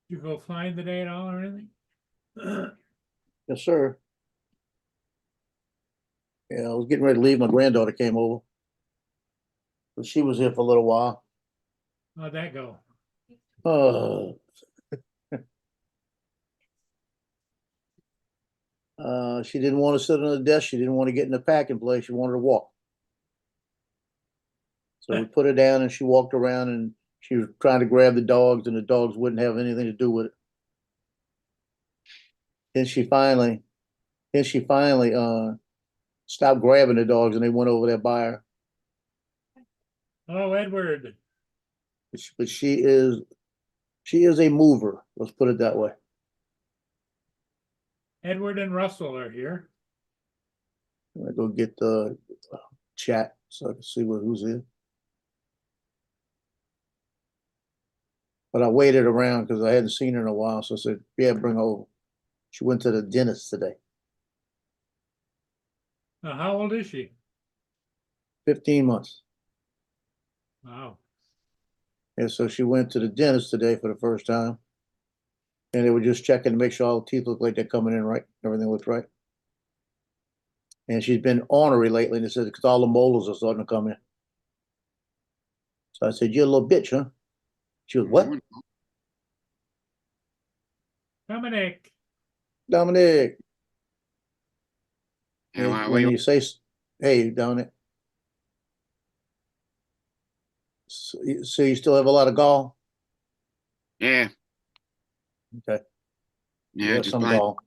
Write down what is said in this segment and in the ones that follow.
You go flying today at all or anything? Yes, sir. Yeah, I was getting ready to leave. My granddaughter came over. But she was here for a little while. How'd that go? Uh, she didn't want to sit on the desk. She didn't want to get in the packing place. She wanted to walk. So we put her down and she walked around and she was trying to grab the dogs and the dogs wouldn't have anything to do with it. Then she finally stopped grabbing the dogs and they went over there by her. Oh, Edward. But she is a mover. Let's put it that way. Edward and Russell are here. I'm gonna go get the chat so I can see who's in. But I waited around because I hadn't seen her in a while. So I said, yeah, bring her over. She went to the dentist today. Now, how old is she? 15 months. Wow. And so she went to the dentist today for the first time. And they were just checking to make sure all the teeth look like they're coming in right. Everything looks right. And she's been ornery lately. And they said, because all the molars are starting to come in. So I said, you're a little bitch, huh? She was, what? Dominic. Dominic. How are When we? you say, hey, Dominic. So you still have a lot of gall? Yeah, Okay. yeah, Yeah, just some playing. gall.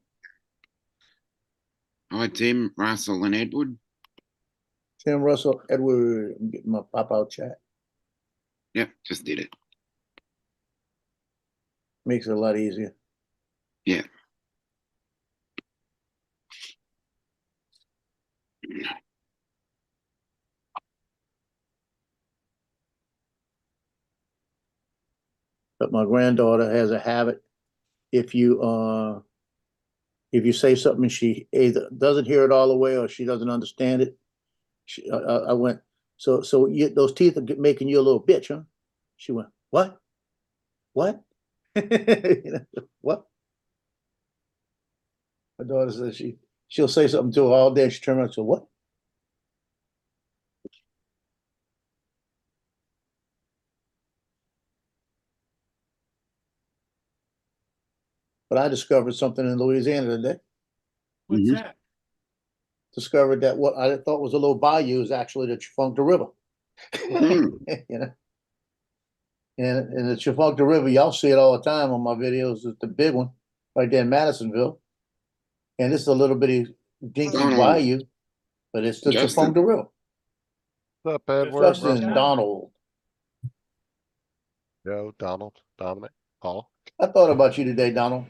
Hi, Tim, Russell, and Edward. Tim Russell, Edward, I'm getting my pop out chat. Yep, just did it. Makes it a lot easier. Yeah. But my granddaughter has a habit. If you say something, she either doesn't hear it all the way or she doesn't understand it. I went, so those teeth are making you a little bitch, huh? She went, what? What? What? My daughter says she'll say something to her all day. She turns around and says, what? But I discovered something in Louisiana today. What's Mhm. that? Discovered that what I thought was a little bayou is actually the Tchefuncte River. Mm. You know, and the Tchefuncte River, y'all see it all the time on my videos. It's the big one right there in Madisonville, and this is a little bitty dinky Donald. bayou, but it's the Justin. Tchefuncte River. What's up, Edward? Justin, Russell? Donald, Joe, Donald, Dominic, Paul. I thought about you today, Donald.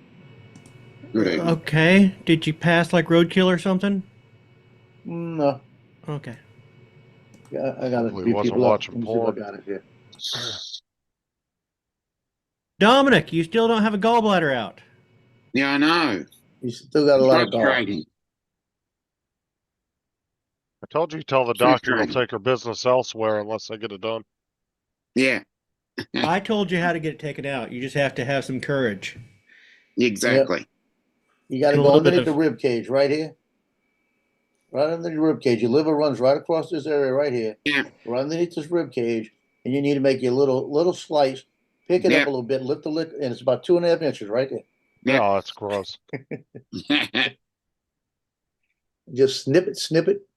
Good evening. Okay. Did you pass like roadkill or something? No, Okay. yeah, I got Hopefully a few wasn't people up. watching Let me see if I porn. got it here. Dominic, you still don't have a gallbladder out. Yeah, I know. You still got a lot of gall. Frustrating. I told you, tell the doctor you'll Frustrating. take her business elsewhere unless they get it done. Yeah, I told you how to get it taken out. You just have to have some courage. exactly. You got to And a go little bit underneath the of- rib cage right here. Right under the rib cage. Your liver runs right across this area right here. Yeah. Right underneath this rib cage. And you need to make your little slice, pick it Yeah. up a little bit, lift the lick, and it's about 2.5 inches right there. Yeah. Oh, that's gross. Just snip it,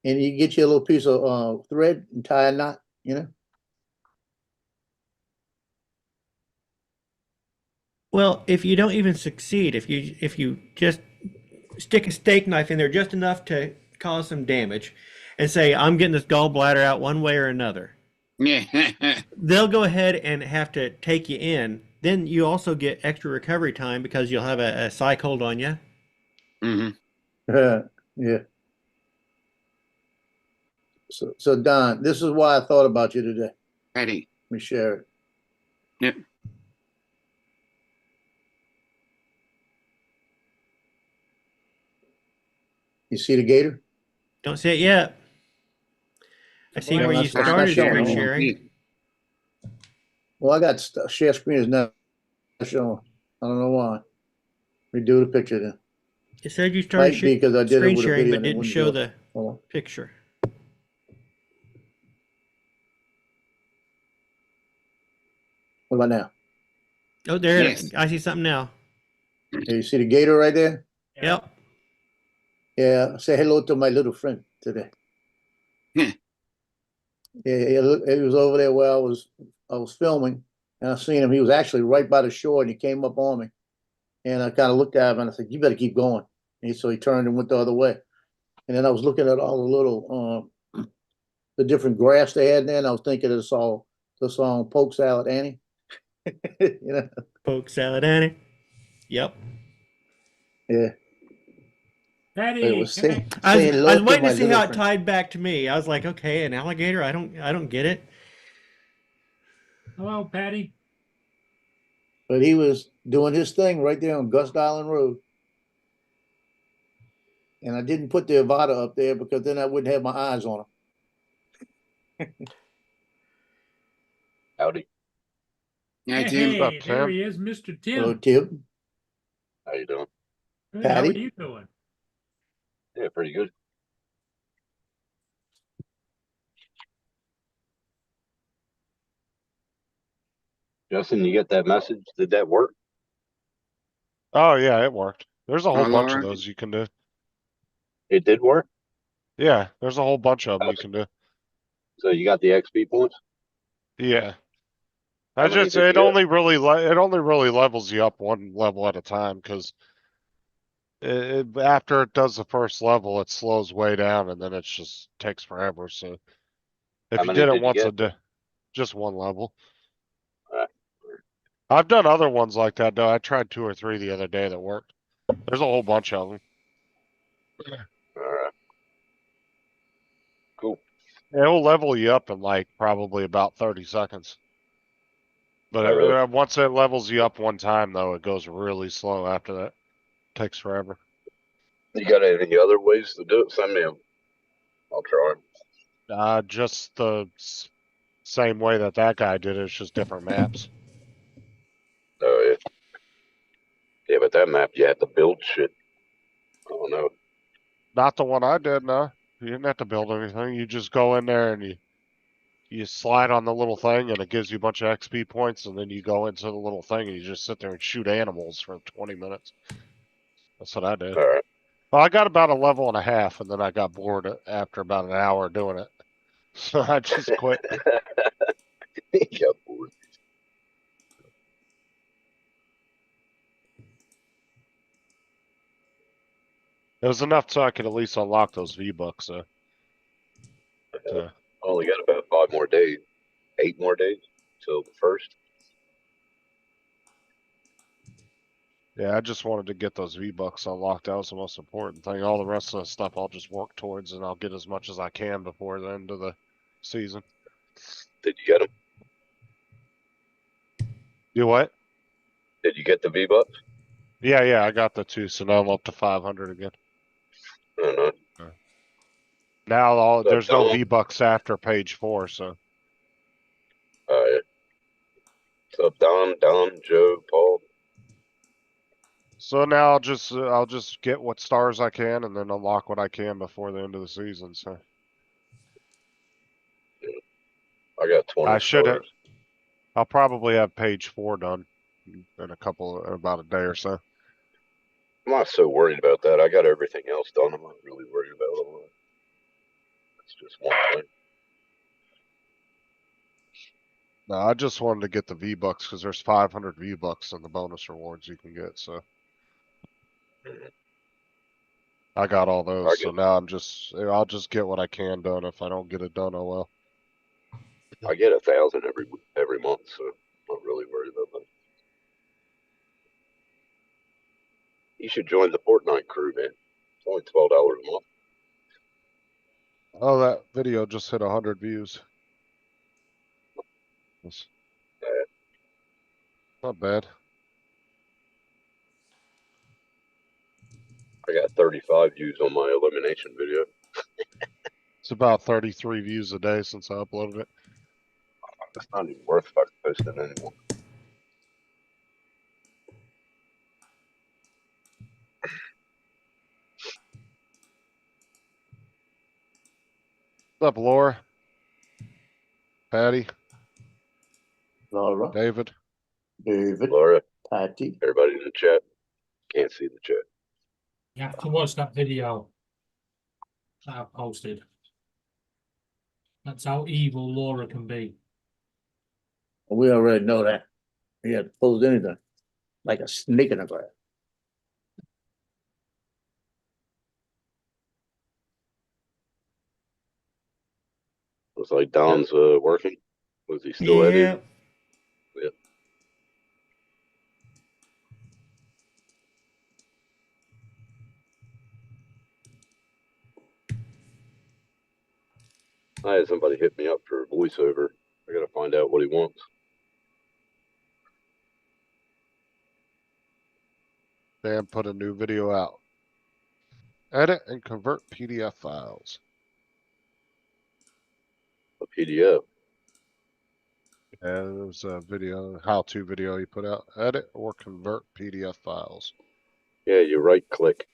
and you get you a little piece of thread and tie a knot, you know. Well, if you don't even succeed, if you just stick a steak knife in there just enough to cause some damage, and say I'm getting this gallbladder out one way or another, Yeah. they'll go ahead and have to take you in. Then you also get extra recovery time because you'll have a psych hold on you. Hmm. Yeah. So Don, this is why I thought about you today. Ready. Let me share it. Yep. You see the gator? Don't see it yet. I see Well, where you that's not started showing. screen Hold on. sharing. Well, I got share screen is now showing. I don't know why. Redo the picture then. It said you started Might be because I did it screen with a sharing, video but and it didn't wouldn't show show. the Hold on. picture. What about now? Oh, there. Yes. I see something now. Yeah, you see the gator right there? Yep. Yeah. Say hello to my little friend today. Yeah. Yeah, he was over there where I was filming, and I seen him. He was actually right by the shore, and he came up on me, and I kind of looked at him and I said, "You better keep going." And so he turned and went the other way. And then I was looking at all the little the different grass they had there, and I was thinking of the song "Poke Salad Annie." You know? Poke salad, Annie. Yep. Yeah. But it Patty, was can I- saying I was hello to waiting my to see little how it friend. tied back to me. I was like, okay, an alligator. I don't get it. hello, Patty. But he was doing his thing right there on Gust Island Road. And I didn't put the Avada up there because then I wouldn't have my eyes on him. Howdy. Yeah, Tim. Hey, What's up, there Tim? he is, Mr. Hello, Tim. Tim. How you doing? Good, how are Patty. you doing? Yeah, pretty good. Justin, you get that message? Did that work? Oh yeah, it worked. There's a whole Oh, bunch of Laura. those you can do. It did work? Yeah, there's a whole bunch of them you can do. So you got the XP points? Yeah. How many It did you get? only really it only really levels you up one level at a time because after it does the first level, it slows way down and then it just takes forever. So if How you many did it did you once a get? day, just one level. Alright. I've done other ones like that though. I tried 2 or 3 the other day that worked. There's a whole bunch of them. Alright. Cool. It'll level you up in like probably about 30 seconds. But Oh, really? once it levels you up one time though, it goes really slow after that. Takes forever. You got any other ways to do it? Send me them. I'll try them. Just the same way that that guy did it. It's just different maps. Oh, yeah. Yeah, but that map, you have to build shit. I don't know. Not the one I did, no. You didn't have to build anything. You just go in there and you slide on the little thing and it gives you a bunch of XP points and then you go into the little thing and you just sit there and shoot animals for 20 minutes. That's what I did. Alright. Well, I got about a level and a half and then I got bored after about an hour doing it. So I just quit. You got bored. It was enough so I could at least unlock those V-Bucks. So. Only got about 5 more days. 8 more days till the first. Yeah, I just wanted to get those V-Bucks unlocked. That was the most important thing. All the rest of the stuff I'll just work towards and I'll get as much as I can before the end of the season. Did you get them? You what? Did you get the V-Bucks? Yeah, I got the 2, so now I'm up to 500 again. I don't know. Now there's no Dom? V-Bucks after page 4, so. Yeah. What's up, Don, Joe, Paul? So now I'll just get what stars I can and then unlock what I can before the end of the season, so. I got 20 I should have. stars. I'll probably have page 4 done in about a day or so. I'm not so worried about that. I got everything else done. I'm not really worried about all that. It's just one thing. No, I just wanted to get the V-Bucks because there's 500 V-Bucks in the bonus rewards you can get, so. I got all those, so now I'll just get what I can done. If I don't get it done, oh well. I get 1,000 every month, so I'm not really worried about that. You should join the Fortnite crew, man. It's only $12 a month. Oh, that video just hit 100 views. That's not bad. I got 35 views on my elimination video. It's about 33 views a day since I uploaded it. It's not even worth fucking posting anymore. What's up, Laura? Patty, Laura, David. David, Laura, Patty. everybody in the chat. Can't see the chat. You have to watch that video that I've posted. That's how evil Laura can be. We already know that. He had to post anything, like a snake in a grass. Looks like Don's working. Was he still Yeah. editing? I had somebody hit me up for a voiceover. I gotta find out what he wants. Dan put a new video out. Edit and convert PDF files. A PDF. And there was a video, how-to video he put out. Edit or convert PDF files. Yeah, you right click.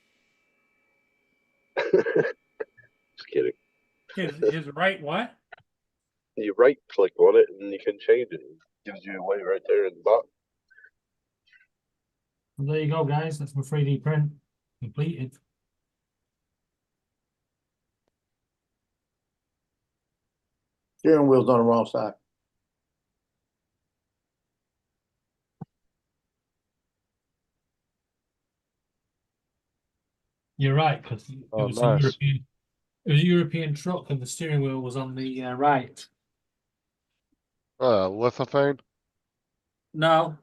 Just kidding. His right what? You right click on it and you can change it. It gives you away right there in the box. Well, there you go, guys. That's my 3D print completed. Steering wheel's on the wrong side. You're right, because it Oh, was nice. a European truck and the steering wheel was on the right. Lithophane? No.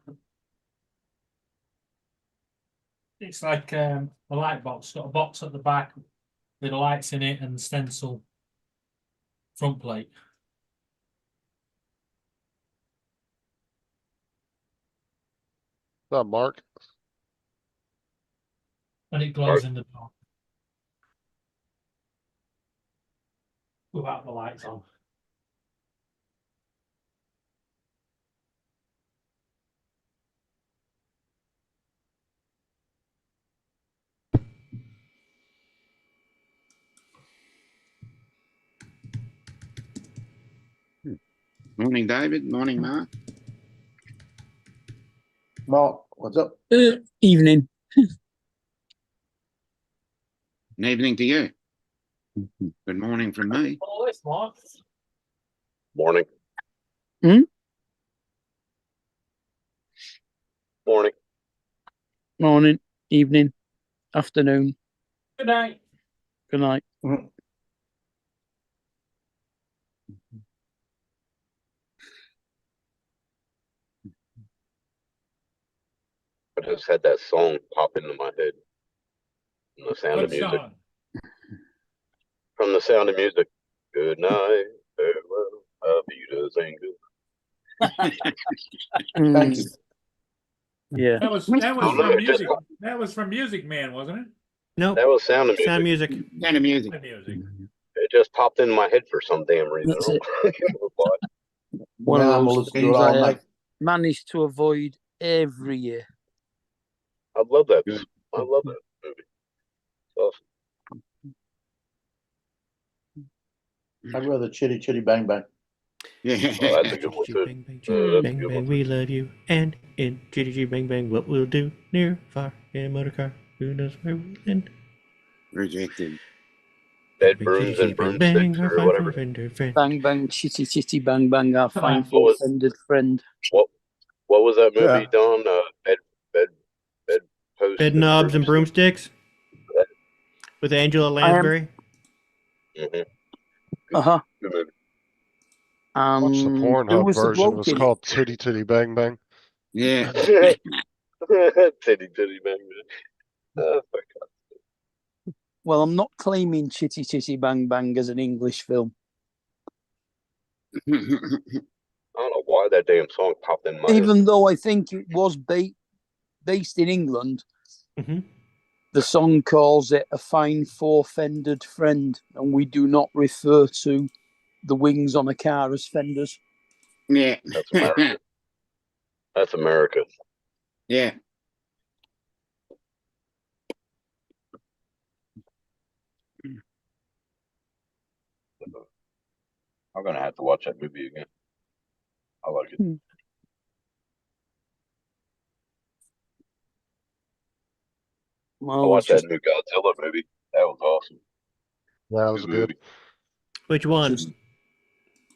It's like a light box. It's got a box at the back with the lights in it and the stencil front plate. What's up, Mark? And it glows in the dark. Without the lights on. Morning, David. Morning, Mark. Mark, what's up? Evening. An evening to you. Good morning from me. Oh, it's Mark. Morning. Hmm? Morning. Morning, evening, afternoon, Good night. good night. I just had that song pop into my head. From the sound of Good music. song. From the sound of music. Good night. Farewell. Auf Wiedersehen. Thank you. Yeah. That was Oh, from no, it just- music. That was from Music Man, wasn't it? Nope. That was sound of music. Sound music. Kind of music. The music. It just popped in my head for some damn reason. That's I don't know why. One Yeah, I'm of gonna those listen to it things all I night. managed to avoid every year. I love that. Good. I love that movie. It's awesome. I'd rather Chitty Chitty Bang Bang. Yeah. Oh, that's a good one too. Bang, bang, that's a bang, good bang, one. we love you. And in GDG Bang Bang, what we'll do near, far, in a motor car. Who knows where we'll end? Rejected. Dead Bang, brooms GDG and Bang Bang, broomsticks our or fine whatever. fender friend. Bang bang, chitty chitty bang bang, our fine What was- offended friend. What was that movie, Yeah. Don? Bed post. Bed knobs and broomsticks with Angela Lansbury. Mm-hmm. Uh-huh. Good movie. Watch the Who Pornhub was the version. It bloke was in it? called Titty Titty Bang Bang. Yeah. Titty titty bang bang. Oh, my God. Well, I'm not claiming Chitty Chitty Bang Bang as an English film. I don't know why that damn song popped in my head. Even though I think it was based in England, Mm-hmm. the song calls it a fine four-fendered friend, and we do not refer to the wings on a car as fenders. Yeah. That's America. That's America. Yeah. I'm gonna have to watch that movie again. I like it. I Well, watched it's that new Godzilla movie. That was awesome. That was good. movie. Which one? just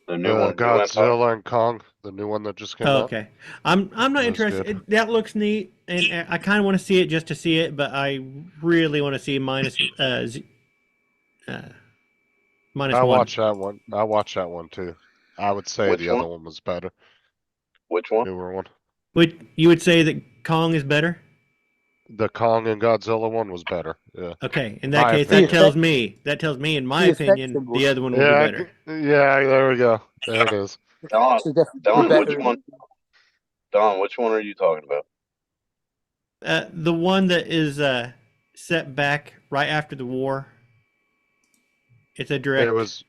The new one, New Empire. Godzilla and Kong, the new one that just came Oh, out. okay. I'm not That's interested. good. That looks neat, and I kind of want to see it just to see it, but I really want to see minus minus I one. watched that one. I watched that one too. I would say Which the one? other one was better. Which one? Newer one. You would say that Kong is better? The Kong and Godzilla one was better. Yeah. Okay, in that My case, opinion. that tells me, in my The effects opinion, are the good. other one will be Yeah. better. Yeah. There we go. There it is. Don, so definitely Don, better. which one? Don, which one are you talking about? The one that is set back right after the war. It's a direct. It was.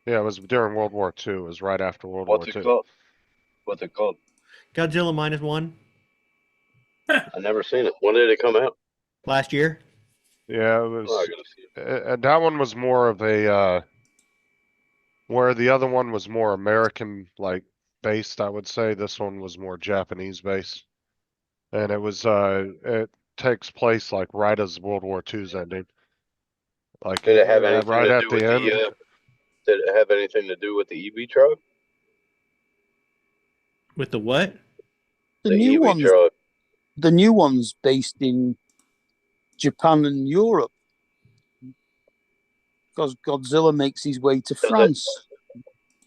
Yeah, it was during World War II. It was right after World What's War it II. called? What's it called? Godzilla minus one I never seen it. When did it come out? last year. Yeah, it Oh, I was. gotta see it. And that one was more of a. Where the other one was more American like based, I would say. This one was more Japanese based. And it was it takes place like right as World War II's ending. Like Did it have anything right to at do the with end. Did it have anything to do with the EV tribe? With the what? The new EV ones, tribe. the new ones based in Japan and Europe, because Godzilla makes his way to it? France,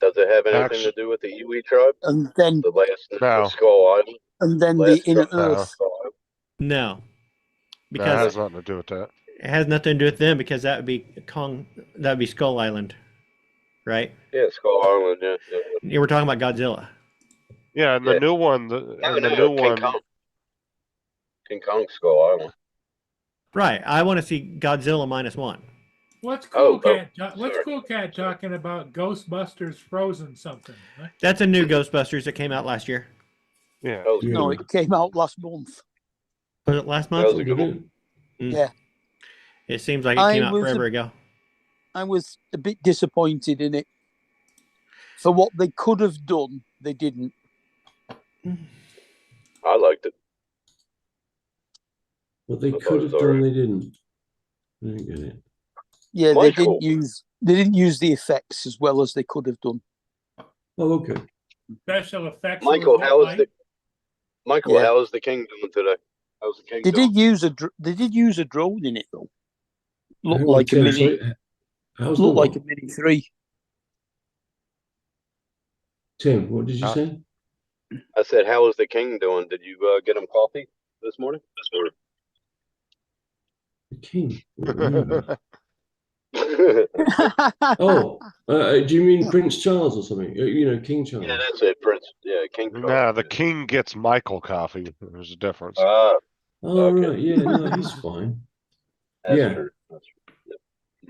Does it have anything Actu- to do with the Iwi tribe? and then The last No. the Skull Island? the Last Inner Skull- Earth. Skull Island? No, That because has nothing to do with that. it has nothing to do with them. Because that would be Kong. That would be Skull Island, right? Yeah, Skull Island, yeah. Yeah, we're talking about Godzilla. Yeah, and the Yeah. new one, No, the new King one. Kong. King Kong Skull Island. Right. I want to see Godzilla minus one. What's Oh, Cool oh, Cat? What's sorry. Cool Cat talking about? Ghostbusters Frozen something. Right? That's a new Ghostbusters that came out last year. Yeah. That was, No, it came out last month. Was it last that month? was a good one. Yeah, It seems like it I came out was forever ago. I was a bit disappointed in it. For what they could have done, they didn't. I liked it. What they I thought could it have was done, alright. they didn't. I don't get it. Yeah, Michael. they didn't use the effects as well as they could have done. Oh, okay. Special effects. Michael, were what, how is Mike? the Michael? Yeah. How is the king doing today? How's the king They doing? did use a drone in it though. Looked Hang on, like a Tim, mini. sorry, how's the Looked like what? a Mini 3. Tim, what did you say? I said, how is the king doing? Did you get him coffee this morning? The king. What do you mean? Yeah, Oh, do you mean Prince Charles or something? King Charles. that's it, Prince. Yeah, King Charles. Nah, the king gets Michael coffee. There's a difference. Ah, Oh, okay. right. Yeah, no, he's fine. that's Yeah. true. That's true.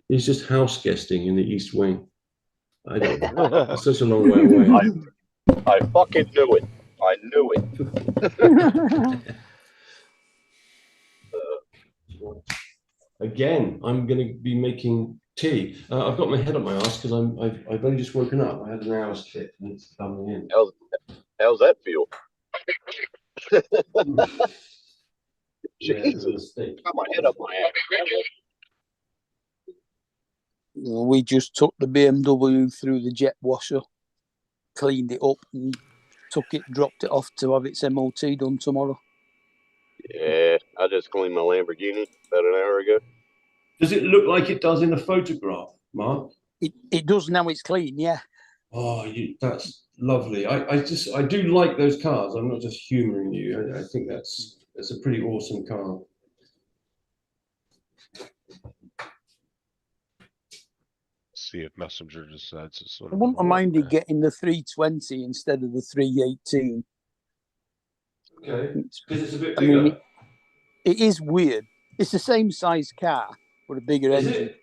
He's just house guesting in the East Wing. I don't know. That's such a long way away. I fucking knew it. I knew it. Again, I'm going to be making tea. I've got my head up my ass because I've only just woken up. I had an hour's kit and it's coming in. How's that feel? Yeah, Jesus. Got my head up my ass. We just took the BMW through the jet washer, cleaned it up, and dropped it off to have its MOT done tomorrow. Yeah, I just cleaned my Lamborghini about an hour ago. Does it look like it does in the photograph, Mark? It does now. It's clean, yeah. Oh, that's lovely. I do like those cars. I'm not just humoring you. I think that's a pretty awesome car. See if Messenger decides to sort I of wouldn't have work. minded getting the 320 instead of the 318. Okay, because it's a bit I bigger. mean, it is weird. It's the same size car with a bigger Is engine. it?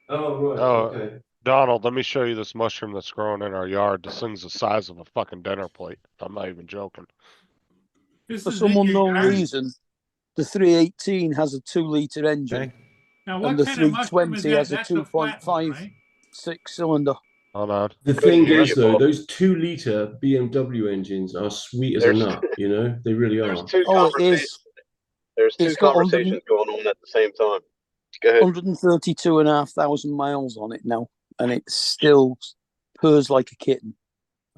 Oh, right. Oh. Okay. Donald, let me show you this mushroom that's growing in our yard. This thing's the size of a fucking dinner plate. I'm not even joking. This For is some in your unknown yard? reason, the 318 has a 2-litre engine. Okay. Now, what And the kind of mushroom is 320 that? has a That's the flat one, 2.5. right? 6-cylinder. Hold on. The Good thing to is, you, though, Bob. those 2-liter BMW engines are sweet as a There's nut. You know, they really there's are. two Oh, it conversations. is. There's two It's got 100 conversations going on at the same time. Go ahead. 132,500 miles on it now, and it still purrs like a kitten.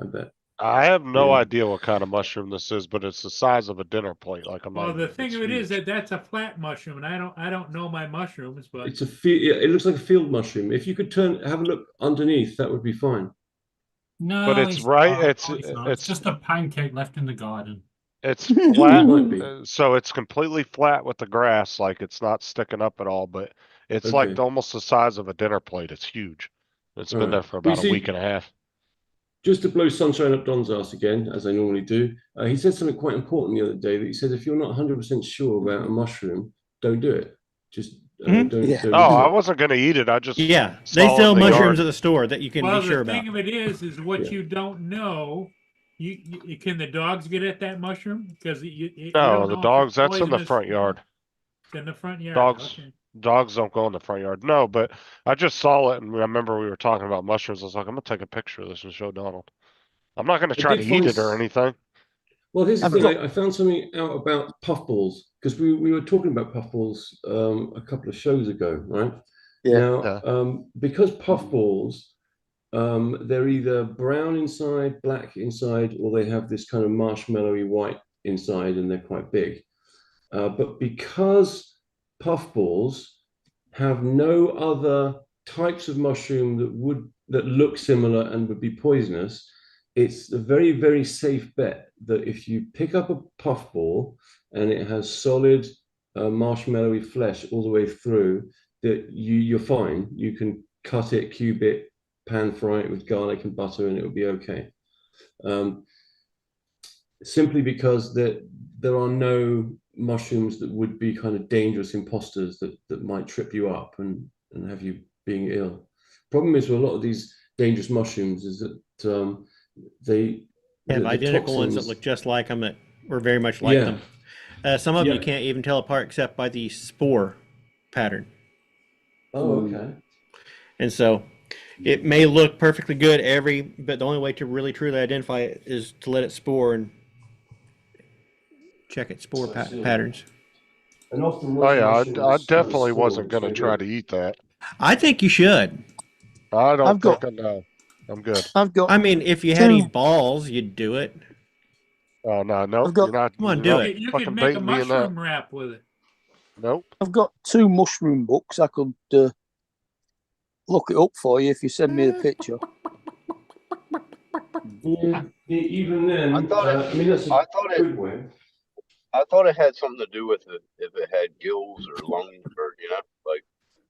I bet. I have no Yeah. idea what kind of mushroom this is, but it's the size of a dinner plate. Like I'm Well, not the even- thing it's of it is huge. that that's a flat mushroom, and I don't know my mushrooms, but It's it looks like a field mushroom. If you could have a look underneath, that would be fine. no, But it's right. not. It's No, not. It's just a pancake left in the garden. it's flat, Might be. so it's completely flat with the grass. Like it's not sticking up at all. But it's like Okay. almost the size of a dinner plate. It's huge. It's been Alright. there for Well, you about a see- week and a half. Just to blow sunshine up Don's ass again, as I normally do, he said something quite important the other day. That he said, if you're not 100% sure about a mushroom, don't do it. Just Mhm. don't. Yeah. Don't Oh, do I it. wasn't gonna eat it. I just Yeah, saw they it sell in the mushrooms yard. at the store that you can Well, be the sure about. thing of it is what Yeah. you don't know. You can the dogs get at that mushroom because you No, don't the know if dogs. it's That's in the poisonous. front yard. It's in the front yard. Dogs. Okay. Dogs don't go in the front yard. No, but I just saw it and I remember we were talking about mushrooms. I was like, I'm gonna take a picture of this and show Donald. I'm not gonna I try to did eat find it or anything. Well, here's the I've thing. got- I found something out about puffballs because we were talking about puffballs a couple of shows ago, right? Yeah. Now, Yeah. because puffballs, they're either brown inside, black inside, or they have this kind of marshmallowy white inside, and they're quite big. But because puffballs have no other types of mushroom that look similar and would be poisonous, it's a very, very safe bet that if you pick up a puffball and it has solid marshmallowy flesh all the way through, that you're fine. You can cut it, cube it, pan fry it with garlic and butter, and it will be okay. Simply because there are no mushrooms that would be kind of dangerous imposters that might trip you up and have you being ill. Problem is with a lot of these dangerous mushrooms is that they Have the identical ones that toxins- look just like them, that or very much like Yeah. them. Some of them Yeah. you can't even tell apart except by the spore pattern. Oh, okay. And so it may look perfectly good but the only way to really truly identify it is to let it spore and check its spore I see. patterns. And often Oh yeah, mushrooms I have definitely spores, wasn't gonna they try do. to eat that. I think you should. I don't I've got- think I know. I'm good. I've got I mean, if you had any Two. balls, you'd do it. Oh no, nope. I've got- You're not. Come on, you're do not it. You fucking can make a baiting me in that. mushroom wrap with it. Nope. I've got 2 mushroom books. I could look it up for you if you send me the picture. Yeah, even then, I thought I mean that's a I thought it good way. I thought it had something to do with it if it had gills or lungs or like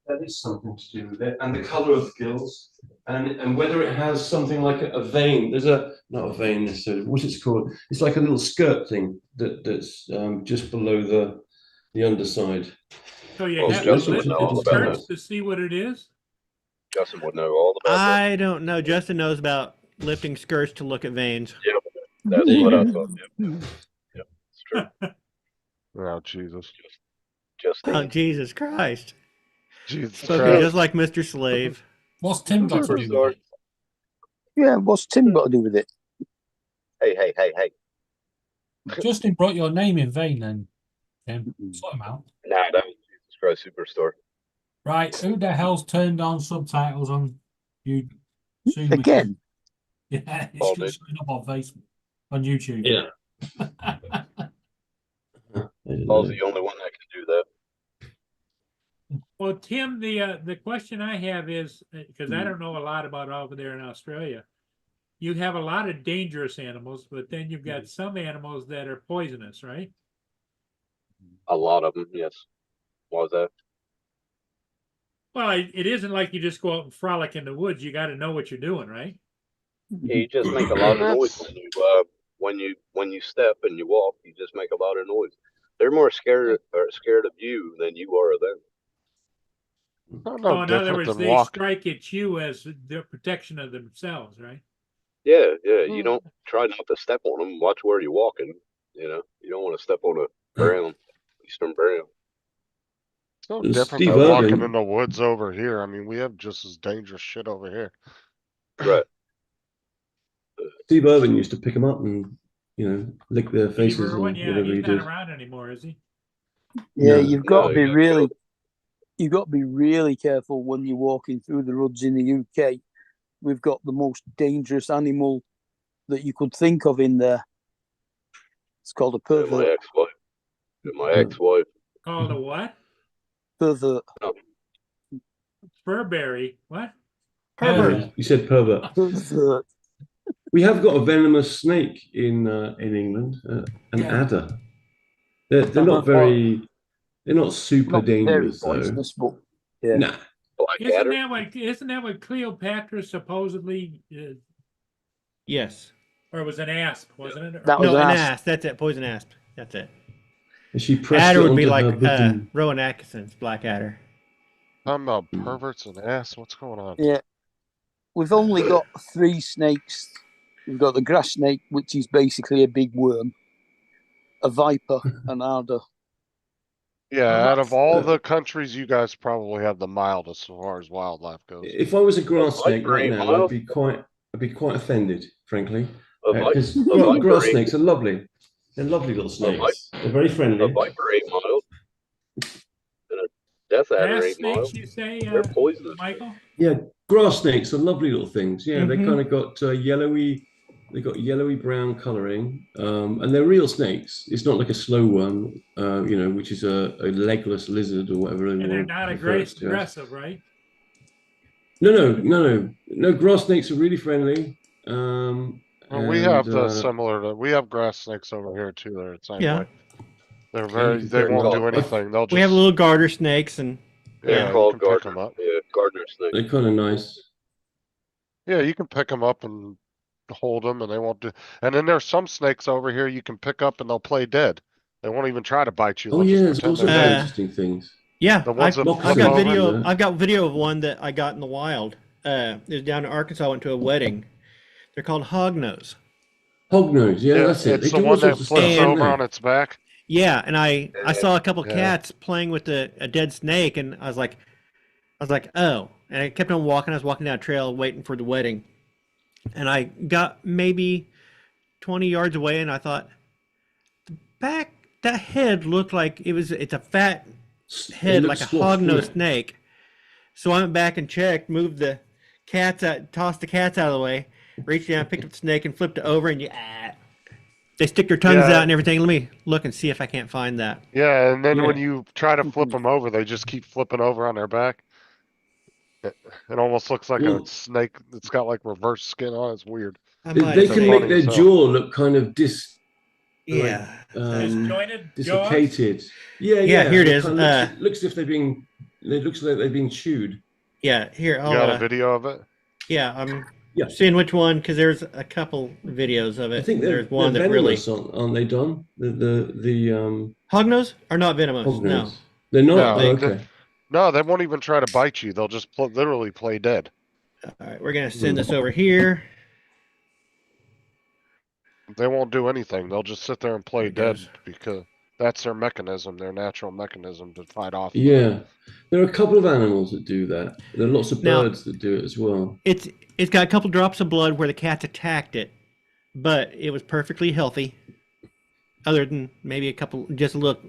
That is something to do with it, and the color of the gills, and whether it has something like a vein. There's not a vein necessarily. What's it called? It's like a little skirt thing that's just below the underside. So you Well, have Justin to would lift know the all about skirts to see what it is. Justin would know all about that. I don't know. Justin knows about lifting skirts to look at veins. That's There you what go. I thought. Yep, it's true. Oh Jesus. Just Oh, Jesus Christ. Jesus Spoken Christ. just like Mr. Slave. What's Tim got to do with it? Yeah, what's Tim got to do with it? Hey. Justin brought your name in vain then, Tim. Sort him out. Nah, that was Jesus Christ Superstore. Right, who the hell's turned on subtitles on you? Again? Yeah, Paul it's did. just showing up on Facebook, on YouTube. Yeah. Paul's the only one that can do that. Well, Tim, the question I have is because I don't know a lot about over there in Australia. You have a lot of dangerous animals, but then you've got some animals that are poisonous, right? A lot of them, yes. Why was that? Well, it isn't like you just go out and frolic in the woods. You got to know what you're doing, right? Yeah, you just make a lot of noise when you step and you walk. You just make a lot of noise. They're more scared of you than you are of them. No, So in other different words, than they walking. strike at you as the protection of themselves, right? Yeah. You don't try not to step on them. Watch where you're walking. You don't want to step on a brown, eastern brown. It's no Steve different than walking Irwin- in the woods over here. I mean, we have just as dangerous shit over here. Right. Steve Irwin used to pick them up and, lick their Steve faces or Irwin, yeah, whatever he he's not did. around anymore, is he? Yeah, No. you've got No, to be he got really, killed. you've got to be really careful when you're walking through the woods in the UK. We've got the most dangerous animal that you could think of in there. It's called a Yeah, my pervert. ex-wife. Yeah, my ex-wife. Called a what? Pervert. Furberry. What? Pervert. You said pervert. Pervert. We have got a venomous snake in England, an Yeah. adder. They're not very, they're not super Not very dangerous though. poisonous, but yeah. Nah. Isn't that what Cleopatra supposedly is, Yes. or was an asp, wasn't it? That was No, an an asp. asp. That's it. Poison asp. That's it. And she pressed Adder it would be onto like her bosom. Rowan Atkinson's black adder. Talking about perverts and ass. What's going on? Yeah. We've only got 3 snakes. We've got the grass snake, which is basically a big worm, a viper, an adder. Yeah, Well, out of all the countries, you guys probably have the mildest as far as wildlife goes. If I was a grass snake viper right ain't now, mild. I'd be quite offended, frankly, A vi- because a viper grass ain't- snakes are lovely. They're lovely little snakes. They're very A friendly. viper ain't mild. And a death adder Grass ain't mild. snakes, you say, They're poisonous. Michael? Yeah, grass snakes are lovely little things. Yeah, they Mhm. kind of got yellowy. They got yellowy brown coloring, and they're real snakes. It's not like a slow worm, which is a legless lizard or whatever. And they're not aggressive, right? No. Grass snakes are really friendly. Well, we have we have grass snakes over here too. They're the same Yeah. way. They're Okay, they fair won't enough. do anything. They'll just We have little garter snakes, and They're yeah, you called can pick gardener. 'em up. Yeah, gardener snake. They're kind of nice. Yeah, you can pick them up and hold them, and they won't do. And then there's some snakes over here you can pick up and they'll play dead. They won't even try to bite you. Oh They'll yeah, just there's pretend also they're very dead. interesting things. yeah, The ones that I've flip got over. video. Yeah. I've got video of one that I got in the wild. It was down in Arkansas. I went to a wedding. They're called hognose. Hognose, yeah, Yeah, that's it. it's They the do all one that sorts of flips stuff, And- don't over they? on its back. Yeah, and I saw a couple Yeah. cats playing with a dead snake, and I was like, oh, and I kept on walking. I was walking down a trail waiting for the wedding, and I got maybe 20 yards away, and I thought, that head looked like it's a fat It head, looks like a squashed, doesn't hognose it? snake. So I went back and checked, moved the cats out, tossed the cats out of the way, reached down, picked up the snake, and flipped it over, and they stick their tongues Yeah. out and everything. Let me look and see if I can't find that. Yeah, and then Yeah. when you try to flip them over, they just keep flipping over on their back. It almost looks like Well- a snake that's got like reverse skin on. It's weird. I They, might they have can saved make it. their so. jaw look kind of Yeah. Disjointed jaws? dislocated. Yeah, Yeah, here it is. kind of looks as if they've been. It looks like they've been chewed. Yeah, here. You I'll, got a video of it? yeah, I'm Yeah. seeing which one because there's a couple videos of it. I think they're, there's one they're that really venomous, aren't they, Don? The hognose are not venomous. hognose. No, They're not. No, Oh, they- okay. No, they won't even try to bite you. They'll just literally play dead. all right, we're gonna send this over here. They won't do anything. They'll just sit there and play There it dead goes. because that's their mechanism, their natural mechanism to fight off. Yeah, there are a couple of animals that do that. There are lots of Now- birds that do it as well. It's got a couple drops of blood where the cats attacked it, but it was perfectly healthy. Other than maybe just a little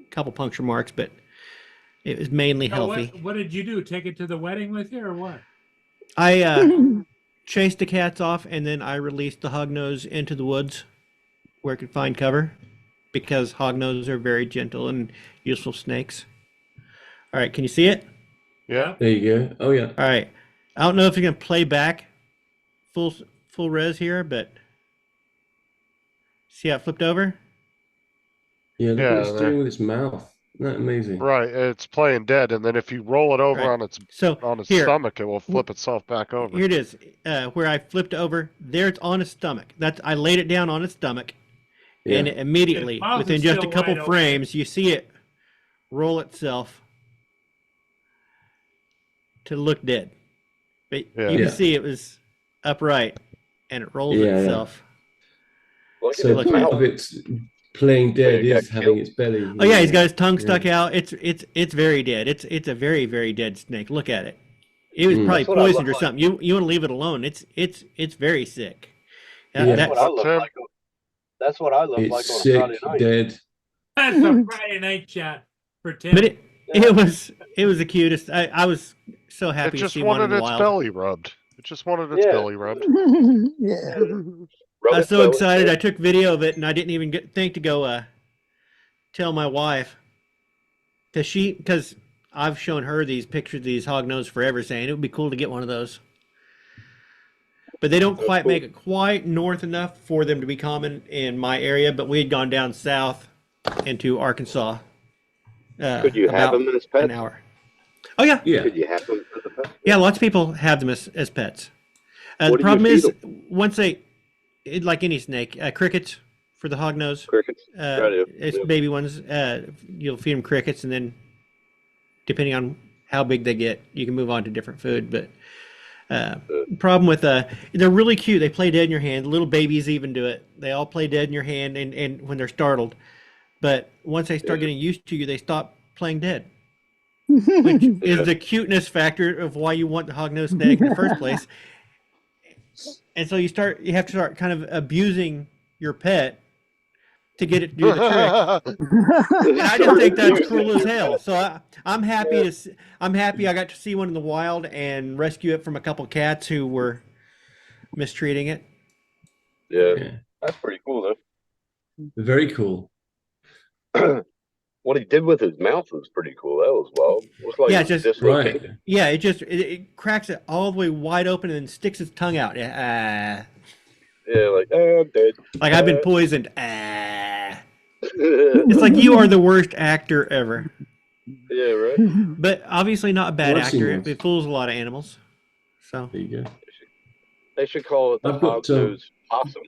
couple puncture marks, but it was mainly So healthy. what did you do? Take it to the wedding with you or what? I chased the cats off, and then I released the hognose into the woods where it could find cover because hognoses are very gentle and useful snakes. All right, can you see it? Yeah. There you go. Oh yeah. All right. I don't know if you're going to play back full res here, but see how it flipped over? Yeah, look Yeah, what it's doing with its mouth. Isn't that amazing? Right. It's playing dead, and then if you roll it over Right. on its So here, stomach, it will flip itself back over. here it is. Where I flipped over, there it's on its stomach. I laid it down on its stomach, and Yeah. it immediately, Its mouth within is just a still couple wide open. frames, you see it roll itself to look dead. But Yeah. you can Yeah. see it was upright, and it rolls Yeah, yeah. itself. Look So at look its part mouth. of its playing dead Yeah, it is got having killed. its belly. Oh yeah, he's got his tongue Yeah. stuck out. It's very dead. It's a very, very dead snake. Look at it. It was Mm. probably That's what I look poisoned or like. something. You want to leave it alone. It's very sick. Yeah. That's That- what I look Tim- like. That's what I look It's like on a sick, Friday night. dead. That's a Friday night shot for Tim. but it was the cutest. I was so It happy to just see one in wanted the its wild. belly rubbed. It just wanted its Yeah. belly rubbed. Yeah. Rub I was its so belly. excited. I took video of it, and I didn't even think to go tell my wife, because I've shown her these pictures of these hognose forever, saying it would be cool to get one of those. But they don't That's quite cool. make it quite north enough for them to be common in my area. But we had gone down south into Arkansas. Could you have about them as an pets? hour? Oh yeah, Yeah. Could you have them as a pet? yeah. Lots of people have them as pets. What The do you problem feed is, 'em? once like any snake, crickets for the hognose. Crickets. Right, yeah. It's Yeah. baby ones. You'll feed them crickets, and then depending on how big they get, you can move on to different food. But problem with they're really cute. They play dead in your hand. Little babies even do it. They all play dead in your hand, and when they're startled. But once they start Yeah. getting used to you, they stop playing dead, which Yeah. is the cuteness factor of why you want the hognose snake in the first place. And so you have to start kind of abusing your pet to get it to do the trick. And I just think that's cruel as hell. So I'm happy I got to see one in the wild and rescue it from a couple cats who were mistreating it. Yeah, Yeah. that's pretty cool Very cool. though. What he did with his mouth was pretty cool. That was wild. It was like Yeah, it was just- dislocated. Right. Yeah, it cracks it all the way wide open and then sticks its tongue out. Yeah, like I'm dead. Like I've been poisoned. It's like you are the worst actor ever. Yeah, right. But obviously not a bad Well, I've seen actor. those. It fools a lot of animals. So There you go. They should call it the I've got, hognose possum.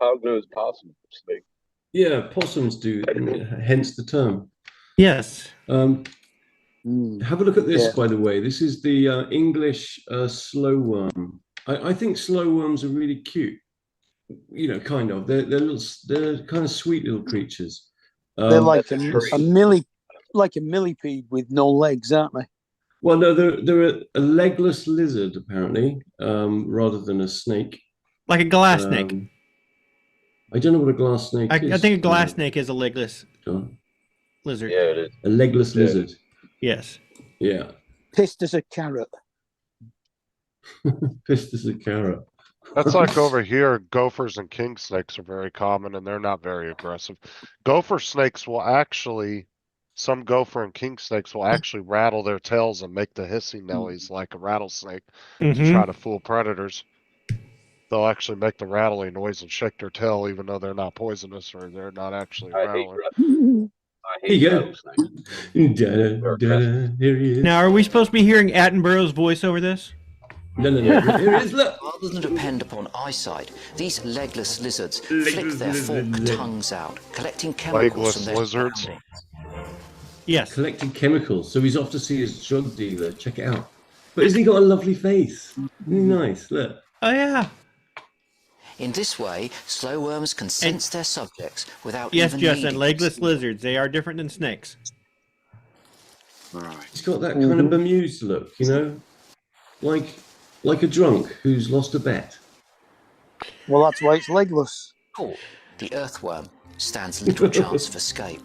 Hognose possum snake. Yeah, possums do, hence the term. yes. Have a look at this, Yeah. by the way. This is the English slow worm. I think slow worms are really cute. You know, kind of. They're kind of sweet little creatures. They're like That's a a millipede with no legs, aren't they? Well, no, they're a legless lizard apparently, rather than a snake. Like a glass snake. I don't know what a glass snake is. I think a glass snake is a legless John. lizard. Yeah, it is. A legless Yeah. lizard. Yes. Yeah. Pissed as a carrot. Pissed as a carrot. That's like over here, gophers and king snakes are very common and they're not very aggressive. Gopher snakes will actually, some gopher and king snakes will actually rattle their tails and make the hissing noise like a rattlesnake to Mhm. try to fool predators. They'll actually make the rattling noise and shake their tail even though they're not poisonous or they're not actually I hate rattling. Here you go. rattlesnakes. Da-da, da-da, here he is. Now, are we supposed to be hearing Attenborough's voice over this? No. Here he is. Look. Rather than depend upon eyesight, these legless lizards flick their forked tongues out, collecting chemicals Legless from their lizards? surroundings. Yes. Collecting chemicals. So he's off to see his drug dealer. Check it out. But isn't he got a lovely face? Isn't he nice? Look. Oh yeah. In this way, slow worms can sense their subjects without Yes, even Justin. needing Legless to. lizards. They are different than snakes. Right. He's got that kind of bemused look, you know? Like a drunk who's lost a bet. Well, that's why it's legless. Oh, the earthworm stands little chance of escape.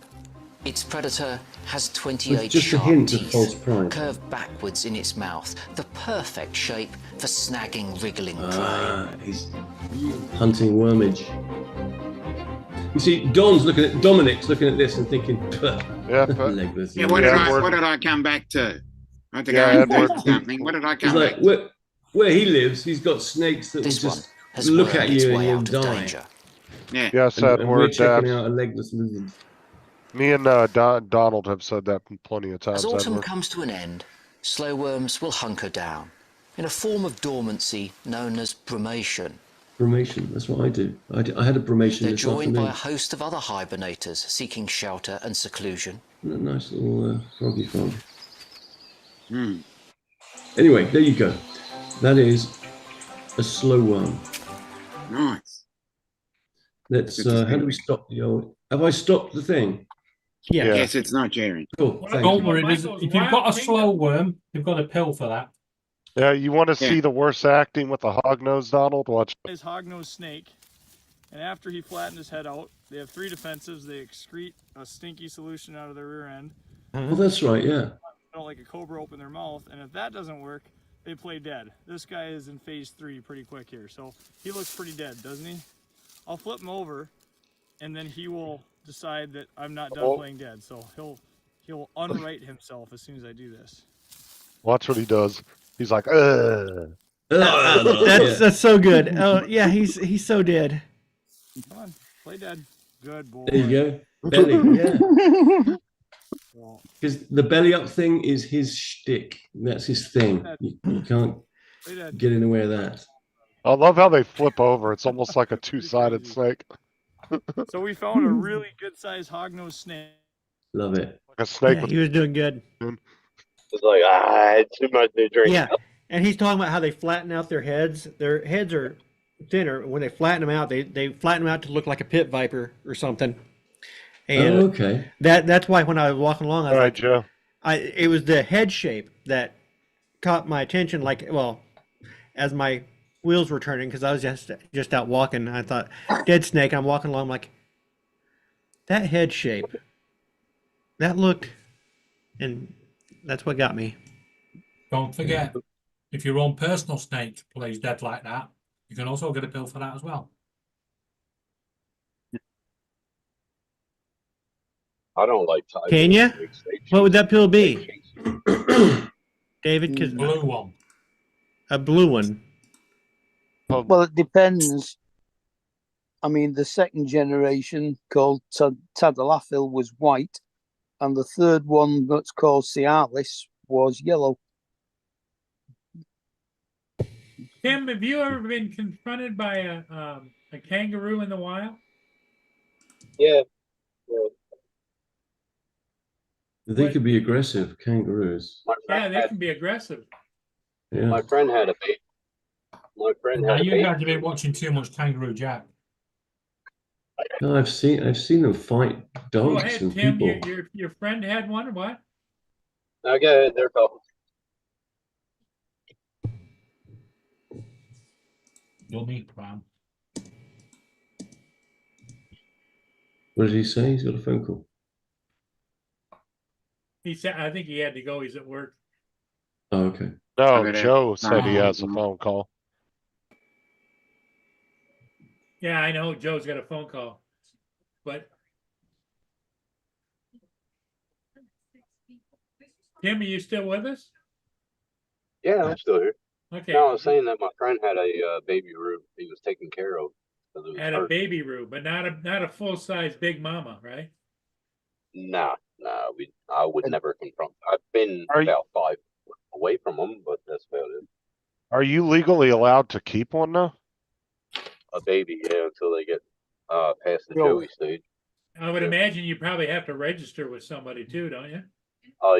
Its predator has 28 With just a sharp hint of teeth, false pride. curved backwards in its mouth, the perfect shape for snagging wriggling prey. He's hunting wormage. You see, Dominic's looking at this and thinking, Yeah, but legless. Yeah, what Edward. did I come back to? I think Yeah, I Edward. missed something. What did I He's come like, back to? where he lives, he's got snakes that will This one just has look wormed at its you and way you'll out of die. danger. Yeah. yes, And we're Edward, checking out a legless lizard. me and Donald have said that plenty of times, As autumn Edward. comes to an end, slow worms will hunker down in a form of dormancy known as brumation. Brumation, that's what I do. I had a brumation They're this joined by a afternoon. host of other hibernators seeking shelter and seclusion. A nice little froggy frog. Hmm. Anyway, there you go. That is a slow worm. Nice. Let's. Good to How do see. we stop the old? Have I stopped the thing? Yeah. Yeah. Yes, it's not Jerry. Cool. Thank Don't you. worry, If you've got a slow worm, you've got a pill for that. Yeah, you want to Yeah. see the worst acting with a hog nose, Donald? Watch. His hognose snake, and after he flattened his head out, they have 3 defensives. They excrete a stinky solution out of their rear end. Oh, that's right. Yeah. They don't like a cobra open their mouth, and if that doesn't work, they play dead. This guy is in phase 3 pretty quick here, so he looks pretty dead, doesn't he? I'll flip him over, and then he will decide that I'm not done playing dead. So he'll unwrite himself as soon as I do this. Watch what he does. He's like, ugh. That's so good. Oh yeah, he's so dead. Come on, play dead. Good boy. There you go. Belly, yeah. Because the belly up thing is his shtick. That's his thing. You can't get in the way of that. I love how they flip over. It's almost like a two-sided snake. So we found a really good-sized hognose snake. Love it. Like a snake. Yeah, he was doing good. It's like, it's too much to drink. Yeah, and he's talking about how they flatten out their heads. Their heads are thinner. When they flatten them out, they flatten them out to look like a pit viper or something. And okay. That's why when I was walking along, I was All right, like, Joe. it was the head shape that caught my attention. Like, well, as my wheels were turning, because I was just out walking, I thought, dead snake. I'm walking along, I'm like, that head shape, that looked, and that's what got me. Don't forget, if your own personal snake plays dead like that, you can also get a pill for that as well. I don't like tigers. Can you? What would that pill be, David? Because Blue one. a blue one. Well, it depends. I mean, the second generation called Tadalafil was white, and the third one that's called Cialis was yellow. Tim, have you ever been confronted by a kangaroo in the wild? Yeah. They could be aggressive, kangaroos. Yeah, they can be aggressive. Yeah. My friend had a baby. My friend Now had a you baby. guys have been watching too much Kangaroo Jack. No, I've seen them fight Go dogs ahead, and Tim. people. Your friend had one or what? Okay, they're talking. You'll meet Ram. What did he say? He's got a phone call. He said, I think he had to go. He's at work. Oh, okay. No, Joe said he has a phone call. Yeah, I know. Joe's got a phone call, but Tim, are you still with us? Yeah, I'm still here. Okay. No, I was saying that my friend had a baby roo he was taking care of. 'cause it was Had a hurt. baby roo, but not a full size big mama, right? Nah, I would never confront. I've been Are you- about 5 away from them, but that's about it. Are you legally allowed to keep one now? A baby, yeah, until they get past the Yo. Joey stage. I would imagine you probably have to register with somebody too, don't you?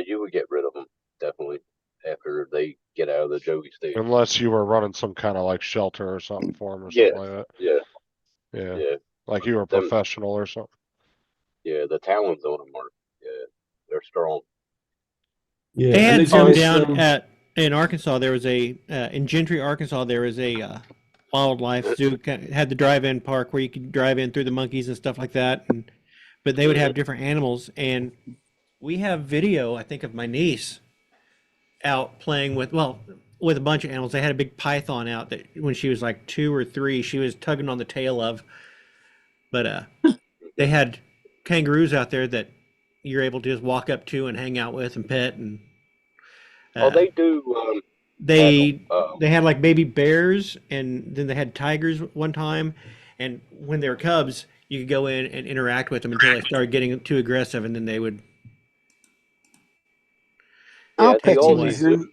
You would get rid of them definitely after they get out of the Joey stage. Unless you were running some kind of like shelter or something for them or Yeah. something like that. Yeah, Yeah. yeah, Like you were a Them- professional or something. yeah. The talons on them are, yeah, they're strong. Yeah. They and had they some always, down in Arkansas. There was in Gentry, Arkansas. There was a wildlife zoo. Had the drive-in park where you could drive in through the monkeys and stuff like that. But they would have different animals, and we have video, I think, of my niece out playing with a bunch of animals. They had a big python out that when she was like 2 or 3, she was tugging on the tail of. But they had kangaroos out there that you're able to just walk up to and hang out with and pet. And They do. they had like baby bears, and then they had tigers one time. And when they were cubs, you could go in and interact with them until they started getting too aggressive, and then they would. Yeah, Our at the petting Aussie zoos, Zoo-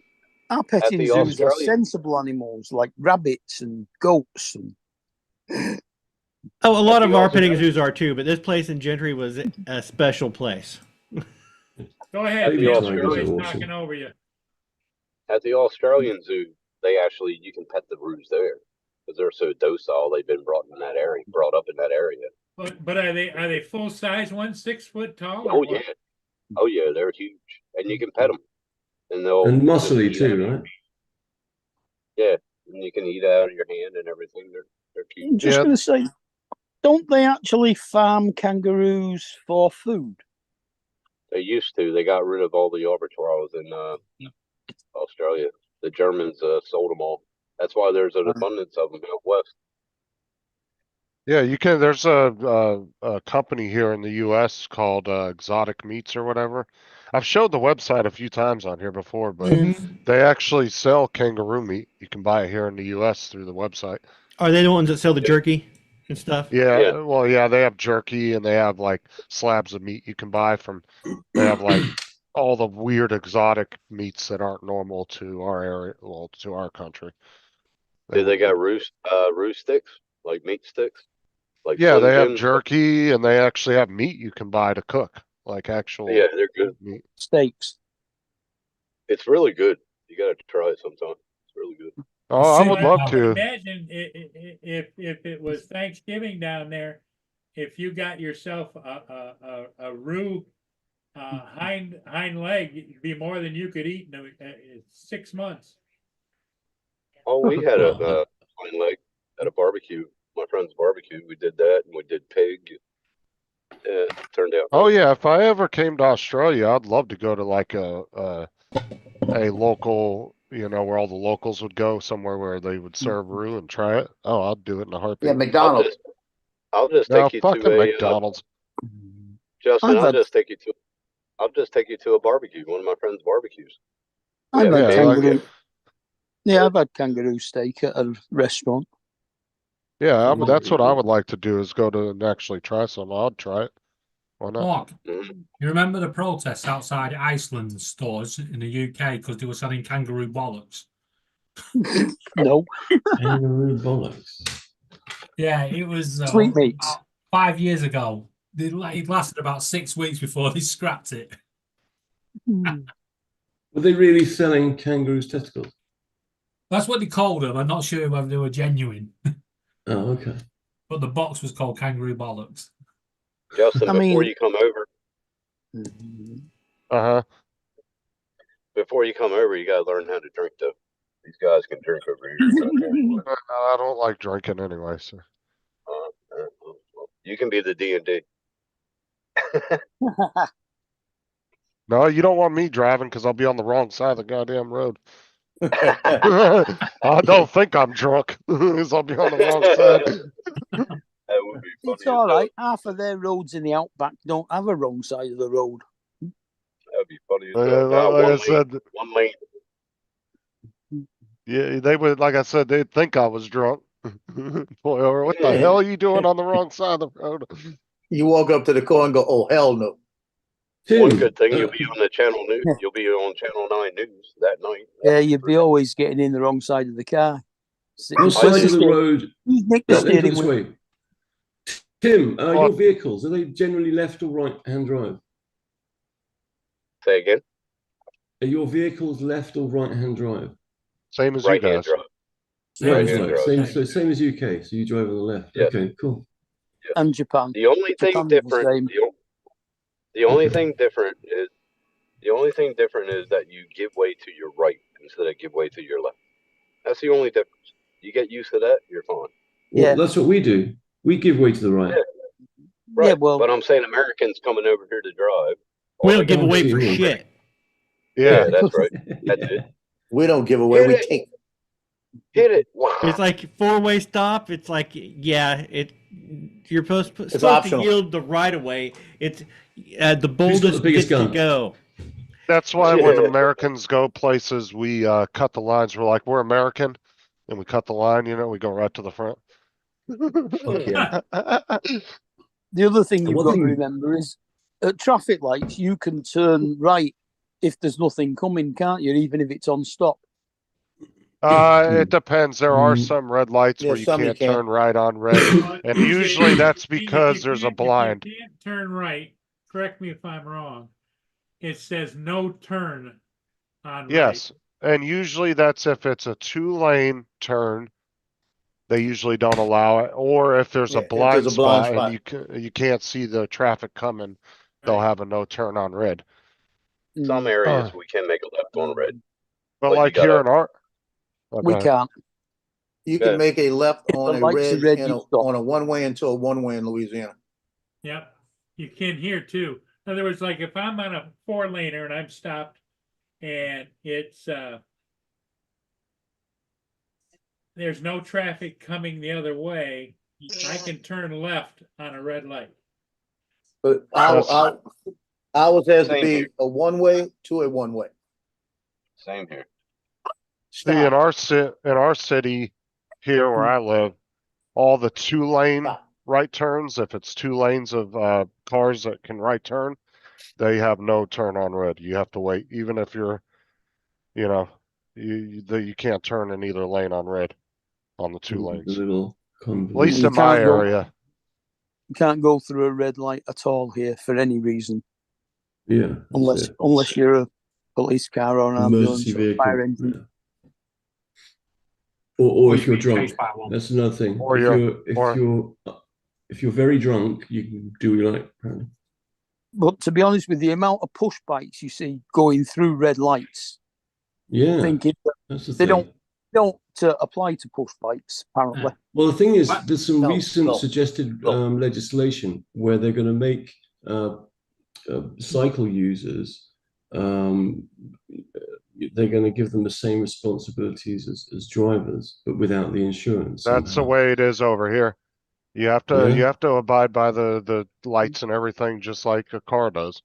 our petting the zoos are Australian- sensible animals like rabbits and goats and Oh, a lot At of the our Aussie petting Zoo- zoos are too, but this place in Gentry was a special place. Go ahead, Baby Tim. tigers are Everybody's awesome. talking over you. At the Australian Zoo, you can pet the roos there because they're so docile. They've been brought up in that area. But are they full size ones, 6 foot tall? or Oh what? yeah, oh yeah, they're huge, and you can pet them, and they'll and muscly you too, know, right? Yeah, and you can eat out of your hand and everything. They're cute. I'm just Yeah. going to say, don't they actually farm kangaroos for food? They used to. They got rid of all the abattoirs in Australia. The Germans sold them all. That's why there's an abundance of them out west. Yeah, you can. There's a company here in the U.S. called Exotic Meats or whatever. I've showed the website a few times on here before, but they actually sell kangaroo meat. You can buy it here in the U.S. through the website. Are they the ones that sell the jerky and stuff? Yeah, Yeah. well, yeah, they have jerky and they have like slabs of meat you can buy from. They have like all the weird exotic meats that aren't normal to our area, well, to our country. They would- got roost sticks, like meat sticks, like Yeah, Slim they have Jims. jerky and they actually have meat you can buy to cook, like actual Yeah, they're good. meat. Steaks. It's really good. You got to try it sometime. It's really good. Oh, I See, would Well, love I would to. imagine if it was Thanksgiving down there, if you got yourself a roux hind leg, it'd be more than you could eat in 6 months. Oh, we had a hind leg at a barbecue. My friend's barbecue. We did that, and we did pig. Yeah, it turned out. Oh yeah, if I ever came to Australia, I'd love to go to like a local, you know, where all the locals would go, somewhere where they would serve roux and try it. Oh, I'll do it in a heartbeat. Yeah, McDonald's. I'll just No, take you fucking to a McDonald's. Justin. I've I'll had- just take you to. I'll just take you to a barbecue. One of my friend's barbecues. I've Yeah, had yeah, like- kangaroo. Yeah, I've had kangaroo steak at a restaurant. Yeah, that's what I would like to do is go to and actually try some. I'd try it. Why not? Mark, Mhm. you remember the protests outside Iceland stores in the UK because they were selling kangaroo bollocks? No, Kangaroo bollocks. Yeah, it was Sweetmeats. about 5 years ago. It lasted about 6 weeks before they scrapped it. Were they really selling kangaroos' testicles? That's what they called them. I'm not sure whether they were genuine, Oh, okay. but the box was called kangaroo bollocks. Justin, I before mean- you come over, Uh-huh. before you come over, you gotta learn how to drink. Though these guys can drink over here. No, I don't like drinking anyway, so. You can be the D&D. No, you don't want me driving because I'll be on the wrong side of the goddamn road. I don't think I'm drunk because I'll be on the wrong side. That would be funny. It's all right. Half of their roads in the outback don't have a wrong side of the road. That'd be funny. As Like, hell. Nah, like I one lane. said, One lane. yeah, they would, like I said, they'd think I was drunk. Boy, or what the Yeah. hell are you doing on the wrong side of the road? You walk up to the car and go, "Oh hell no!" One Tim, good thing you'll be on the channel news. You'll be on Channel 9 News that night. Yeah, you'd be always getting in the wrong side of the car. your side of the road. Nick the Let me put it steering this wheel. way. Tim, your What? vehicles, are they generally left or right-hand drive? Say again. Are your vehicles left or right-hand drive? Same as you Right hand guys. drive. Right, Right-hand right. drive. Same as UK. So you drive on the left. Yeah. Okay, cool. And Japan. The only thing Japan's the different. same. The only Okay. thing different is. The only thing different is that you give way to your right instead of give way to your left. That's the only difference. You get used to that, you're fine. Well, Yeah. that's what we do. We give way to the right. Yeah. Right. Yeah, well, But I'm saying Americans coming over here to drive. all We they don't give gotta away do for is- shit. Yeah, Yeah. that's right. That's it. We don't give away. Hit We it. take. Hit it. Wow. It's like four-way stop. It's like, yeah, you're supposed to optional. yield the right of way. It's the the boldest biggest gets to gun? go. That's why when Yeah. Americans go places, we cut the lines. We're like, we're American, and we cut the line. You know, we go right to the front. Fuck yeah. the other thing And you've one got to thing- remember is at traffic lights, you can turn right if there's nothing coming, can't you? Even if it's on stop. It depends. There are Mm. some red lights Yeah, where you some you can't can't. turn right on red, and usually that's because there's a blind. If you can't turn right, correct me if I'm wrong, it says no turn on right. Yes, and usually that's if it's a 2-lane turn, they usually don't allow it, or if there's Yeah, a if blind there's a blind spot and spot. you can't see the traffic coming, they'll Right. have a no turn on red. Some areas we can make a left on red. But But you like here gotta- in our, We Okay. can't. You can Okay. make a left If on the a lights are red, red, and you stop. on a one-way into a one-way in Louisiana. Yep, you can here too. In other words, like if I'm on a 4-laner and I'm stopped and it's, there's no traffic coming the other way, I can turn left on a red light. But That's- ours has to Same be here. a one-way to a one-way. Same here. See, in Stop. our city here where I live, all the 2-lane Stop. right turns, if it's 2 lanes of cars that can right turn, they have no turn on red. You have to wait, even if you're, you know, you can't turn in either lane on red on the 2 The lanes. little At convoluted. least You in my can't go- area. You can't go through a red light at all here for any reason, Yeah. that's unless it. unless you're a police car or an ambulance Emergency or fire vehicle. engine. Yeah. Or Or if you're you're being drunk, chased by one. that's another thing. Or If you're very drunk, you can do what you like. Apparently. But to be honest with you, the amount of push bikes you see going through red lights, Yeah, thinking that that's the they thing. don't apply to push bikes, apparently. Well, the thing is, What? there's some No, recent no, suggested no. legislation where they're going to make cycle users, they're going to give them the same responsibilities as drivers, but without the insurance. That's the somehow. way it is over here. You have to Yeah. you have to abide by the lights and everything just like a car does.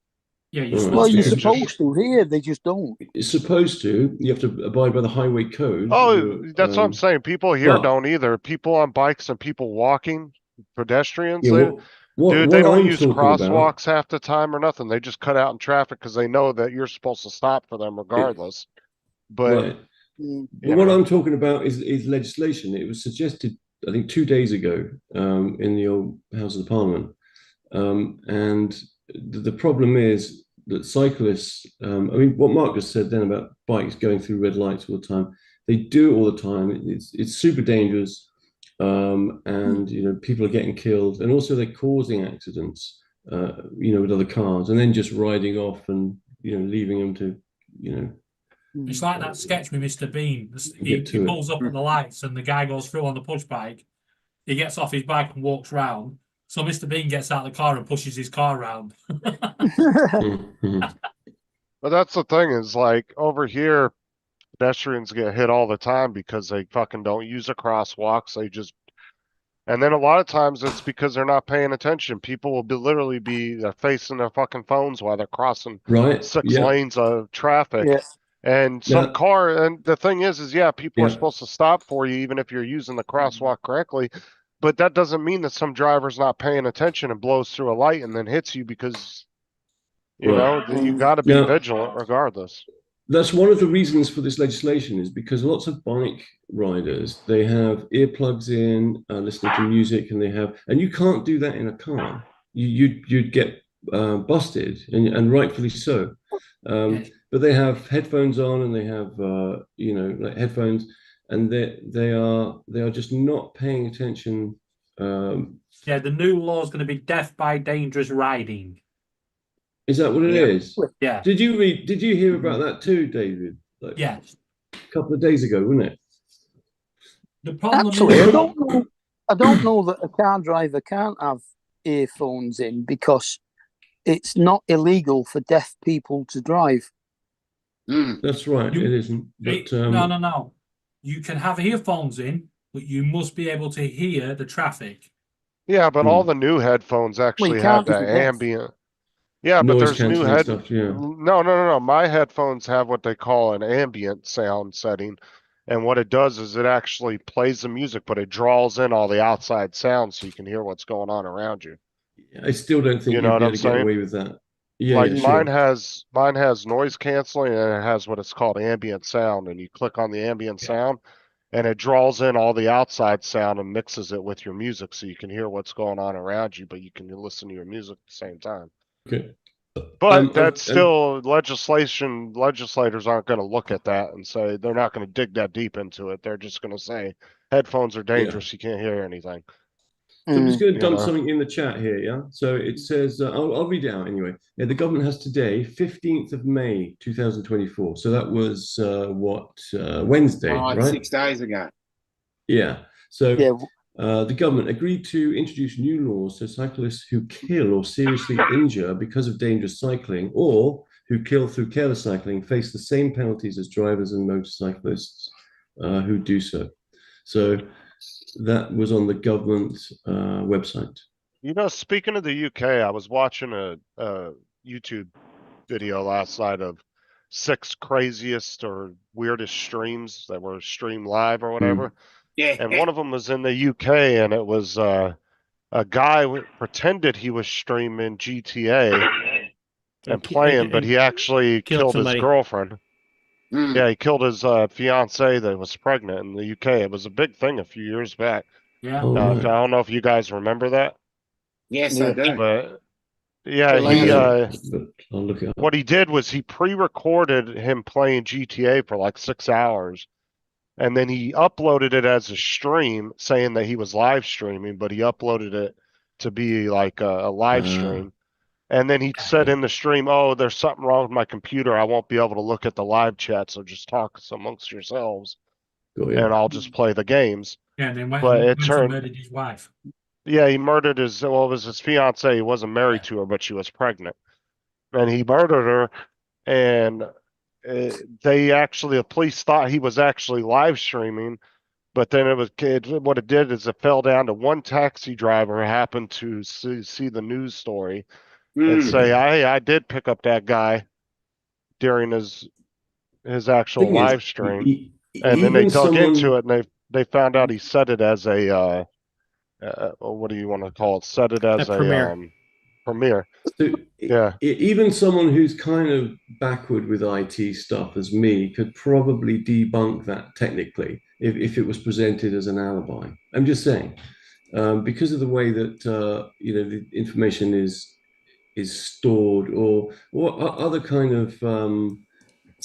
Yeah, you're Well, supposed Well, to you're use supposed to. Here, they just don't. It's supposed to. You have to abide by the highway code. Oh, that's what I'm saying. People here but- don't either. People on bikes and people walking, pedestrians, Yeah, they, dude, they what don't I'm use talking crosswalks half the time or nothing. They just cut out in traffic because they know that you're supposed to stop for them regardless. But right. Mm. But what I'm talking about is legislation. It was suggested, I think, 2 days ago in the old House of Parliament. And the problem is that cyclists, I mean, what Mark just said then about bikes going through red lights all the time, they do it all the time. It's super dangerous. And, you know, people are getting killed. And also they're causing accidents, you know, with other cars and then just riding off and, you know, leaving them to, you know, It's like that sketch with Mr. Bean. He Get to it. pulls up at the lights and the guy goes through on the push bike. He gets off his bike and walks round. So Mr. Bean gets out of the car and pushes his car round. mhm. But that's the thing is like over here, pedestrians get hit all the time because they fucking don't use the crosswalks. They just, and then a lot of times it's because they're not paying attention. People will literally be facing their fucking phones while they're crossing Right. 6 Yeah. lanes of traffic. Yeah. And some Now- car, and the thing is yeah, people are Yeah. supposed to stop for you even if you're using the crosswalk correctly. But that doesn't mean that some driver's not paying attention and blows through a light and then hits you because, you Right. know, you got to be Now- vigilant regardless. That's one of the reasons for this legislation is because lots of bike riders, they have earplugs in, listening to music, and you can't do that in a car. You'd get busted, and rightfully so. But they have headphones on, and they have you know, like headphones, and they are just not paying attention. Yeah, the new law is going to be death by dangerous riding. Is that what it Yeah. is? Yeah. Did you hear about that too, David? Like Yes. a couple of days ago, wasn't it? The problem Actually, is, I don't know that a car driver can't have earphones in because it's not illegal for deaf people to drive. That's right. You- It isn't. But no. You can have earphones in, but you must be able to hear the traffic. Yeah, but all the new headphones actually have can't if that you're deaf. ambient. Yeah, but noise there's new cancelling head. stuff. Yeah. No. My headphones have what they call an ambient sound setting. And what it does is it actually plays the music, but it draws in all the outside sounds so you can hear what's going on around you. I still don't think You know you'd what be I'm able to get saying? away with that. Yeah, Like yeah, mine sure. has noise canceling and it has what it's called ambient sound. And you click on the ambient sound and it draws in all the outside sound and mixes it with your music so you can hear what's going on around you, but you can listen to your music at the same time. Okay. But that's still legislation. Legislators aren't going to look at that and say they're not going to dig that deep into it. They're just going to say headphones are dangerous. You can't hear anything. So I'm just going to dump Yeah. something in the chat here, yeah? So it says, I'll read it out anyway. Yeah, the government has today, 15th of May, 2024. So that was Wednesday, Oh, right? 6 days ago. Yeah. So Yeah, the government agreed to introduce new laws so cyclists who kill or seriously injure because of dangerous cycling or who kill through careless cycling face the same penalties as drivers and motorcyclists who do so. So that was on the government website. You know, speaking of the UK, I was watching a YouTube video last night of 6 craziest or weirdest streams that were streamed live or whatever. Yeah. And one of them was in the UK, and it was a guy pretended he was streaming GTA and playing, but he actually killed his somebody. girlfriend. Mm. Yeah, he killed his fiance that was pregnant in the UK. It was a big thing a few years back. Yeah. Oh, I right. don't know if you guys remember that, Yes, I do. but yeah, Atlanta. But I'll look it up. what he did was he pre-recorded him playing GTA for like 6 hours, and then he uploaded it as a stream, saying that he was live streaming, but he uploaded it to be like a live stream. And then he said in the stream, "Oh, there's something wrong with my computer. I won't be able to look at the live chat, so just talk amongst yourselves, Got and I'll just play the games." Yeah, and then But went it and turned- murdered his wife. Yeah, he murdered his, well, it was his fiance. He wasn't married to her, but she was pregnant. And he murdered her, and the police thought he was actually live streaming, but then what it did is it fell down to one taxi driver happened to see the news story and Mm. say, I did pick up that guy during his actual Thing is, live stream. And then they dug into it, and they found out he set it as a what do you want to call it? Set it as A premiere. premiere. So Yeah. even someone who's kind of backward with IT stuff as me could probably debunk that technically if it was presented as an alibi. I'm just saying, because of the way that the information is stored or other kind of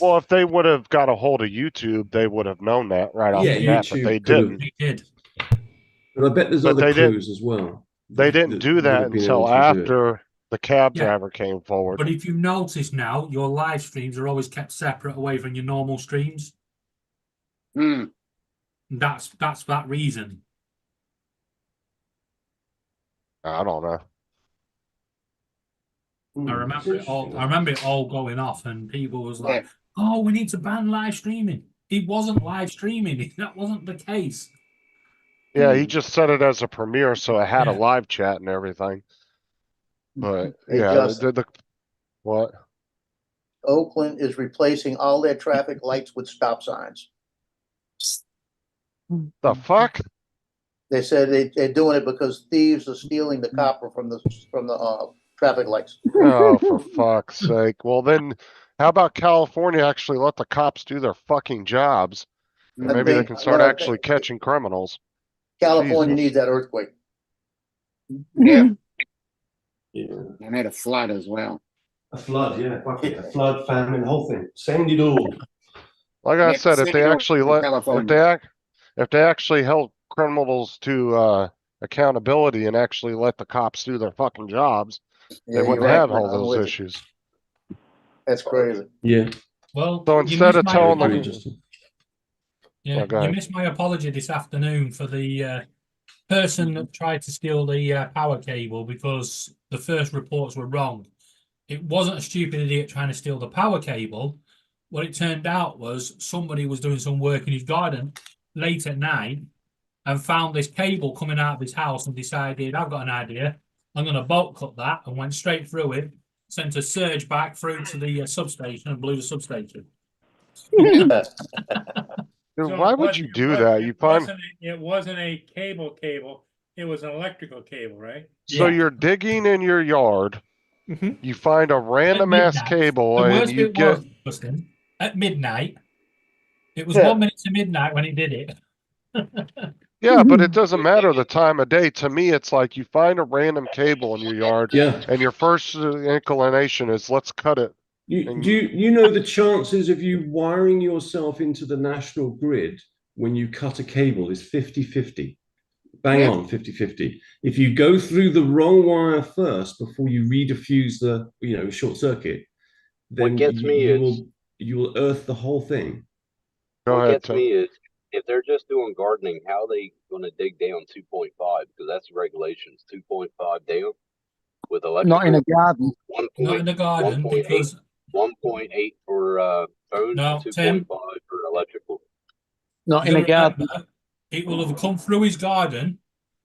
Well, if they would have got a hold of YouTube, they would have known that right off Yeah, the bat, but YouTube they could have- didn't. He did. but I bet there's But other they didn't- clues as well. They didn't do would that have been until able to do it. after the cab Yeah. driver came forward. But if you notice now, your live streams are always kept separate away from your normal streams. Mm. That's that reason. I don't know. Hmm, I remember it all. I remember it all going off, and people was like, Yeah. "Oh, we need to ban live streaming." It wasn't live streaming. That wasn't the case. Yeah, he just set it as a premiere, so it had a Yeah. live chat and everything. But Hey, yeah, Justin. what? Oakland is replacing all their traffic lights with stop signs. The fuck? They said they're doing it because thieves are stealing the copper from the traffic lights. Oh, for fuck's sake. Well, then, how about California actually let the cops do their fucking jobs? And maybe they can start actually catching criminals. California Jesus. needs that earthquake. Yeah. Yeah. And had a flood as well. A flood, yeah, a flood, famine, the whole thing. Send it all. Like I Yeah, said, if send they it over actually to California. if they actually held criminals to accountability and actually let the cops do their fucking jobs, Yeah, they wouldn't you're right, have man. all I'm those with you. issues. That's crazy. Yeah. Well, So you instead missed of my telling them- apology. Yeah, Oh, go you ahead. missed my apology this afternoon for the person that tried to steal the power cable because the first reports were wrong. It wasn't a stupid idiot trying to steal the power cable. What it turned out was somebody was doing some work in his garden late at night and found this cable coming out of his house and decided, I've got an idea. I'm going to bolt cut that, and went straight through it, sent a surge back through to the substation and blew the substation. Dude, So why it would wasn't- you it do wasn't- that? it You find wasn't a cable. It was an electrical cable, right? so Yeah. you're digging in your yard, Mhm. you find a random ass midnight. cable, The and worst you bit get was, Justin, at midnight. It was Yeah. 1 minute to midnight when he did it. yeah, but it doesn't matter the time of day. To me, it's like you find a random cable in your yard, Yeah. and your first inclination is let's cut it. You know the chances of you wiring yourself into the national grid when you cut a cable is 50-50. bang Yeah. on 50-50. If you go through the wrong wire first before you redifuse the, short circuit, then What gets me is you will earth the whole thing. Go what ahead, gets Tim. me is if they're just doing gardening, how are they going to dig down 2.5? Because that's the regulations, 2.5 down with electrical. Not in a garden. 1. Not in the garden 1.8 because 1.8 for phone, No, 2.5 Tim. for electrical. Not you in a gotta garden. remember, it will have come through his garden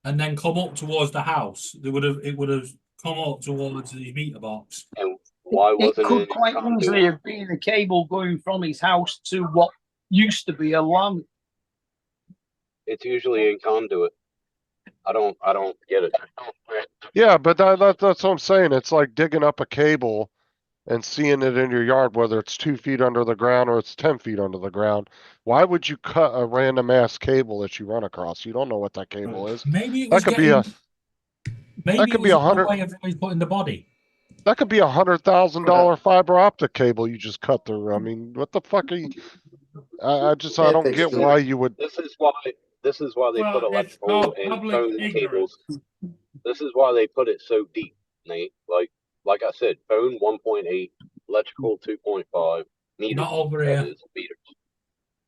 and then come up towards the house. It would have come up towards the meter box. And why It wasn't could it in quite conduit? easily have been a cable going from his house to what used to be a LAN. It's usually in conduit. I don't get it. Yeah, but that's what I'm saying. It's like digging up a cable and seeing it in your yard, whether it's 2 feet under the ground or it's 10 feet under the ground. Why would you cut a random ass cable that you run across? You don't know what that cable is. Maybe it That was could be getting. Maybe that it could was be on the 100 way of where he's putting the body. That could be $100,000 fiber optic cable you just cut through. I mean, what the fuck are you? I don't get why you would. This is why they Well, put it's electrical called and public phone ignorance. cables. This is why they put it so deep, Nate. Like I said, phone 1.8, electrical 2.5, meters. Not over That here. is meters.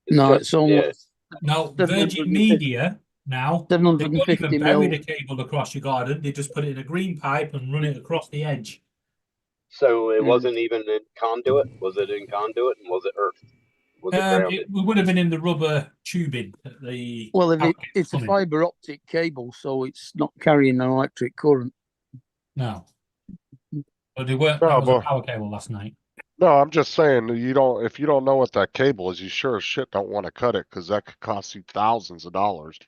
No, it's almost No, 750 Virgin Media now. They don't 750 even bury mil. the cable across your garden. They just put it in a green pipe and run it across the edge. So it wasn't even in conduit. Was it in conduit and was it earthed? Was it grounded? It would have been in the rubber tubing that the. Well, power it's a cable's coming. fiber optic cable, so it's not carrying an electric current. No. But they weren't. No, That was a but- power cable last night. No, I'm just saying if you don't know what that cable is, you sure as shit don't want to cut it because that could cost you thousands of dollars.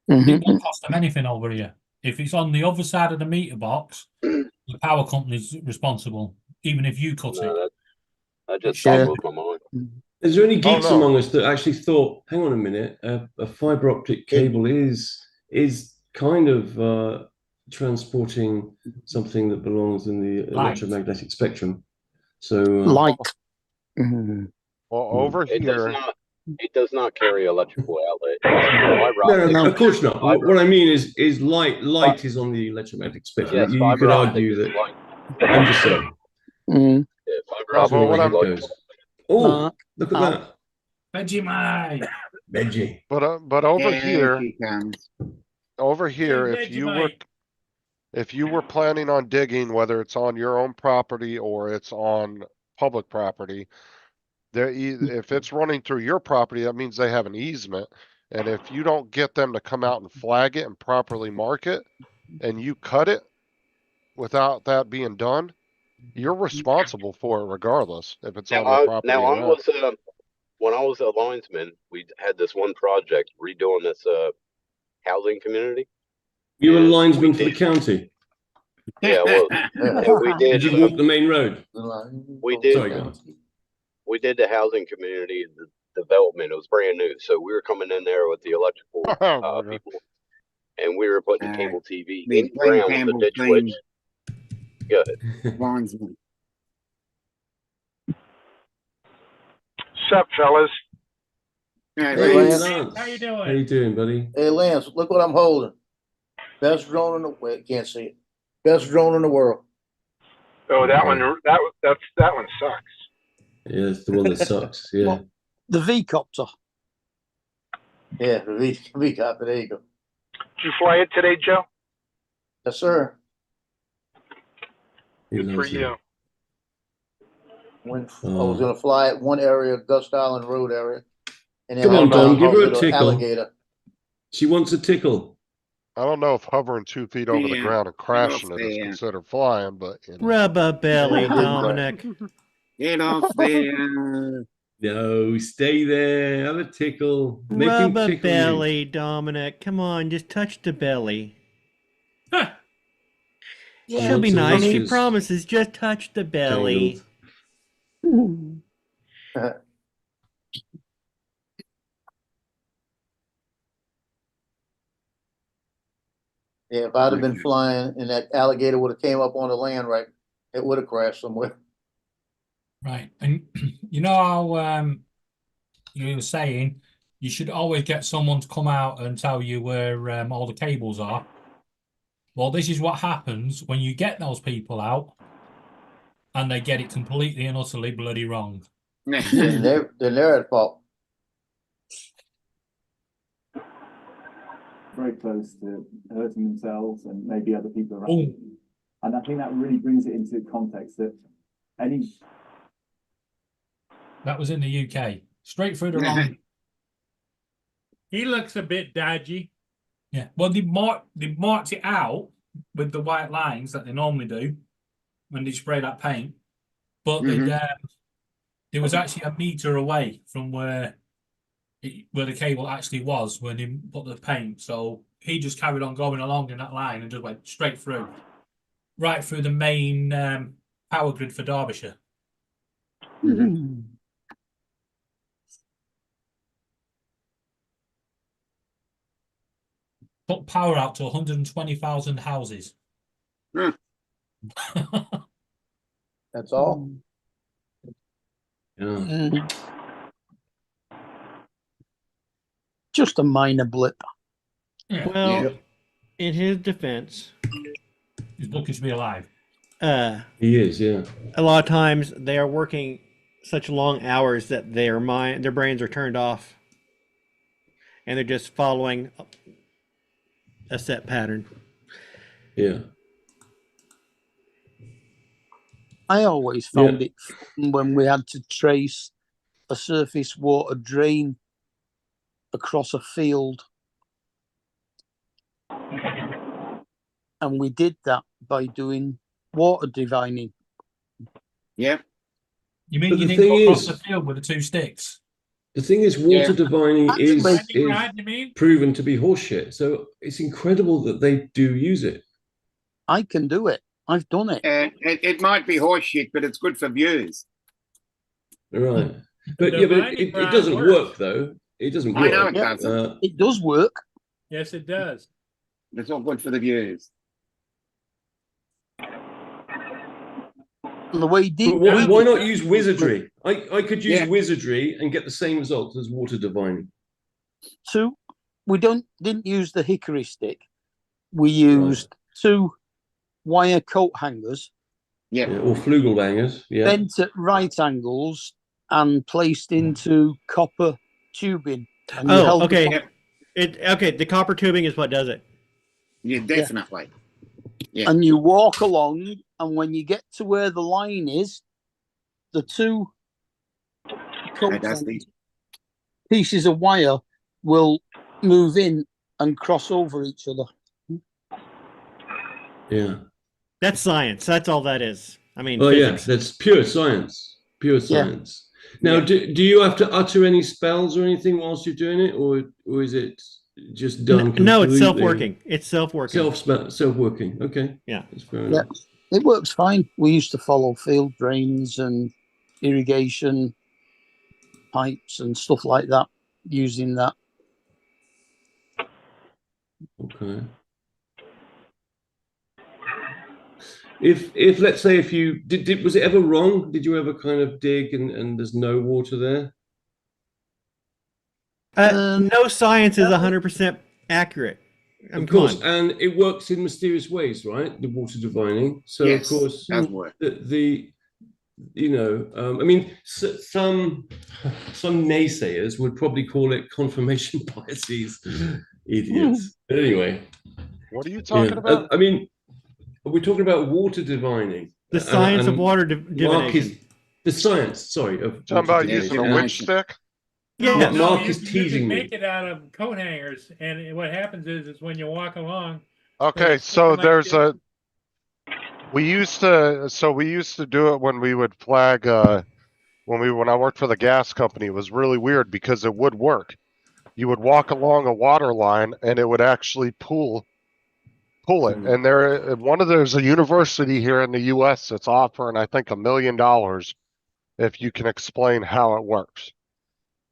It won't cost them anything over here. If it's on the other side of the meter box, the power company's responsible, even if you cut it. That just Yeah. boggles my mind. Is there any geeks no. among us that actually thought, hang on a minute, a fiber optic cable is kind of transporting something that belongs in the Light. electromagnetic spectrum? So Light. Well, over here, It does not carry electrical outlet. Fiber no, optic- of course not. fiber- What I mean is light is on the electromagnetic spectrum. Yes, you fiber could optic argue is that. light. I'm just saying. Yeah, fiber No, optic but what is I'm- light. Oh, look at that, Vegemite. Benji. but over There here, she comes. if you were planning on digging, whether it's on your own property or it's on public property, if it's running through your property, that means they have an easement. And if you don't get them to come out and flag it and properly mark it, and you cut it without that being done, you're responsible for it regardless if it's on your property or not. When I was a linesman, we had this one project redoing this housing community. You're a And linesman we for the did- county. Yeah, well, and we did. Did you walk the main road? We did. Sorry, go on. We did the housing community development. It was brand new, so we were coming in there with the electrical Okay. people, and we were putting All cable right. TV Been in playing ground with Campbell the ditch playing- switch. Good. Bondsman. Sup, fellas? Yeah, Hey, right. Lance. How you doing? How you doing, buddy? Hey, Lance, look what I'm holding. Best drone in the world. Can't see it. Best drone in the world. Oh, that one. That one sucks. Yeah, it's the one that sucks. Yeah. Well, the V-copter. Yeah, the V-copter. There you go. Did you fly it today, Joe? Yes, sir. He Good for loves it. you. When I was gonna fly at one area, Gust Island Road area. And then Come on, I Tom, found give her a an tickle. alligator. She wants a tickle. I don't know if hovering 2 feet over the Yeah, ground and crashing off it is there. considered flying, but you know. Rubber belly, Good Dominic. Get off there. No, stay there. Have a tickle. Make him Rubber tickle you. belly, Dominic. Come on, just touch the belly. Huh. She'll be Wants a nice. She wishes promises. Just touch the belly. tangled. Yeah, if I'd have been flying and that alligator would have came up on the land right, it would have crashed somewhere. Right. And you know how you were saying you should always get someone to come out and tell you where all the cables are. Well, this is what happens when you get those people out and they get it completely and utterly bloody wrong. Then they're at fault. Very close to hurting themselves and maybe other people around. Oh. And I think that really brings it into context that any. That was in the UK. Straight through the wrong. He looks a bit dodgy. Yeah. Well, they marked it out with the white lines that they normally do when they spray that paint. But there was actually a meter away from where the cable actually was when he put the paint. So he just carried on going along in that line and just went straight through, right through the main power grid for Derbyshire. Put power out to 120,000 houses. That's all. Yeah. Just a minor blip. Yeah. Well, in his defense, he's lucky to be alive. He is, yeah. A lot of times they are working such long hours that their brains are turned off, and they're just following a set pattern. Yeah. I always found it fun when we had to trace a surface water drain across a field. And we did that by doing water divining. Yeah. You mean But you the didn't thing go across is- the field with the two sticks? The thing is, water divining is Rod, you mean? proven to be horseshit. So it's incredible that they do use it. I can do it. I've done it. It might be horseshit, but it's good for views. Right. But The yeah, but divining it rod doesn't works. work though. It doesn't work. I know it doesn't. It does work. Yes, it does. It's all good for the views. And the way deep. But why not use wizardry? I could use Yeah. wizardry and get the same result as water divining. Two, we didn't use the hickory stick. We used two wire coat hangers Yeah, or flugelbangers. Yeah. bent at right angles and placed into copper tubing. And you Oh, held the okay. top- Okay, the copper tubing is what does it. Yeah, definitely. Yeah. And you walk along, and when you get to where the line is, the two coat that's the- hangers, pieces of wire will move in and cross over each other. Yeah. That's science. That's all that is. I mean, Oh yeah, physics. that's pure science. Pure science. Now, do you have to utter any spells or anything whilst you're doing it, or is it just done? No, it's completely? self-working. It's self-working. Self-working. Okay. Yeah. That's fair Yeah, enough. it works fine. We used to follow field drains and irrigation pipes and stuff like that using that. Okay. If let's say if you did was it ever wrong? Did you ever kind of dig and there's no water there? No science is 100% accurate. Of come course, on. and it works in mysterious ways, right? The water divining. So Yes, of course, does work. the you know, I mean, some naysayers would probably call it confirmation biases, idiots. But anyway, What are you talking about? I mean, we're talking about water divining. The science of water Mark is divination. the science. Sorry, of Talking water about divination. using a witch stick? Yeah, Mark is you teasing can me. make it out of coat hangers, and what happens is when you walk along. Okay, it's so like there's this. we used to do it when we would flag when I worked for the gas company. It was really weird because it would work. You would walk along a water line and it would actually pull it. And there's a university here in the US that's offering I think $1 million if you can explain how it works.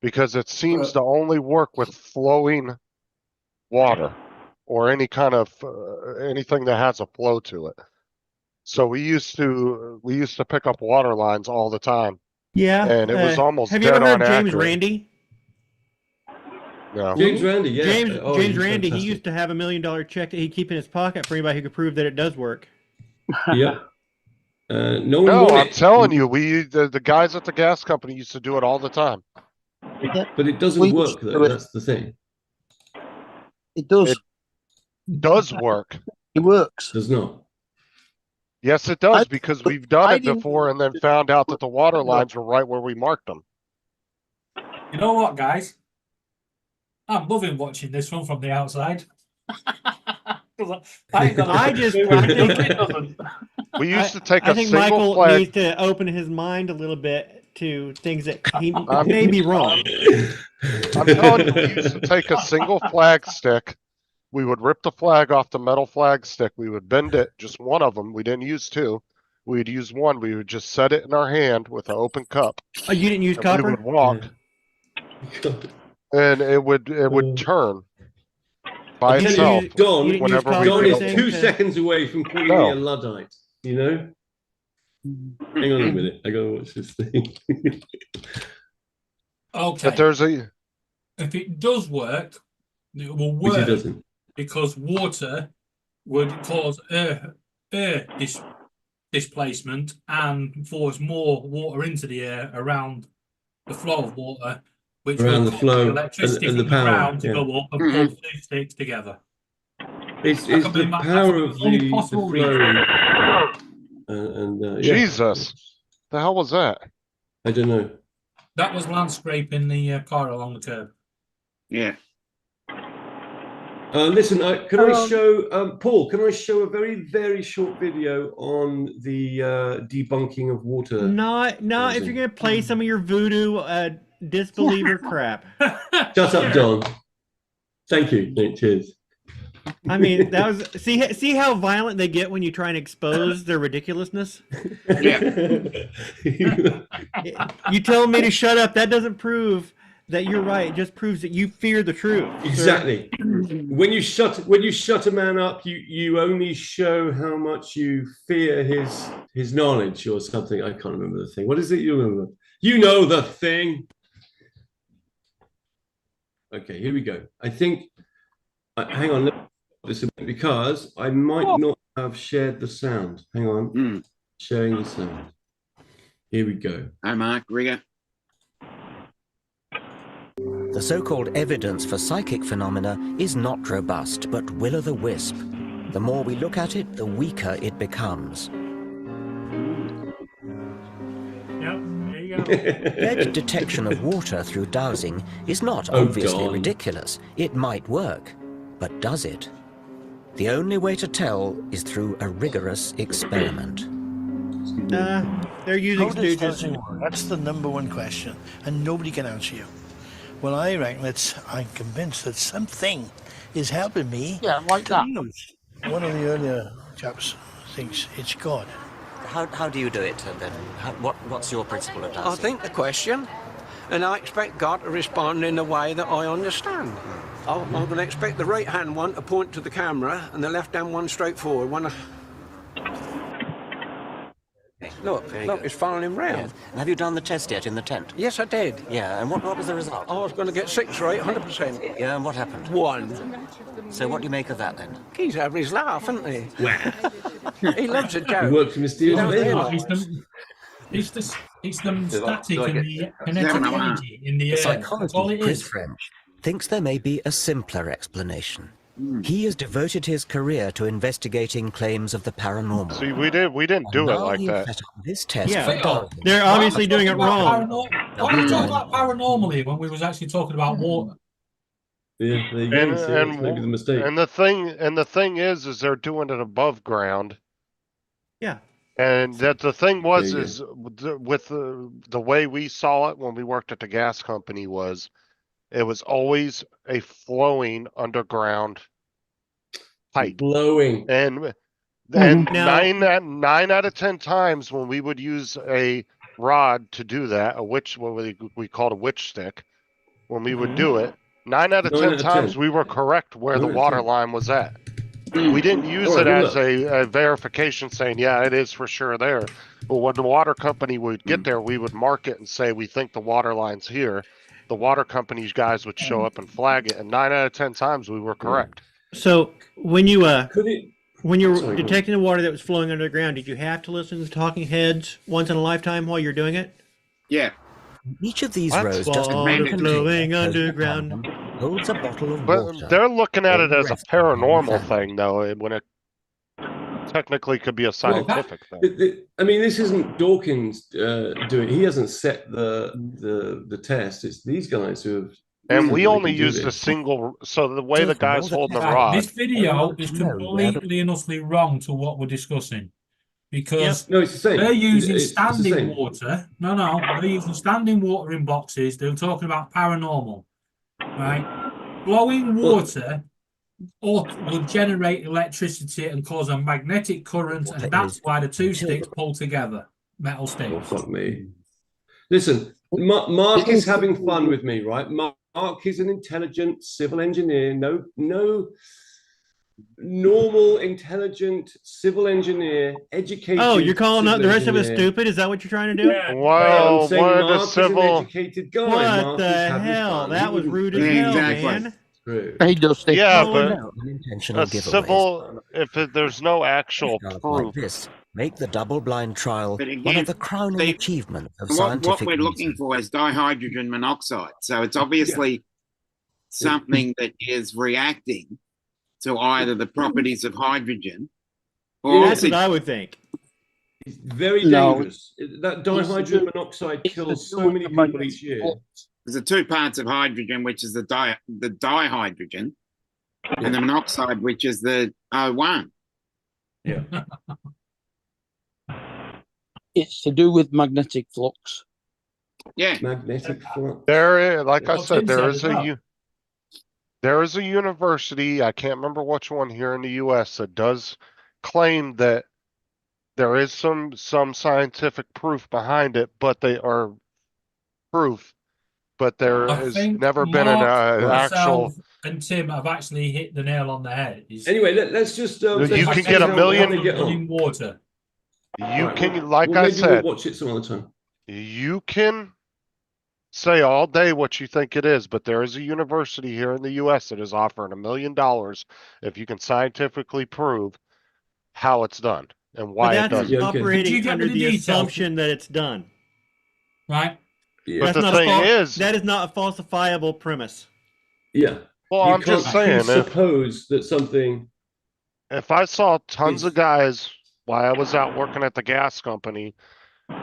Because it seems to only work with flowing water or any kind of anything that has a flow to it. So we used to pick up water lines all the time. Yeah. And it was almost Have you dead ever heard on James accurate. Randi? No. James Randi, yeah. James Oh, James he's Randi, he fantastic. used to have $1 million check that he'd keep in his pocket for anybody who could prove that it does work. Yeah. No one No, won I'm it. telling you, the guys at the gas company used to do it all the time. But it doesn't We work, though. That's the thing. It does. It does work. It works. Does not. Yes, it does, because we've done I it didn't- before and then found out that the water lines were right where we marked them. You know what, guys? I'm loving watching this one from the outside. I just We used to take I a think single Michael flag. needs to open his mind a little bit to things that he I'm- may be wrong. I'm telling you, we used to take a single flag stick. We would rip the flag off the metal flag stick. We would bend it, just one of them. We didn't use two. We'd use one. We would just set it in our hand with an open cup. Oh, you didn't use and copper? We would walk, and it would turn by You didn't itself. use- Don, you didn't use whenever copper we Don did is a- anything 2 to- seconds away from calling No. me a Luddite. You know? Hang on a minute. I gotta watch this thing. Okay. But there's a If it does work, it will Which it work doesn't. because water would cause air displacement and force more water into the air around the flow of water, which Around will the cause flow the electricity and from the the power, ground to yeah. go up and pull two sticks together. It's That could be the my- power that's of the only the possible flow. Yeah. Jesus. The hell was that? I don't know. That was land scraping the car along the curb. Yeah. Listen, can I show Paul? Can I show a very, very short video on the debunking of water? Not if housing? you're gonna play some of your voodoo disbeliever crap. Shut up, Don. Thank you. Cheers. I mean, that was see how violent they get when you try and expose their ridiculousness. You tell me to shut up. That doesn't prove that you're right. It just proves that you fear the truth. sir. Exactly. When you shut a man up, you only show how much you fear his knowledge or something. I can't remember the thing. What is it you remember? You know the thing. Okay, here we go. I think. Hang on. This a bit because I might not have shared the sound. Hang on. Sharing the sound. Here we go. Hi, Mark Rigger. The so-called evidence for psychic phenomena is not robust, but will-o'-the-wisp. The more we look at it, the weaker it becomes. Yep, there you go. Lead detection of water through dowsing is not Oh, obviously God. ridiculous. It might work, but does it? The only way to tell is through a rigorous experiment. They're using How does stooges. dowsing work? That's the number one question, and nobody can answer you. Well, I reckon I'm convinced that something is helping me. Yeah, like that. One of the earlier chaps thinks it's God. How do you do it then? What's your principle of I dowsing? think the question, and I expect God to respond in a way that I understand. I'm going to expect the right-hand one to point to the camera and the left-hand one straight forward. Look, it's following him round. Yes. And have you done the test yet in the tent? Yes, I did. Yeah, and what was the result? I was going to get 6 right, 100%. Yeah, and what happened? 1. So what do you make of that then? He's having his laugh, isn't he? He loves a You joke. work for Mysterious He Baby. doesn't It's the static and the Yeah, kinetic man. energy in the The air. That's all it psychologist Chris is. French thinks there may be a simpler explanation. He has devoted his career to investigating claims of the paranormal. See, we didn't do it Now like he'll that. set up this test Yeah, for dowsing. they're obviously doing it wrong. Why are you talking about paranormally when we was actually talking about water? Yeah, there you go. See, that's maybe the mistake. And the thing is they're doing it above ground. Yeah. And that the thing was There you is with the way we saw it when we worked at the gas company was it was always a flowing underground pipe. Blowing. And Now- 9 out of 10 times when we would use a rod to do that, what we called a witch stick, when we would do it, 9 out of 9 10 out of times 10. we were correct where 9 the out of water 10. line was at. We didn't use All right, it hold as up. a verification saying, yeah, it is for sure there. But when the water company would get there, we would mark it and say, we think the water line's here. the water company's guys would show up and flag it, and 9 out of 10 times we were correct. So when you when you're Sorry, go on. detecting the water that was flowing underground, did you have to listen to the talking heads once in a lifetime while you're doing it? Yeah. Each of these What? rows doesn't Water contain flowing a underground. holds a bottle of But water. they're looking at All it the as a rest are paranormal found. thing, though, when it technically could be a scientific thing. I mean, this isn't Dawkins doing. He hasn't set the test. It's these guys who have. And we they only can do used a this. single, so the way the guys hold the Right, rod. this video is No, completely and utterly wrong to what we're discussing. Because No, it's the same. they're using It's the standing same. water. No, they're using standing water in boxes. They're talking about paranormal, right? Flowing water will generate electricity and cause a magnetic current, and that's why the two sticks pull together, metal Oh, sticks. fuck me. Listen, Mark is having fun with me, right? Mark is an intelligent civil engineer. No normal, intelligent civil engineer, educated. Oh, you're calling out civil the rest of us engineer. stupid? Is that what you're trying to do? Yeah. Well, I'm saying one of Mark the is an civil. educated guy. What Mark the is having hell? fun. That He was wouldn't- rude as Yeah, hell, exactly. man. True. Hey, Dusty. Yeah, Oh, but no. Unintentional a giveaways. civil, there's no actual Like proof. this make the double-blind trial But one again, of the crowning Steve, achievements of what scientific we're looking reason. for is dihydrogen monoxide. So it's obviously something that is reacting to either the properties of hydrogen or That's what I would think. It's very No. dangerous. That dihydrogen monoxide kills so many people each year. there's the two parts of hydrogen, which is the dihydrogen, and the monoxide, which is the O1. Yeah. It's to do with magnetic flux. Yeah. Magnetic flux. Like I Well, said, Tim there said is as a well. there is a university, I can't remember which one here in the US, that does claim that there is some scientific proof behind it, but they are proof, but there I has think never been an Mark, actual. myself, and Tim have actually hit the nail on the head. Anyway, let's just. You let's can just get see a how million- they get on. running water. You Right, can, like well, I maybe said, we'll watch it some other time. you can say all day what you think it is, but there is a university here in the US that is offering $1 million if you can scientifically prove how it's done and But why it that's doesn't. Yeah, okay. Did you operating get under the the details? assumption that it's done. Right? Yeah. But That's the not a thing is, that is not a falsifiable premise. Yeah. well, You I'm just can't saying, presuppose that something. if I saw tons is- of guys while I was out working at the gas company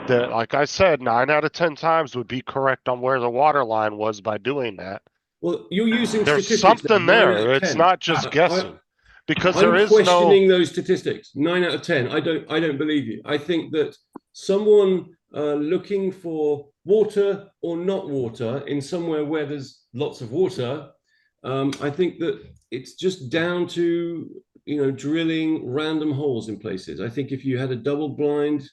that, like I said, 9 out of 10 times would be correct on where the water line was by doing that. Well, you're using There's statistics. that something 9 out there. of It's 10. not just I- guessing. Because I'm there is no. questioning those statistics. 9 out of 10. I don't believe you. I think that someone looking for water or not water in somewhere where there's lots of water, I think that it's just down to drilling random holes in places. I think if you had a double-blind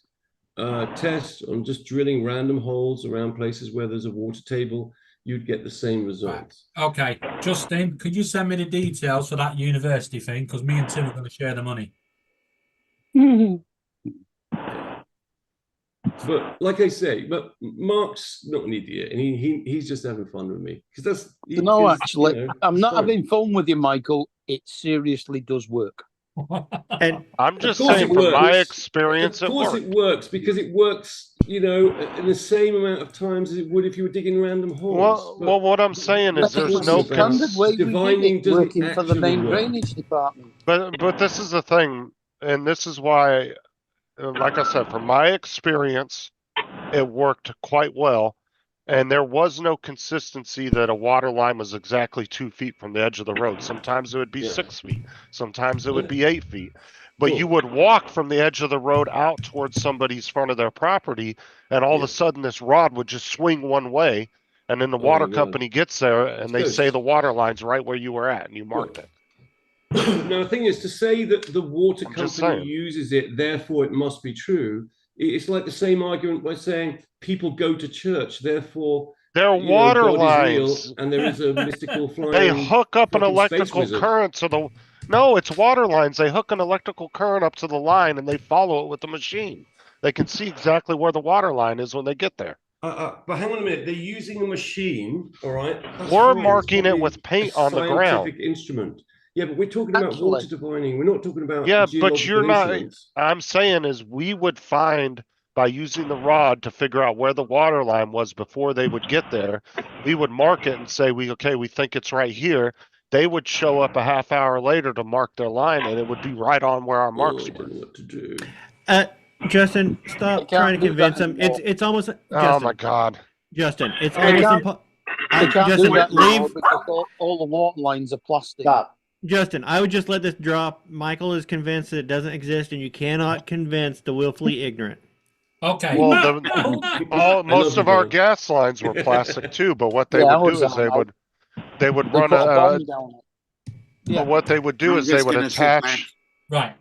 test on just drilling random holes around places where there's a water table, you'd get the same results. Okay, Justin, could you send me the details for that university thing? Because me and Tim are going to share the money. But like I say, but Mark's not an idiot, and he's just having fun with me because that's. No, actually, I'm it's not fine. having fun with you, Michael. It seriously does work. And I'm just Of course saying, it from my works. experience, Of it course, worked. it works because it works. In the same amount of times as it would if you were digging random holes. Well, what I'm saying is But there's it's no the standard way we did divining it, doesn't working for the actually main work. drainage department. But this is the thing, and this is why, like I said, from my experience, it worked quite well, and there was no consistency that a water line was exactly 2 feet from the edge of the road. Sometimes it would be 6 feet, sometimes it would be 8 feet. But you would walk from the edge of the road out towards somebody's front of their property, and all of a sudden this rod would just swing one way, and then the water God. company gets there and they Ghost. say the water line's right where you were at, and you marked it. Now, the thing is, to say that the water I'm just company saying. uses it, therefore it must be true. It's like the same argument by saying people go to church, therefore They're you know, water God is real, lines. and there is a mystical flying. They hook up an fucking space electrical wizard. current to the. No, it's water lines. They hook an electrical current up to the line and they follow it with the machine. They can see exactly where the water line is when they get there. But hang on a minute. They're using a machine, all right? That's We're fine, it's marking it probably with paint a on the ground. scientific instrument. Yeah, but we're talking about Actually- water divining. We're not talking about Yeah, but geological you're not. incidents. I'm saying is we would find by using the rod to figure out where the water line was before they would get there. We would mark it and say we think it's right here. They would show up a half hour later to mark their line, and it would be right on where our marks I were. don't know what to do. Justin, stop can't trying to do convince that him. It's anymore. almost Oh Justin. my God! Justin, it's They almost can't- impossible. They can't Justin, do that leave. now because all the water lines are plastic. Stop. Justin, I would just let this drop. Michael is convinced that it doesn't exist, and you cannot convince the willfully ignorant. Okay. Well, most of our Bill. gas lines were plastic too, but what they Yeah, I would was do is on they that. would They run put a a. bomb down it. Yeah. But what they would do I'm is they just would gonna sit attach. Right.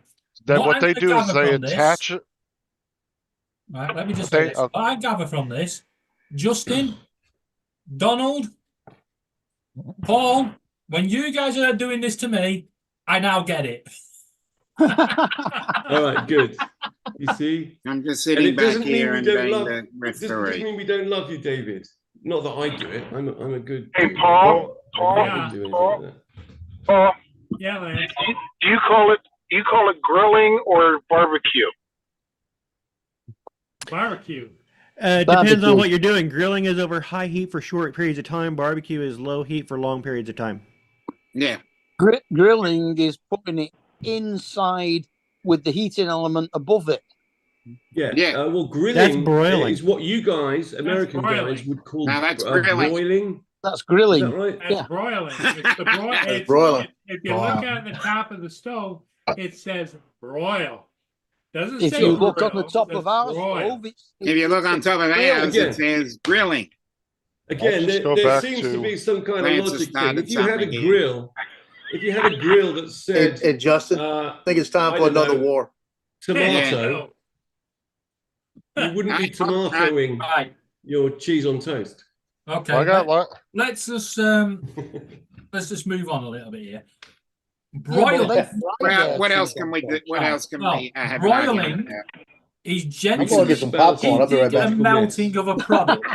Then What what I'm they gonna do is gather they from this- attach it. Right, let me just They- say this. What I gather from this, Justin, Donald, Paul, when you guys are doing this to me, I now get it. All right, good. You see? I'm just And sitting it back doesn't mean here we and don't being love. the It doesn't referee. mean we don't love you, David. Not that I do it. I'm a good. Hey, dude. Paul, I Paul, wouldn't do anything Paul. like that. Paul, Yeah, Lance. do you call it grilling or barbecue? Barbecue. Depends Barbecue. on what you're doing. Grilling is over high heat for short periods of time. Barbecue is low heat for long periods of time. Yeah. Grilling is putting it inside with the heating element above it. Yeah. Yeah. Well, grilling That's broiling. is what you guys, American broiling. guys, would call No, that's grilling. broiling. That's Is grilling. that right? That's Yeah. broiling. It's the That's broiling. If you look at the top of the stove, it says broil. Doesn't If say you look on grill, the top it of says our broil. stove, If you look on top of ours, Again. it says grilling. Again, just go there back seems to- to be some kind of Lance has logic thing. started If you had a something here. grill, that said, And Justin, I uh, think it's time I for don't another know. war. tomato, you wouldn't be tomatoing Right. your cheese on toast. Okay. I got let's just move on a little bit here. Broiling. Broiling. What else can we do? What Right. else can Well, we have? an argument broiling about? is I'm gentle going to get some popcorn. I'll be right heating back. and melting of a product.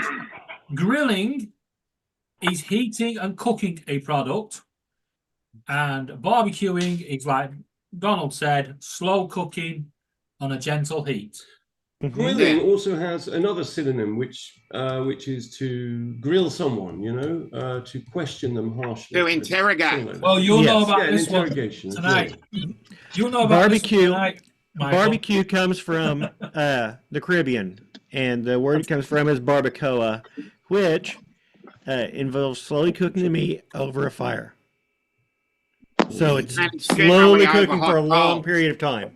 Grilling is heating and cooking a product. And barbecuing is, like Donald said, slow cooking on a gentle heat. Grilling also has another synonym, which is to grill someone. To question them harshly. To interrogate. Well, you'll know about an this one interrogation tonight. You'll know about this one Barbecue. tonight, Michael. Barbecue comes from the Caribbean, and the word it comes from is barbacoa, which involves slowly cooking the meat over a fire. So it's And it's slowly generally over cooking for a hot long coals. period of time.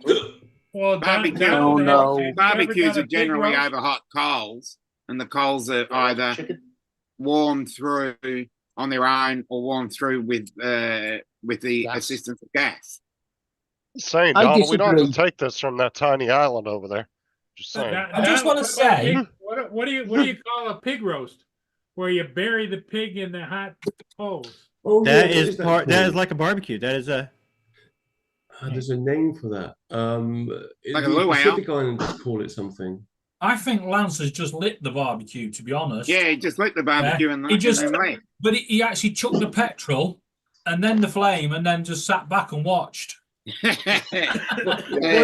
Well, Barbecue. Donald, have you ever Barbecues done a are pig generally roast? over hot coals, and the coals are either warmed through on their own or warmed through with the assistance of gas. saying, I Donald, we don't have to disagree. take this from that tiny island over there. Just saying. I just want to say, what do you call a pig roast? Where you bury the pig in the hot coals? Oh, That yeah, what is that part. That called? is like a barbecue. That is a. There's a name for that. Like a the luau. Pacific Islanders call it something. I think Lance has just lit the barbecue, to be honest. Yeah, he just lit the barbecue and he just, then left. but he actually chucked the petrol and then the flame and then just sat back and watched. By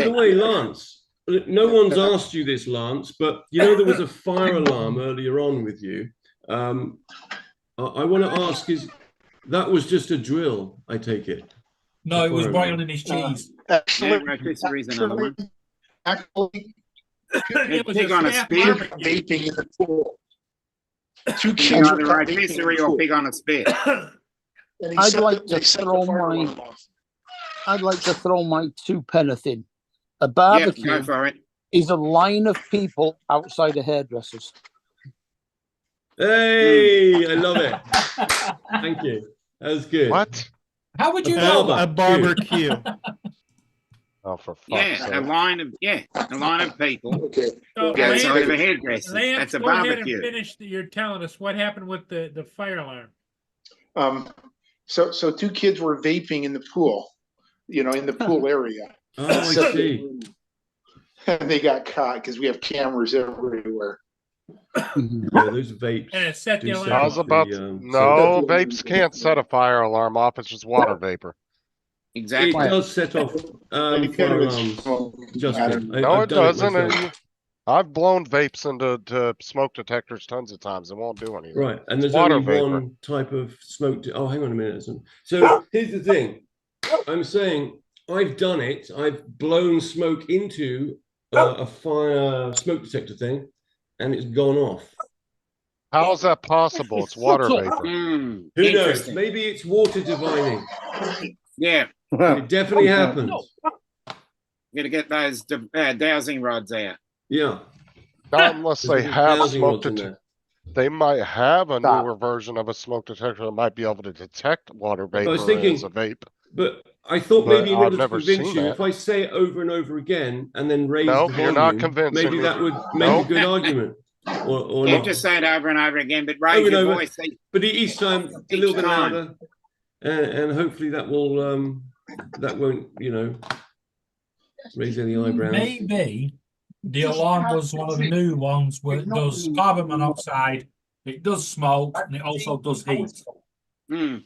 the way, Lance, no one's asked you this, Lance, but there was a fire alarm earlier on with you. I want to ask: that was just a drill? I take it. No, it was Fire boiling alarm. his cheese. Yeah, rotisserie is another one. Actually, It was Pig a on a staff spit. barbecue. vaping in the pool. Two kids Either were caught vaping in rotisserie the or pool. pig on a spit. And he I'd set like the- to they set the throw fire my- alarm off. I'd like to throw my 2 pence in. A Yeah, barbecue go for it. is a line of people outside of hairdressers. Hey, I love it. Thank you. That was good. What? How would you A know barber. that? A barbecue. Oh, for fuck's Yeah, sake. a line of people Okay. So, outside of a Lance, hairdresser. Lance, That's a go ahead and barbecue. finish. You're telling us what happened with the fire alarm. So 2 kids were vaping in the pool, in the pool area. Oh, I see. And they got caught because we have cameras everywhere. Yeah, those vapes. And it set the do alarm set I off. was off about the, to, so no, vapes can't set a fire alarm off. It's just water vapor. it Exactly. does set off fire alarms, Justin. No, I've it done doesn't. it myself. I've blown vapes into smoke detectors tons of times. It won't do anything. Right, and It's there's only water vapor. one type of smoke. Oh, hang on a minute. So here's the thing. I'm saying I've done it. I've blown smoke into a fire smoke detector thing, and it's gone off. How is that possible? It's water vapor. Who knows? Interesting. Maybe it's water divining. Yeah. It definitely happens. Gotta get those dowsing rods out. Yeah. Not unless they There's have dowsing smoke rods in detector. there. They might have a Stop. newer version of a smoke detector that might be able to detect water I vapor was thinking, as a vape. but I thought But maybe in I've order to never convince seen you, that. if I say it over and over again and then raise Nope, the you're volume, not convincing maybe me. that would make Nope. a good argument. Or You not. just say it over and over again, but raise Over and your over. voice. But each time a Each little bit time. louder, and hopefully that will that won't raise any eyebrows. Maybe the alarm was one of the new ones where it does carbon monoxide, it does smoke, and it also does heat. Well,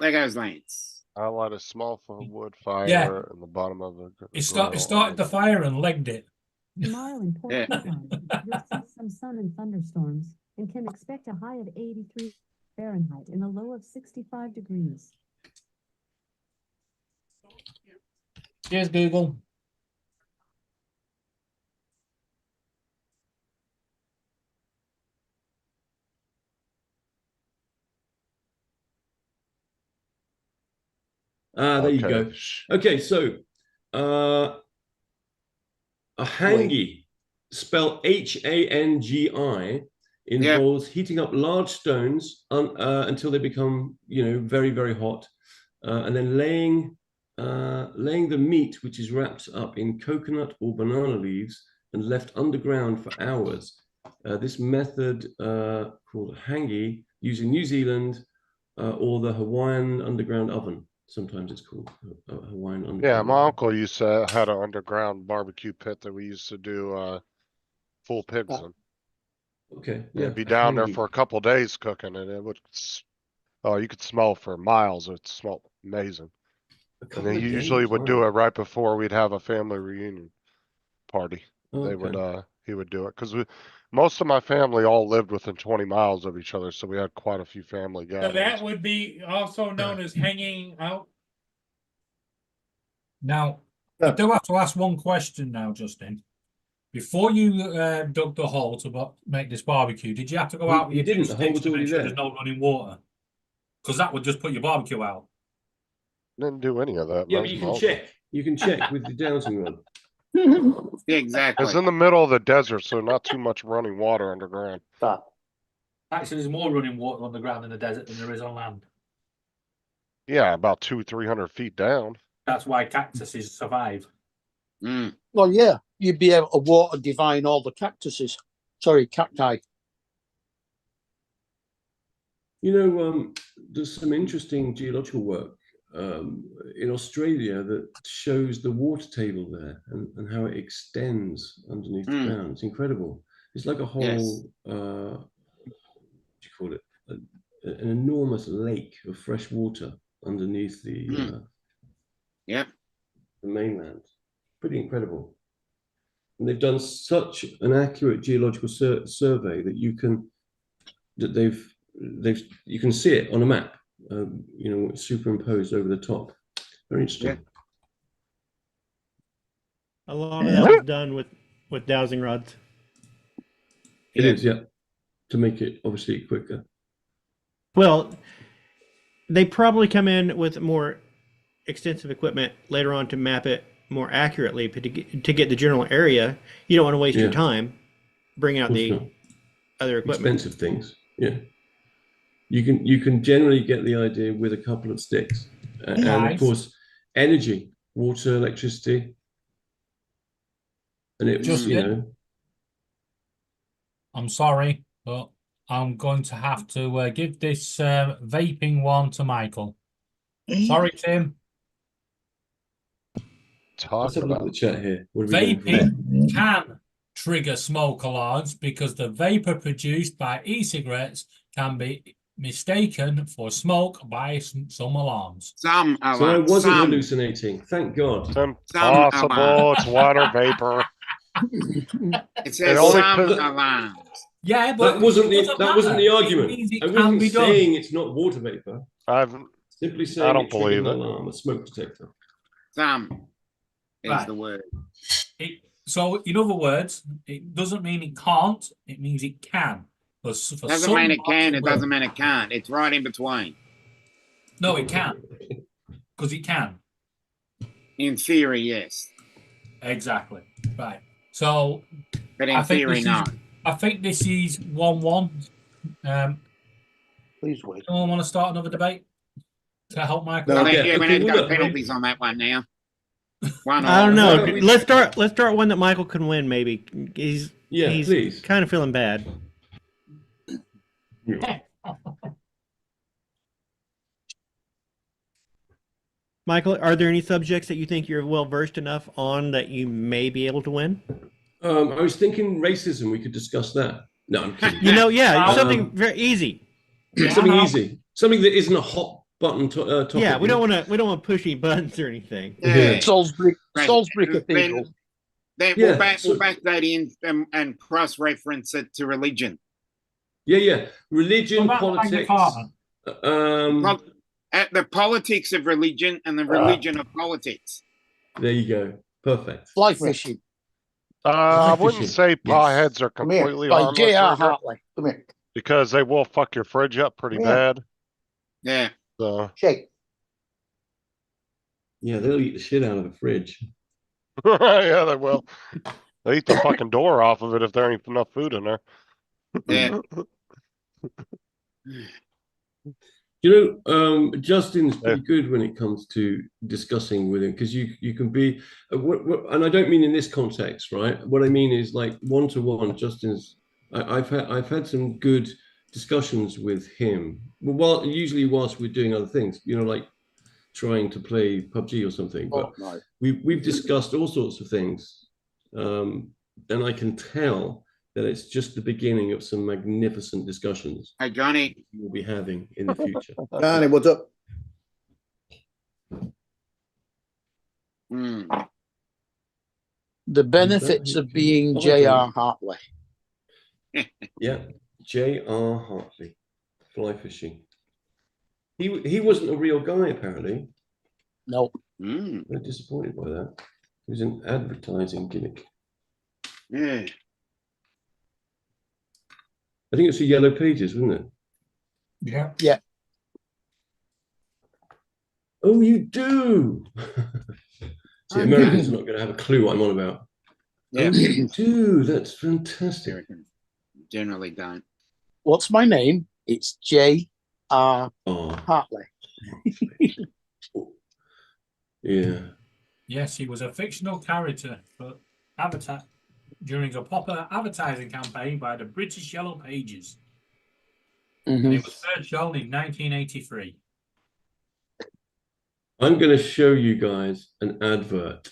there goes Lance. I light a small wood fire Yeah. in the bottom of the It started the fire and legged it. Tomorrow in Port Huron, you'll see some sun and thunderstorms and can expect a high of 83 Fahrenheit and a low of 65 degrees. Cheers, Google. There you go. Okay, so a hangi, spelled Hangi, involves heating up large stones until they become, very, very hot, and then laying the meat, which is wrapped up in coconut or banana leaves and left underground for hours. This method, called hangi, used in New Zealand or the Hawaiian underground oven. Sometimes it's called Hawaiian underground. Yeah, my uncle used to had an underground barbecue pit that we used to do full pigs in. Okay. Yeah, be down there for a couple days cooking, and it would. Oh, you could smell for miles. It smelled amazing. And they usually would do it right before we'd have a family reunion party. They would. He would do it because most of my family all lived within 20 miles of each other, so we had quite a few family So gatherings. that would be also known as hanging out. Now, I do have to ask one question now, Justin. Before you dug the hole to make this barbecue, did you have to go out with You your didn't. The hole sticks was to make already sure there. there's no running water? Because that would just put your barbecue out. Didn't do any of that. Yeah, That but was you my can uncle. check. You can check with the dowsing rod. Exactly. It's in the middle of the desert, so not too much running water underground. Stop. Actually, there's more running water on the ground in the desert than there is on land. Yeah, about 200-300 feet down. That's why cactuses survive. Well, yeah, you'd be able to water divine all the cactuses. Sorry, cacti. There's some interesting geological work in Australia that shows the water table there and how it extends underneath the ground. It's incredible. It's like a whole, what do you call it? An enormous lake of fresh water underneath the mainland. Pretty incredible. And they've done such an accurate geological survey that you can see it on a map. Superimposed over the top. Very interesting. A lot of that was done with dowsing rods. It is, yeah. To make it obviously quicker. Well, they probably come in with more extensive equipment later on to map it more accurately, but to get the general area, you don't want to waste your time bringing out the other equipment. Expensive things, yeah. You can generally get the idea with a couple of sticks, and of course, energy, water, electricity, and it was I'm sorry, but I'm going to have to give this vaping one to Michael. Sorry, Tim. Let's have a look at the chat here. What are we going for? Vaping can trigger smoke alarms because the vapor produced by e-cigarettes can be mistaken for smoke by some alarms. Some So I alarms. wasn't Some. hallucinating. Thank God. Some Impossible. alarms. It's water vapor. It says only some pos- alarms. Yeah, but That wasn't it the doesn't that wasn't the matter. It argument. means it I can wasn't be done. saying it's not water vapor. I've Simply saying don't it triggered believe an it. alarm, a smoke detector. Some is Right. the word. So, in other words, it doesn't mean it can't. It means it can. For Doesn't some mean it dogs, can. It will. doesn't mean it can't. It's right in between. No, it can. Because it can. In theory, yes. Exactly. Right. So, But in I think theory, this no. I think this is 1-1. Please wait. Someone want to start another debate to help Michael? Well, out? then, yeah, we okay, need to well, go look, penalties on that one now. I don't know. Well, Let's start one that Michael can win. Maybe he's please. kind of feeling bad. Michael, are there any subjects that you think you're well versed enough on that you may be able to win? I was thinking racism. We could discuss that. No, I'm kidding. Something very easy. Something easy. Something that isn't a hot button topic. Yeah, we don't want to push any buttons or anything. Yeah. Salisbury Then, Cathedral. then Yeah, we'll back that in and cross-reference it to religion. Yeah. Religion, What about the Magna politics. Carta? The politics of religion and the religion of politics. There you go. Perfect. Fly fishing. I wouldn't fishing. say pawheads are Come here. completely By harmless J.R. either, Hartley. Come here. because they will fuck your fridge up pretty Yeah. bad. Yeah. So Shake. Yeah, they'll eat the shit out of the fridge. yeah, they will. They eat the fucking door off of it if there ain't enough food in there. Yeah. You know, Justin's pretty good when it comes to discussing with him because you can be, and I don't mean in this context, right? What I mean is like one-to-one. Justin's, I've had some good discussions with him. Well, usually whilst we're doing other things, you know, like trying to play PUBG or something. But no. we've discussed all sorts of things, and I can tell that it's just the beginning of some magnificent discussions Hey, Johnny. we'll be having in the future. Johnny, what's up? Mm. The benefits of being J.R. Hartley. Yeah, J.R. Hartley, fly fishing. He wasn't a real guy apparently. No. Mm. They're disappointed by that. He was an advertising gimmick. Yeah. I think it's the Yellow Pages, wasn't it? Yeah. Yeah. Oh, you do. See, Americans are not going to have a clue what I'm on about. Yeah. Oh, you do. That's fantastic. Generally don't. What's my name? It's J.R. Oh, Hartley. yeah. Yes, he was a fictional character for Avatar during a popular advertising campaign by the British Yellow Pages. And it was first shown in 1983. I'm going to show you guys an advert,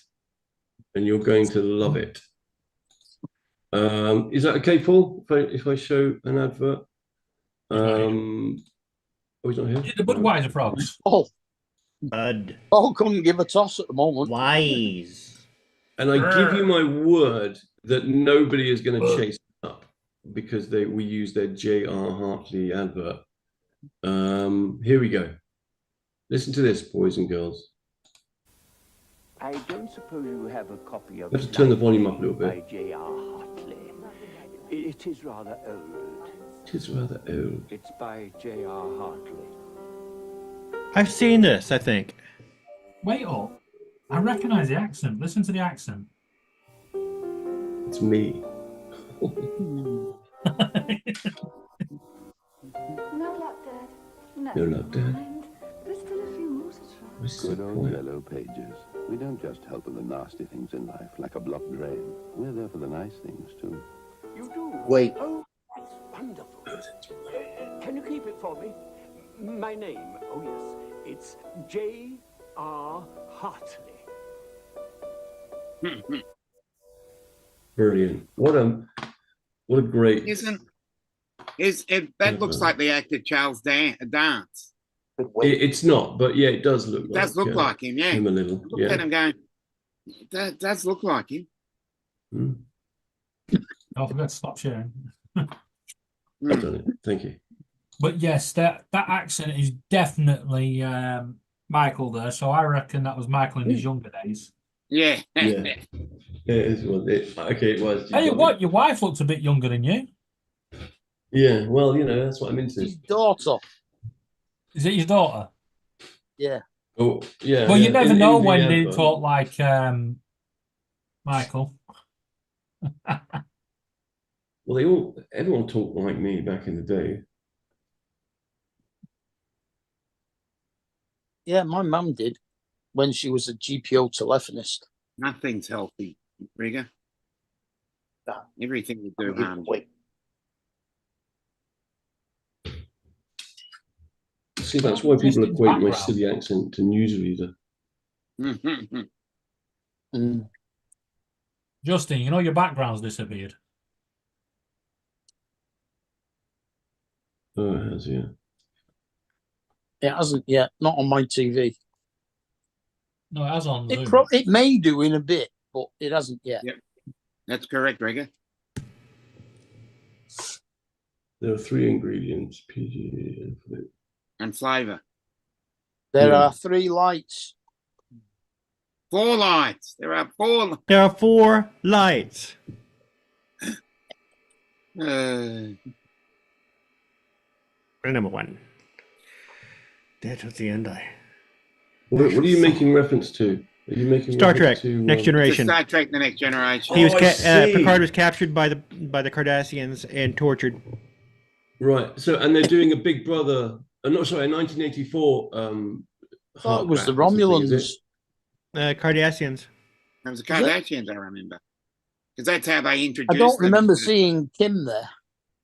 and you're going to love it. Is that okay, Paul? If I show an advert? Oh, he's not here. The Budweiser frogs. Oh, Bud. oh, couldn't give a toss at the moment. Wise. And I give you my word that nobody is going to chase it up because we use their J.R. Hartley advert. Here we go. Listen to this, boys and girls. I don't suppose you have a copy of I have to turn the volume up a little by bit. J.R. Hartley. It is rather old. It is rather old. It's by J.R. Hartley. I've seen this, I think. Wait up. I recognise the accent. Listen to the accent. It's me. No luck, Dad. No luck, Dad. There's still a few more to try. What's the Good old point? Yellow Pages. We don't just help with the nasty things in life, like a blocked drain. We're there for the nice things, too. You do? Wait. Oh, that's wonderful. Can you keep it for me? My name, oh yes, it's J.R. Hartley. Brilliant. What a great. That looks like the actor Charles Dance. It's not, but yeah, it does look. It does look like him. Yeah. Him a little. Look Yeah. at him going. That does look like him. Don't forget to stop sharing. I've done it. Thank you. But yes, that accent is definitely Michael there. So I reckon that was Michael in his younger days. Yeah. Yeah. Okay, it was. Tell you what, your wife looks a bit younger than you. Yeah, well, that's what I'm into. His daughter. Is it his daughter? Yeah. Oh, yeah. Well, you never in know the when they advert. talk like Michael. Well, everyone talked like me back in the day. Yeah, my mum did when she was a GPO telephonist. Nothing's healthy, Rigger. Everything you do harms. See, that's why people equate my silly accent to newsreader. Justin, you know your background's disappeared. Oh, it has, yeah. It hasn't yet, not on my TV. No, it has on Zoom. It may do in a bit, but it hasn't yet. Yep. That's correct, Rigger. There are 3 ingredients: PG and flavour. There are 3 lights. 4 lights. There are 4. There are 4 lights. Number 1. That was the end. What are you making reference to? Are you making Star reference Trek, to, Next Generation. Star Trek: The Next Generation. He was Picard was captured by the Cardassians and tortured. Right. So, and they're doing a Big Brother. No, sorry, 1984. Oh, it was the Hark Back or something, is Romulans. Cardassians. It was the Kardashians, I remember. Because that's how they introduced I don't them remember into- seeing Kim there.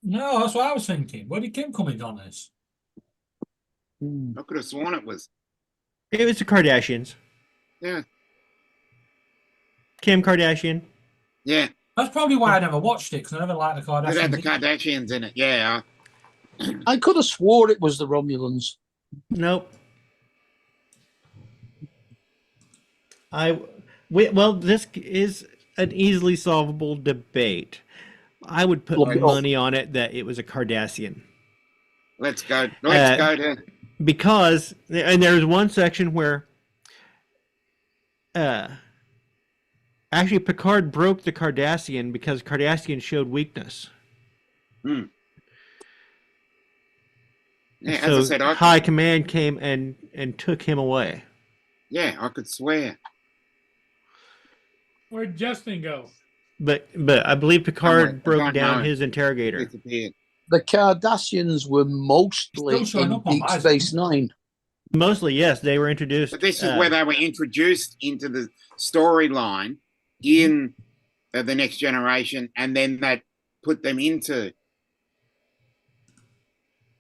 No, that's what I was thinking. Where did Kim come in on this? I could have sworn it was. It was the Kardashians. Yeah. Kim Kardashian. Yeah. That's probably why I never watched it, because I never liked the It had the Kardashians. Kardashians in it. Yeah. I could have swore it was the Romulans. Nope. Well, this is an easily solvable debate. I would put money on it that it was a Cardassian. Let's go. Let's go to. Because, and there's one section where actually Picard broke the Cardassian because Cardassian showed weakness. Yeah, as So I said, High Command came and took him away. Yeah, I could swear. Where'd Justin go? But I believe Picard I broke don't down know. his interrogator. Disappeared. The Cardassians were mostly Still showing in up on Deep my Space Nine. Mostly, yes, they were introduced. But this is where they were introduced into the storyline in the Next Generation, and then that put them into.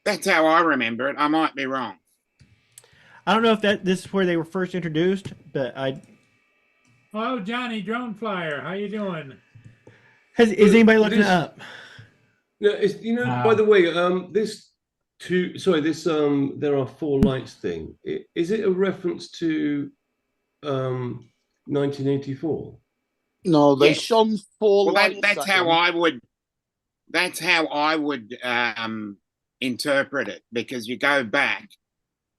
That's how I remember it. I might be wrong. I don't know if this is where they were first introduced, but Hello, Johnny Drone Flyer. How you doing? is anybody looking it up? No, it's, by the way, there are 4 lights thing. Is it a reference to 1984? No, they Yes. shone 4 Well, lights. that's at how him. I would. That's how I would interpret it, because you go back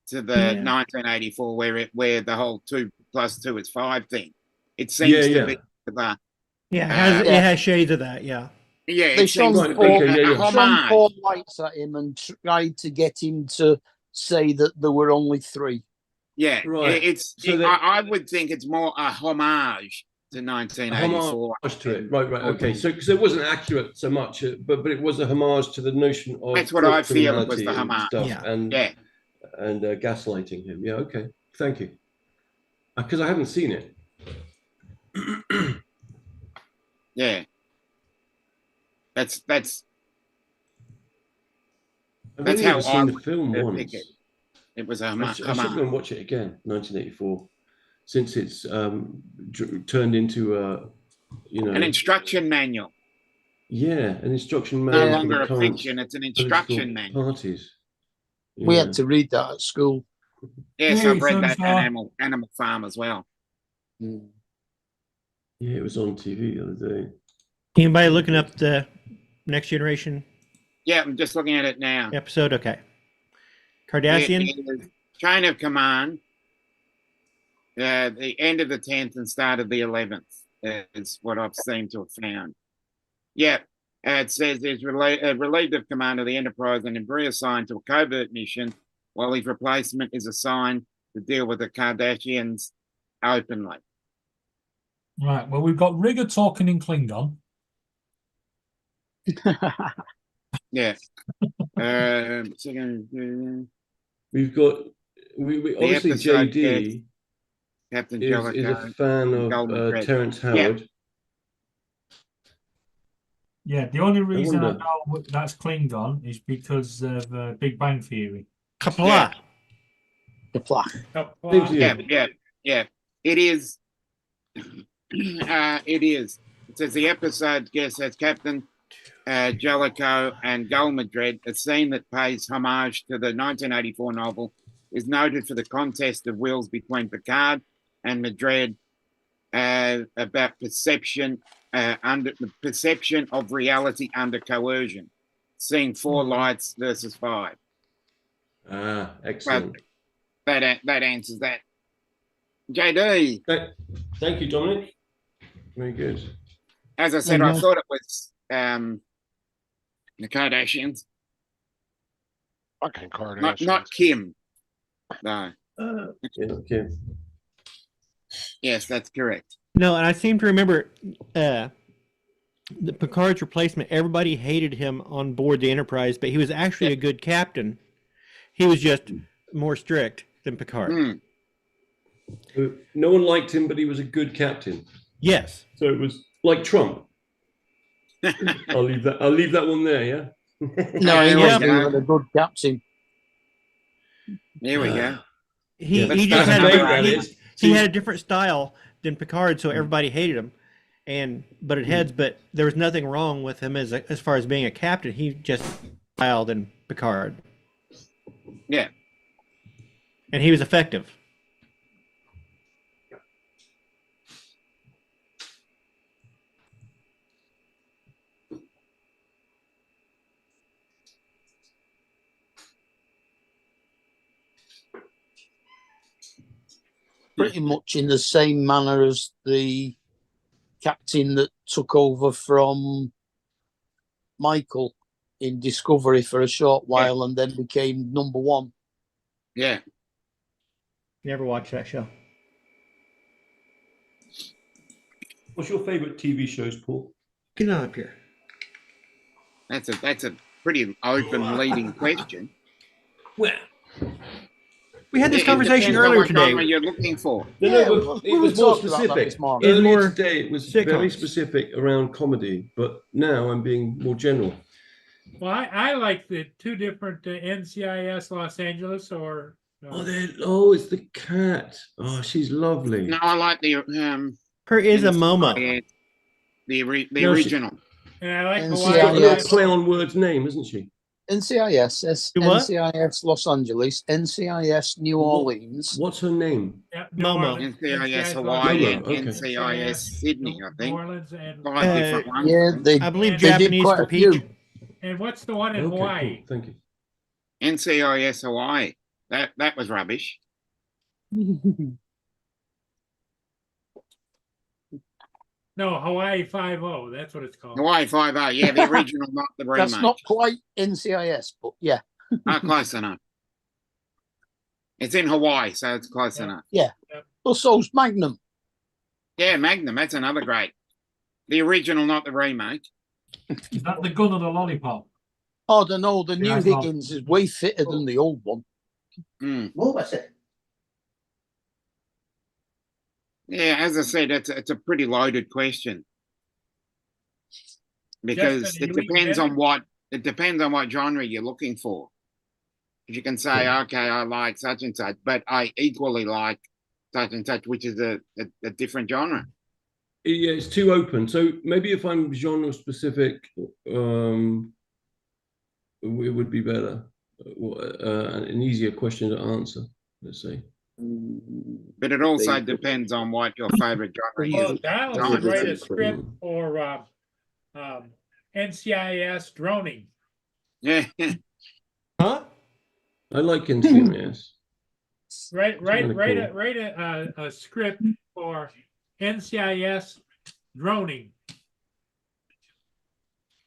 to the 1984 where the whole 2 + 2 is 5 thing. It seems to be the Yeah, it has shades of that. Yeah. yeah. They It seems shone to four, be a shone homage. 4 lights at him and tried to get him to say that there were only 3. Yeah, Right. So I would think it's more a homage to 1984. Homage to it. Right. Okay. So because it wasn't accurate so much, but it was a homage to the notion of That's what I feel it was, the criminality and homage. stuff, Yeah. and Yeah. and gaslighting him. Yeah. Okay. Thank you. Because I haven't seen it. Yeah. That's I've That's only how ever I seen the would film pick once. it. It was a I should homage. go and watch it again. 1984, since it's turned into you know, An instruction manual. yeah, an instruction No manual for longer the a current fiction, it's an political instruction manual. parties. We Yeah. had to read that at school. Yes, Hey, I've read that Sunflower. Animal Farm as well. Yeah, it was on TV the other day. Anybody looking up the Next Generation Yeah, I'm just looking at it now. episode? Okay. It Cardassian? is Chain of Command, the end of the 10th and start of the 11th is what I've seemed to have found. Yeah, it says he's relieved of command of the Enterprise and reassigned to a covert mission, while his replacement is assigned to deal with the Cardassians openly. Right. Well, we've got Rigger talking in Klingon. Yeah. Second, We've got we obviously episode JD Captain is a Jellicoe, fan of Golden Thread. Terrence Yeah. Howard. Yeah, the only reason I wonder- know that's Klingon is because of Big Bang Theory. Kapla. Same to you. Yeah. It is. It is. It says the episode guest has Captain Jellicoe and Golmadred. A scene that pays homage to the 1984 novel is noted for the contest of wills between Picard and Madred about perception under the perception of reality under coercion. Seeing 4 lights versus 5. Ah, excellent. That answers that. JD. Thank you, Dominic. Very good. As I said, I thought it was the Kardashians. Fucking Kardashians. Not Kim. No. Okay. Yes, that's correct. No, and I seem to remember the Picard's replacement. Everybody hated him on board the Enterprise, but he was actually a good captain. He was just more strict than Picard. No one liked him, but he was a good captain. Yes. So it was like Trump. I'll leave that one there. Yeah. No, he Yeah. was a good captain. Here we go. He That's just had right. he had a different style than Picard, so everybody hated him. And butted heads, but there was nothing wrong with him as far as being a captain. He just style than Picard, Yeah. and he was effective. Pretty much in the same manner as the captain that took over from Michael in Discovery for a short while and then became number 1. Yeah. Never watched that show. What's your favorite TV shows, Paul? Get on up here. That's a pretty open leading question. Well, we had this It conversation depends on earlier what today. genre you're looking for. It was more specific. It's Earlier more today, it was very sitcoms. specific around comedy, but now I'm being more general. Well, I like the 2 different NCIS Los Angeles or. It's the cat. Oh, she's lovely. No, I like the Her is a MoMA. The No, she- original. And I like She's got a little play on words name, isn't she? NCIS, You what? NCIS Los Angeles, NCIS New Orleans. What's her name? Momo. NCIS Hawaii and Okay. NCIS Sydney, I think. New Orleans and 5 different ones. Yeah, I believe they did Japanese quite for a few. peach. And what's the one in Okay, Hawaii? cool. Thank you. NCIS Hawaii. That was rubbish. No, Hawaii 5-0. That's what it's called. Hawaii 5-0. Yeah, the original, not the remake. That's not quite NCIS, but yeah. Close enough. It's in Hawaii, so it's close enough. Yeah. Well, so's Magnum. Yeah, Magnum. That's another great. The original, not the remake. Is that the gun or the lollipop? Oh, I don't know. The new Yeah, I thought- Higgins is way fitter than the old one. What was it? Yeah, as I said, it's a pretty loaded question because Justin, it are you depends eating on what genre you're looking for. You can say, okay, I like such and such, but I equally like such and such, which is a different genre. Yeah, it's too open. So maybe if I'm genre specific, it would be better. An easier question to answer, let's say. But it also depends on what your favorite genre Well, is. Donald should write a script for NCIS droning. Yeah. Huh? I like NCIS. Write kinda a script for NCIS droning.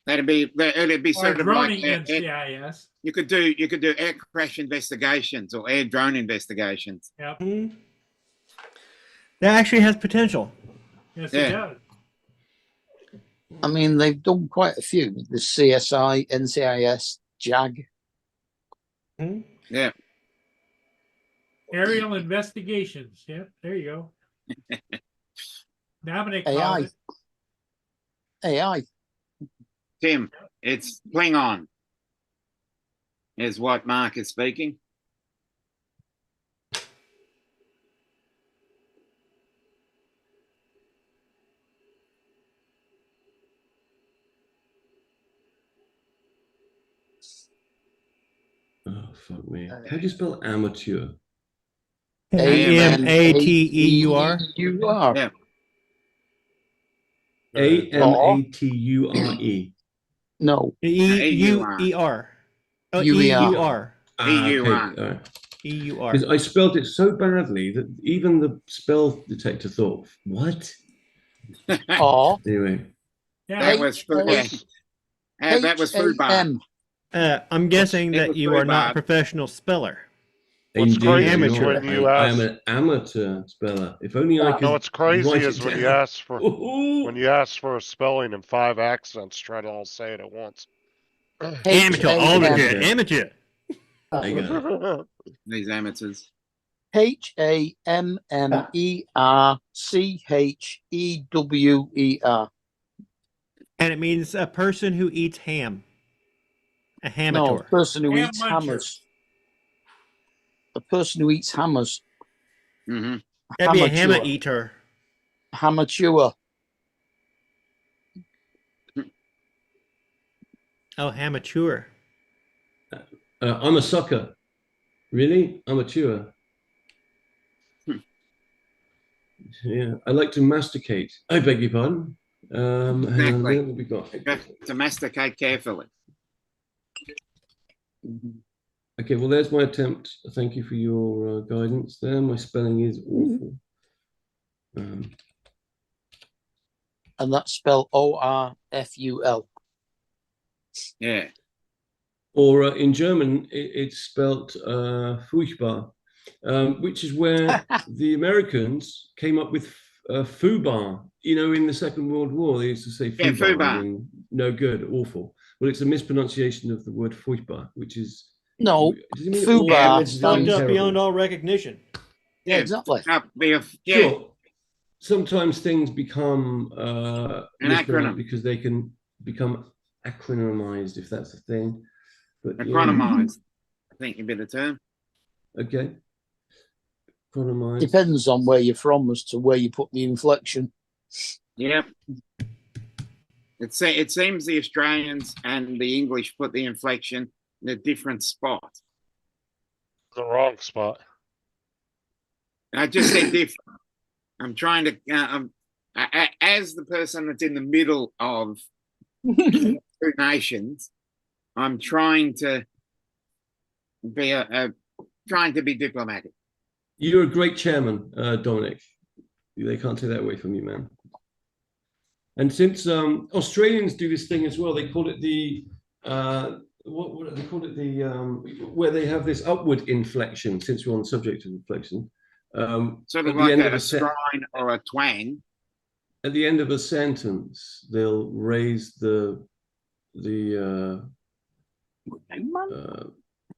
It'd be Or sort of droning like NCIS. you could do air crash investigations or air drone investigations. Yep. That actually has potential. Yes, Yeah. it does. I mean, they've done quite a few. The CSI, NCIS, JAG. Yeah. Aerial investigations. Yep, there you go. Dominic AI. called it. AI. Tim, it's Klingon, is what Mark is speaking. Oh, fuck me. How do you spell amateur? AMATEUR. Yeah. AMATURE. No. EUER. Oh, UER. EUR. Okay, all right. EUR. Because I spelled it so badly that even the spell detector thought, what? Or Anyway. That was FUBAR. I'm guessing It that was you very are not a bad. professional speller. What's Indeed, crazy I'm is not. when you I ask. am an amateur speller. If only I could. No, what's crazy write is it when down. you ask for a spelling in 5 accents, try to all say it at once. Amateur, amateur, amateur. I got it. These amateurs. HAMMERCHEWER. And it means a person who eats ham. A No, hamateur. a person who Ham eats muncher. hammers. A person who eats hammers. Mm-hmm. That'd be a Amateur. hammer eater. Amateur. Oh, hamateur. I'm a sucker. Really? Amateur. Yeah, I like to masticate. I beg your pardon. Hang on, Exactly. what have we got? You have to masticate carefully. Okay, well, there's my attempt. Thank you for your guidance there. My spelling is awful. And that's spelled ORFUL. Yeah. Or in German, it's spelt furchtbar, which is where the Americans came up with FUBAR. You know, in the Second World War, they used to say Yeah, FUBAR, FUBAR. and no good, awful. Well, it's a mispronunciation of the word furchtbar, which is No, does it mean FUBAR awful? It's fucked up Terrible. beyond all recognition. Yeah, exactly. Yeah. Sure. Sometimes things become An mispronounced acronym. because they can become acronymized, if that's a thing. But yeah. Acronymized. I think would be the term. Okay. Acronymized. Depends on where you're from as to where you put the inflection. Yep. It seems the Australians and the English put the inflection in a different spot. The wrong spot. I just said different. I'm trying to, as the person that's in the middle of two nations, I'm trying to be trying to be diplomatic. You're a great chairman, Dominic. They can't take that away from you, man. And since Australians do this thing as well, they call it the what do they call it? The where they have this upward inflection. Since we're on the subject of inflection, Sort at of the like end a of strine or a twang. At the end of a sentence, they'll raise the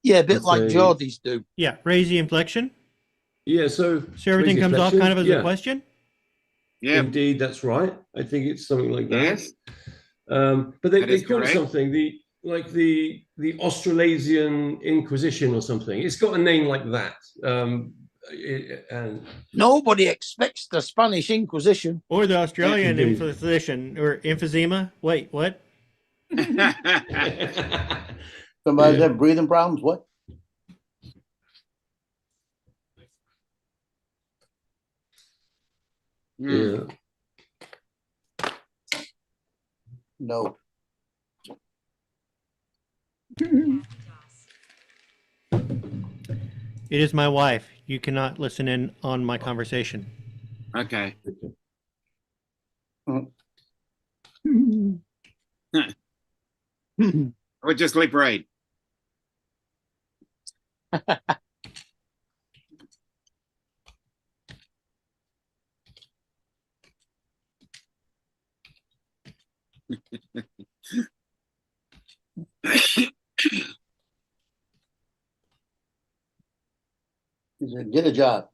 Yeah, a bit let's like say- Geordies do. Yeah, raise the inflection. Yeah, so everything raise the comes off inflection, kind of as yeah. a question. Yeah, indeed, that's right. I think it's something like that. Yes. But That they is call it correct. something the Australasian Inquisition or something. It's got a name like that. and Nobody expects the Spanish Inquisition. Or the Australian Indeed. Inquisition or emphysema. Wait, what? Somebody's having breathing problems, what? yeah. No. It is my wife. You cannot listen in on my conversation. Okay. Or just lip read. He said, get a job.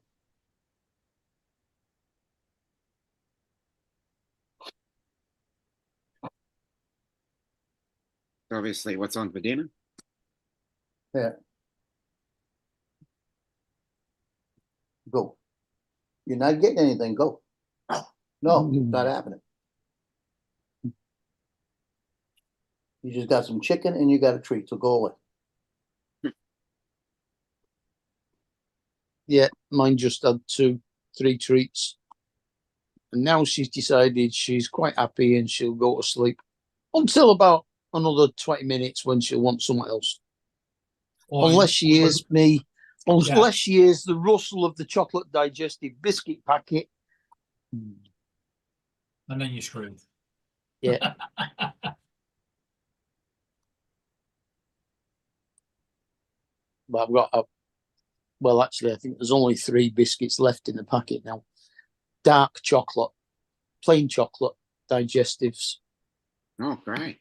Obviously, what's on for dinner? Yeah. Go. You're not getting anything, go. No, not happening. You just got some chicken and you got a treat, so go away. Yeah, mine just had 2-3 treats. And now she's decided she's quite happy and she'll go to sleep until about another 20 minutes when she'll want something else. Unless she hears me, unless she hears the rustle of the chocolate digestive biscuit packet. And then you're screwed. Yeah. But I've got a, well, actually, I think there's only 3 biscuits left in the packet now. Dark chocolate, plain chocolate, digestives. Oh, great.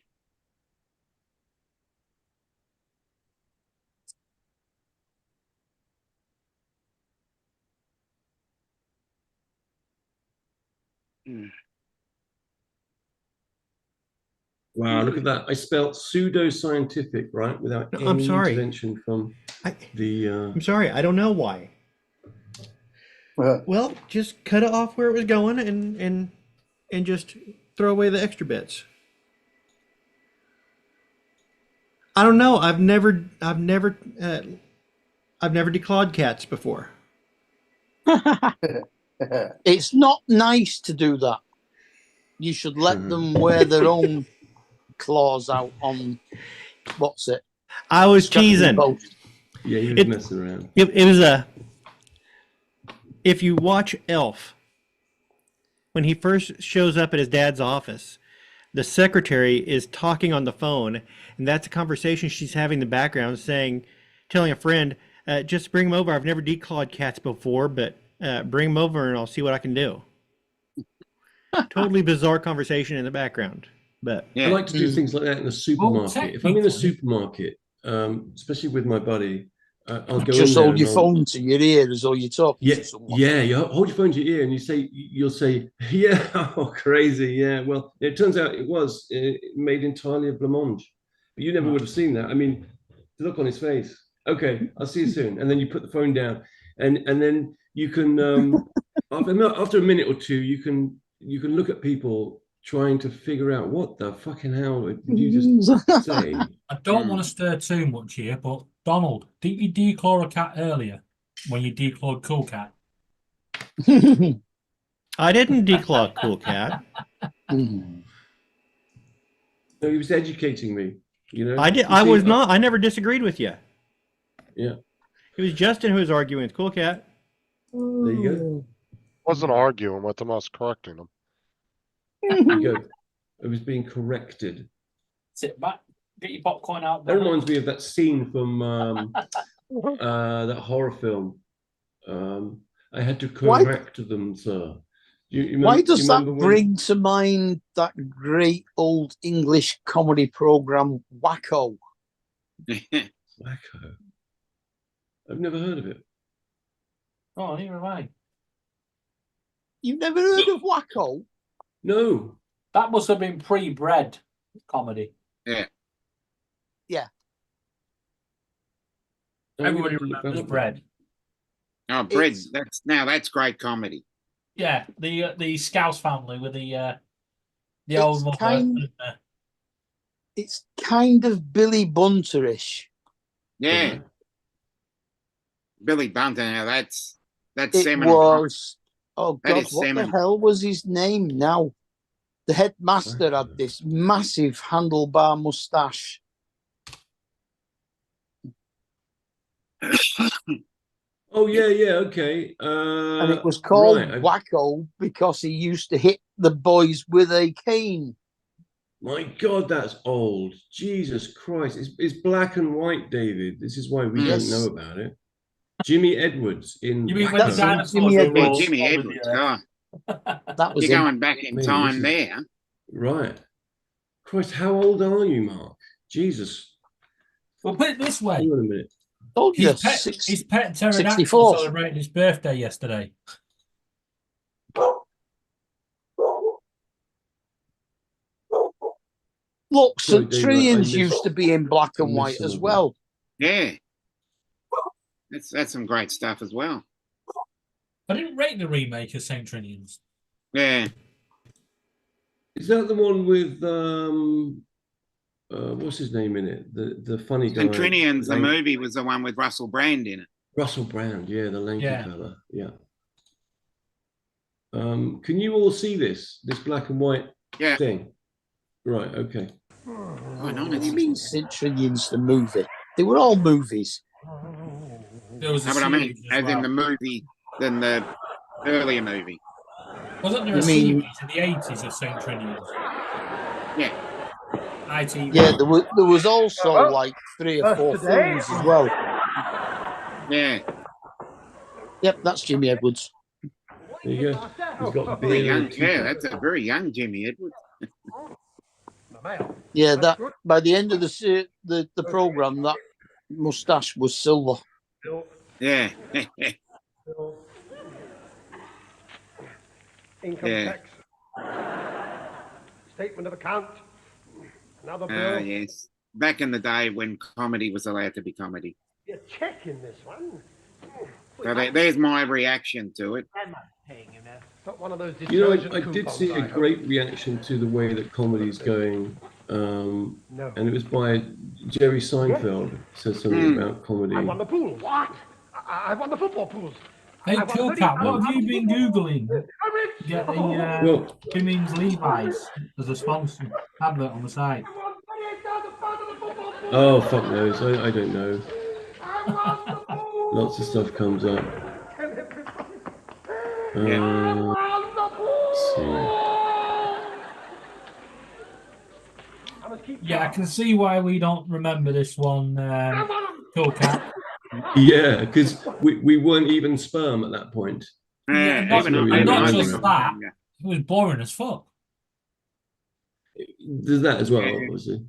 Wow, look at that. I spelled pseudo-scientific, right? Without No, any I'm sorry. intervention from the... I'm sorry, I don't know why. Well, just cut it off where it was going and just throw away the extra bits. I don't know. I've never declawed cats before. It's not nice to do that. You should let them wear their own claws out on what's it? I was teasing. Yeah, he was messing around. It was a. If you watch Elf, when he first shows up at his dad's office, the secretary is talking on the phone, and that's a conversation she's having in the background, telling a friend, just bring him over. I've never declawed cats before, but bring him over and I'll see what I can do. Totally bizarre conversation in the background. But I like to do things like that in the supermarket. If I'm in the supermarket, especially with my buddy, I'll go Just in there hold your and phone to your ear as though you're talking Yeah, to someone. yeah. You hold your phone to your ear, and you'll say, "Yeah, oh, crazy, yeah." Well, it turns out it was made entirely of blancmange, but you never would have seen that. I mean, the look on his face. Okay, I'll see you soon, and then you put the phone down, and then you can after a minute or two, you can look at people trying to figure out what the fucking hell did you just say. I don't want to stir too much here, but Donald, didn't you declaw a cat earlier when you declawed Cool Cat? I didn't declaw Cool Cat. No, he was educating me. You know, I did. I was not. I never disagreed with you. Yeah. It was Justin who was arguing with Cool Cat. There you go. Wasn't arguing with him, I was correcting him. There you go. It was being corrected. Sit back, get your popcorn out. That reminds me of that scene from that horror film. I had to correct them, sir. Why does that bring to mind that great old English comedy program, Wacko? Wacko? I've never heard of it. Oh, neither have I. You've never heard of Wacko? No. That must have been pre-bred comedy. Yeah. Yeah. Everybody remembers bread. Oh, Bread. That's great comedy. Yeah, the Scouse family with the It's old mother. It's kind of Billy Bunterish. Yeah. Billy Bunter. Now that's It seminal. was. Oh That God, is what the seminal. hell was his name now? The headmaster had this massive handlebar mustache. Oh yeah, okay. And it was called right. Wacko because he used to hit the boys with a cane. My God, that's old. Jesus Christ. It's black and white, David. This is why we Yes. don't know about it. Jimmy Edwards in You mean when the Wacko. dinosaurs Jimmy were Edwards. all Jimmy over Edwards. the earth? Oh, That was you're him. going back in Man, time this is- there. Right. Christ, how old are you, Mark? Jesus. Well, put it this way. Hang on a minute. Told you, His pet pterodactyl 64. celebrated his birthday yesterday. Look, Sorry, St. David, I Trians missed- used to be in black I and missed white some as of it. well. Yeah. That's some great stuff as well. I didn't rate the remake of Saint Trinians. Yeah. Is that the one with what's his name in it? The funny guy. Centrinians, the Lang- movie, was the one with Russell Brand in it. Russell Brand, yeah, the lanky Yeah. fella. Yeah. Can you all see this black and white Yeah. thing? Right, okay. Going on, What do you it's- mean St. Trinians, the movie? They were all movies. There was a No, but I mean, series as as in well. the movie than the earlier movie. Wasn't there You a mean- series in the 80s of Saint Trinians? Yeah. ITV. Yeah, there was also like 3 or 4 films as well. Yeah. Yep, that's Jimmy Edwards. There you go. He's got a Very beard. young. and a Yeah, teacup. that's a very young Jimmy Edwards. Yeah, that by the end of the program, that mustache was silver. Yeah. Income Yeah. tax. Statement of account. Another bill. Ah, yes. Back in the day when comedy was allowed to be comedy. You're checking this one. So there's my reaction to it. Not one of those You know, detergent I did coupons, see I a hope. great reaction to the way that comedy's going, No. and it was by Jerry Seinfeld. Said something about comedy. I won the pool. What? I won the football pools. Hey, I won Killcat, 30,000 what have you been Googling? To get the Well- Jimmy's Levi's as a sponsor advert on the site. Oh, fuck knows. I don't know. Lots of stuff comes up. Let's see. Yeah, I can see why we don't remember this one, Killcat. Yeah, because we weren't even sperm at that point. Yeah, not, even though and not we just don't that, it was boring as fuck. There's that as well, obviously.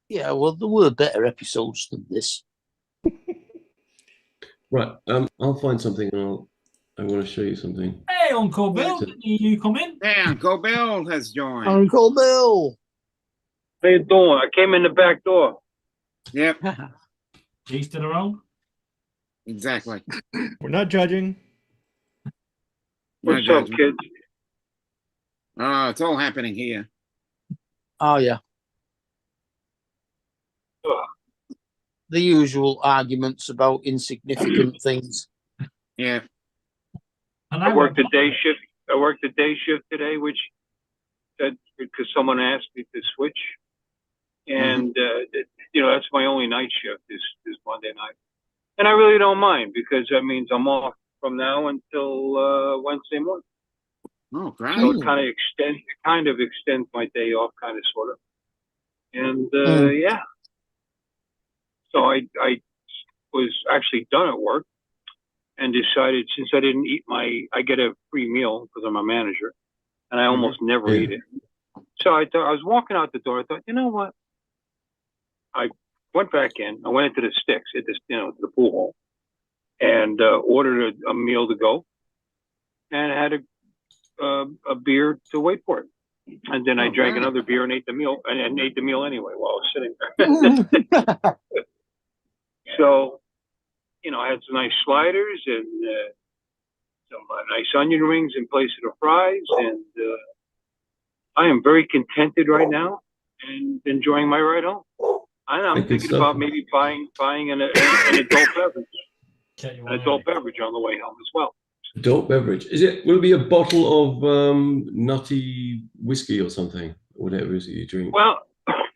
Yeah, well, there were better episodes than this. Right, I'll find something and I want to show you something. Hey, Uncle Bill, did you come in? Yeah, Uncle Bill has joined. Uncle Bill. How you doing? I came in the back door. Yep. Each to their own. Exactly. We're not judging. What's up, kids? Oh, it's all happening here. Oh, yeah. The usual arguments about insignificant things. Yeah. And I worked a day shift. I worked a day shift today, which because someone asked me to switch, and that's my only night shift is Monday night, and I really don't mind because that means I'm off from now until Wednesday morning. Oh, great. So it kind of extends my day off, kind of, sort of, and yeah. So I was actually done at work and decided, since I didn't eat I get a free meal because I'm a manager, and I almost never eat it. So I thought, I was walking out the door. I thought, you know what? I went back in. I went into the Sticks at this, the pool hall, and ordered a meal to go, and had a beer to wait for it. And then I drank another beer and ate the meal, and ate the meal anyway while I was sitting there. So, you know, I had some nice sliders and some nice onion rings in place of the fries, and I am very contented right now and enjoying my ride home. And I'm thinking about maybe buying an adult beverage, on the way home as well. Adult beverage. Will it be a bottle of nutty whiskey or something? Or whatever it is that you drink? Well,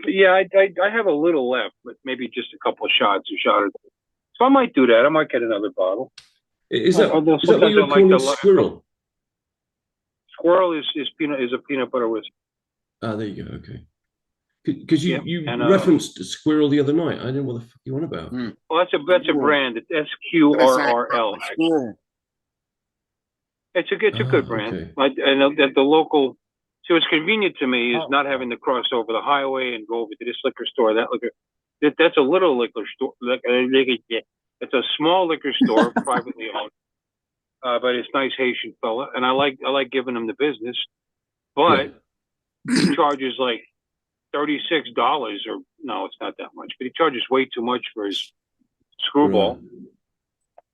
yeah, I have a little left, but maybe just a couple of shots, a shot or two. So I might do that. I might get another bottle. Is that what you're calling Squirrel? Squirrel is a peanut butter whiskey. Ah, there you go. Okay. Because you referenced Squirrel the other night. I didn't know what the fuck you on about. Well, that's a brand. It's SQRRL. It's a good brand. Okay. And the local. So what's convenient to me is not having to cross over the highway and go over to this liquor store, that liquor. That's a little liquor store. It's a small liquor store, privately owned. But it's nice Haitian fella, and I like giving him the business. But he charges like $36, or no, it's not that much. But he charges way too much for his screwball.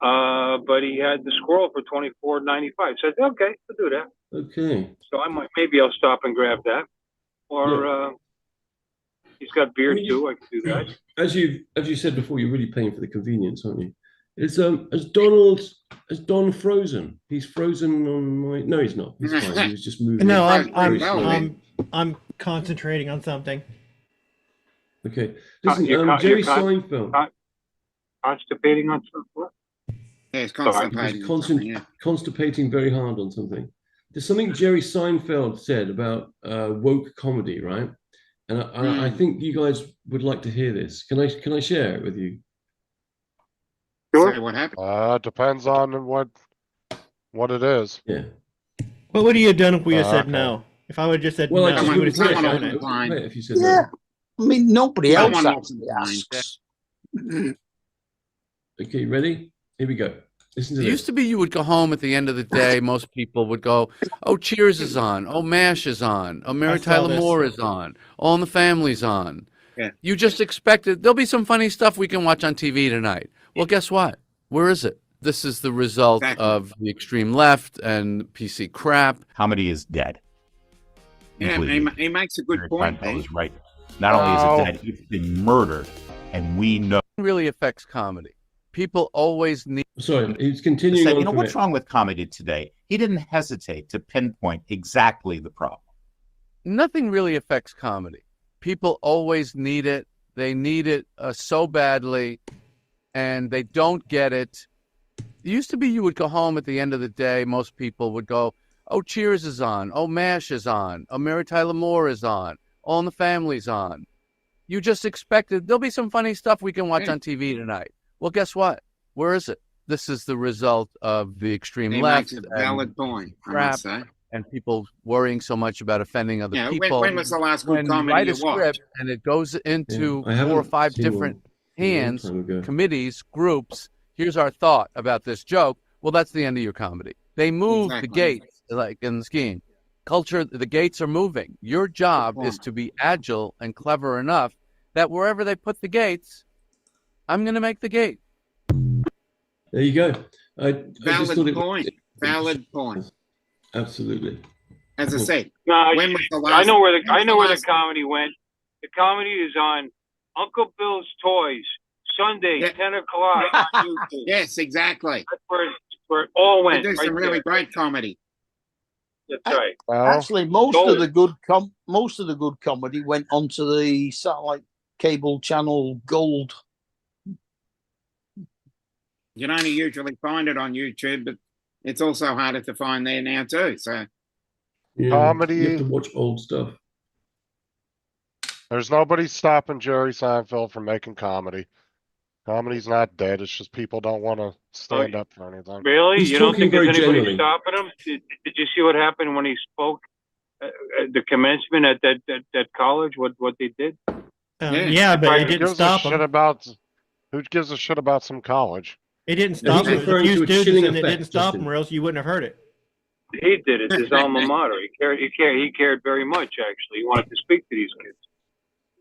But he had the Squirrel for $24.95. So I said, okay, I'll do that. Okay. So maybe I'll stop and grab that, or he's got beer too. I can do that. As you said before, you're really paying for the convenience, aren't you? Is Don frozen? He's frozen on my. No, he's not. He's fine. He was just moving. No, I'm concentrating on something. Okay. Listen, Jerry Seinfeld. Constipating on something. Yeah, it's constipating. Constipating very hard on something. There's something Jerry Seinfeld said about woke comedy, right? And I think you guys would like to hear this. Can I share it with you? Sure. What happened? Depends on what it is. Yeah. What would you have done if we had said no? If I would have just said no, you would have shown it. If you said no. I mean, nobody else actually asks. Okay, ready? Here we go. Listen to It this. used to be you would go home at the end of the day. Most people would go, "Oh, Cheers is on. Oh, MASH is on. Oh, Mary Tyler Moore is on. All in the Family's on." Yeah. You just expected there'll be some funny stuff we can watch on TV tonight. Well, guess what? Where is it? This is the result of the extreme left and PC crap. Comedy is dead. Yeah, he makes a good point. Is right. Not only is it dead, it's been murdered, and we know. It really affects comedy. People always need. Sorry, he's continuing. You know what's wrong with comedy today? He didn't hesitate to pinpoint exactly the problem. Nothing really affects comedy. People always need it. They need it so badly, and they don't get it. It used to be you would go home at the end of the day. Most people would go, "Oh, Cheers is on. Oh, MASH is on. Oh, Mary Tyler Moore is on. All in the Family's on." You just expected there'll be some funny stuff we can watch on TV tonight. Well, guess what? Where is it? This is the result of the extreme left. Makes a valid point. Crap, and people worrying so much about offending other people. When was the last good When you comedy write you a script watched? and it goes into I 4 or haven't 5 seen different one a long hands, time ago. committees, groups. Here's our thought about this joke. Well, that's the end of your comedy. They move the gates, like in the scheme. Culture, the gates are moving. Your job is to be agile and clever enough that wherever they put the gates, I'm going to make the gate. There you go. I just thought Valid point. Valid point. Absolutely. As I say, No, when was the last? I know where the last- comedy went. The comedy is on Uncle Bill's Toys Sunday, 10 o'clock on YouTube. Yes, exactly. That's where it all They went. do some right really there. great comedy. That's right. Actually, most Gold. of the good comedy went onto the satellite cable channel Gold. You can only usually find it on YouTube, but it's also harder to find there now too. So Yeah, Comedy. You have to watch old stuff. There's nobody stopping Jerry Seinfeld from making comedy. Comedy's not dead. It's just people don't want to stand up for anything. Really? He's You don't talking think there's very anybody generally. stopping him? Did you see what happened when he spoke at the commencement at that college? What they did? Yeah, but it didn't stop him. Who gives a shit about some college? It didn't stop him. It was a few students, and it didn't stop him, or else you wouldn't have heard it. He did it. His alma mater. He cared very much. Actually, he wanted to speak to these kids.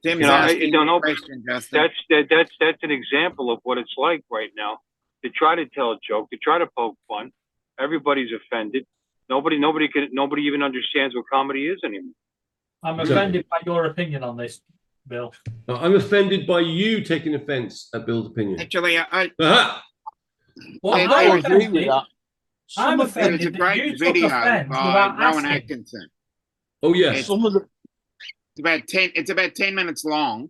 Tim's You know, asking I don't you a know. question, Justin. That's an example of what it's like right now. to try to tell a joke, to try to poke fun. Everybody's offended. Nobody even understands what comedy is anymore. I'm offended by your opinion on this, Bill. I'm offended by you taking offence at Bill's opinion. Actually, Well, It- I'm I agree offended. with that. I'm There's a offended that great you took video offence by without Rowan asking. Atkinson. Oh yes. It's about 10 minutes long.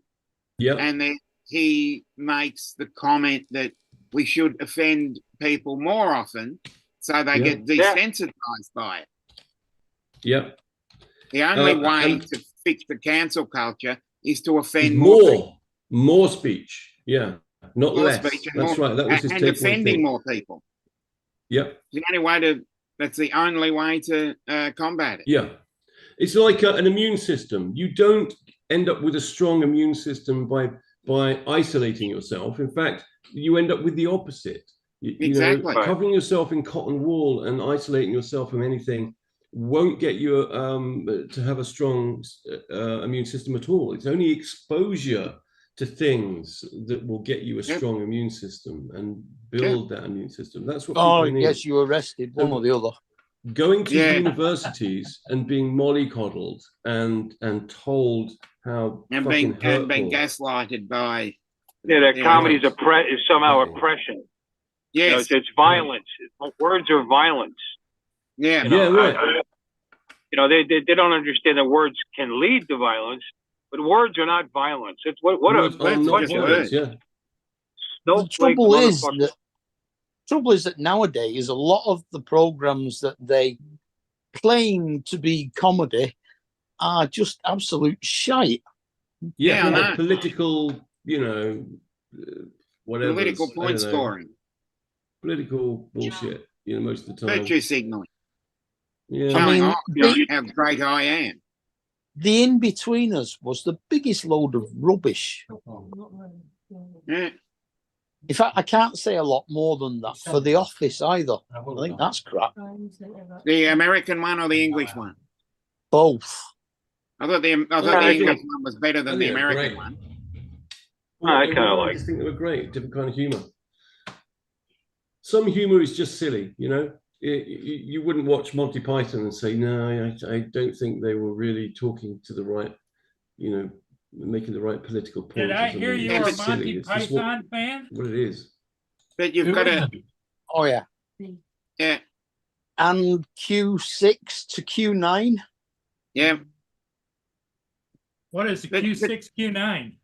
Yeah. And then he makes the comment that we should offend people more often so they Yeah. get desensitized by it. Yep. The only way and- to fix the cancel culture is to offend More speech. Yeah. Not more less. speech and That's more, right. That was his and take on offending things. more people. Yep. That's the only way to combat it. Yeah. It's like an immune system. You don't end up with a strong immune system by isolating yourself. In fact, you end up with the opposite. Exactly. Covering yourself in cotton wool and isolating yourself from anything won't get you to have a strong immune system at all. It's only exposure to things that will get you a strong immune system and build that immune system. That's what Oh, people need. yes, you arrested one or the other. Going to universities and being mollycoddled and told how And fucking being hurtful. gaslighted by That comedy is somehow oppression. Yes. You know, it's violence. Words are violence. Yeah. You know, right. They don't understand that words can lead to violence, but words are not violence. It's what Words are not what violence, yeah. The trouble is that nowadays a lot of the programs that they claim to be comedy are just absolute shite. Yeah, I like know. political, whatever. Political point scoring. Political bullshit, most of the time. Virtue signaling. Yeah. Showing off the- how great I am. The In-Betweeners was the biggest load of rubbish. Yeah. In fact, I can't say a lot more than that for The Office either. I think that's crap. The American one or the English one? Both. I thought the English one was better than the American one. I kind of I like. just think they were great, different kind of humor. Some humor is just silly, You wouldn't watch Monty Python and say, no, I don't think they were really talking to the right, making the right political point. Did I hear you were a Monty Python fan? What it is. But you've got to. Oh, yeah. Yeah. And Q6 to Q9. Yeah. What is the Q6, Q9?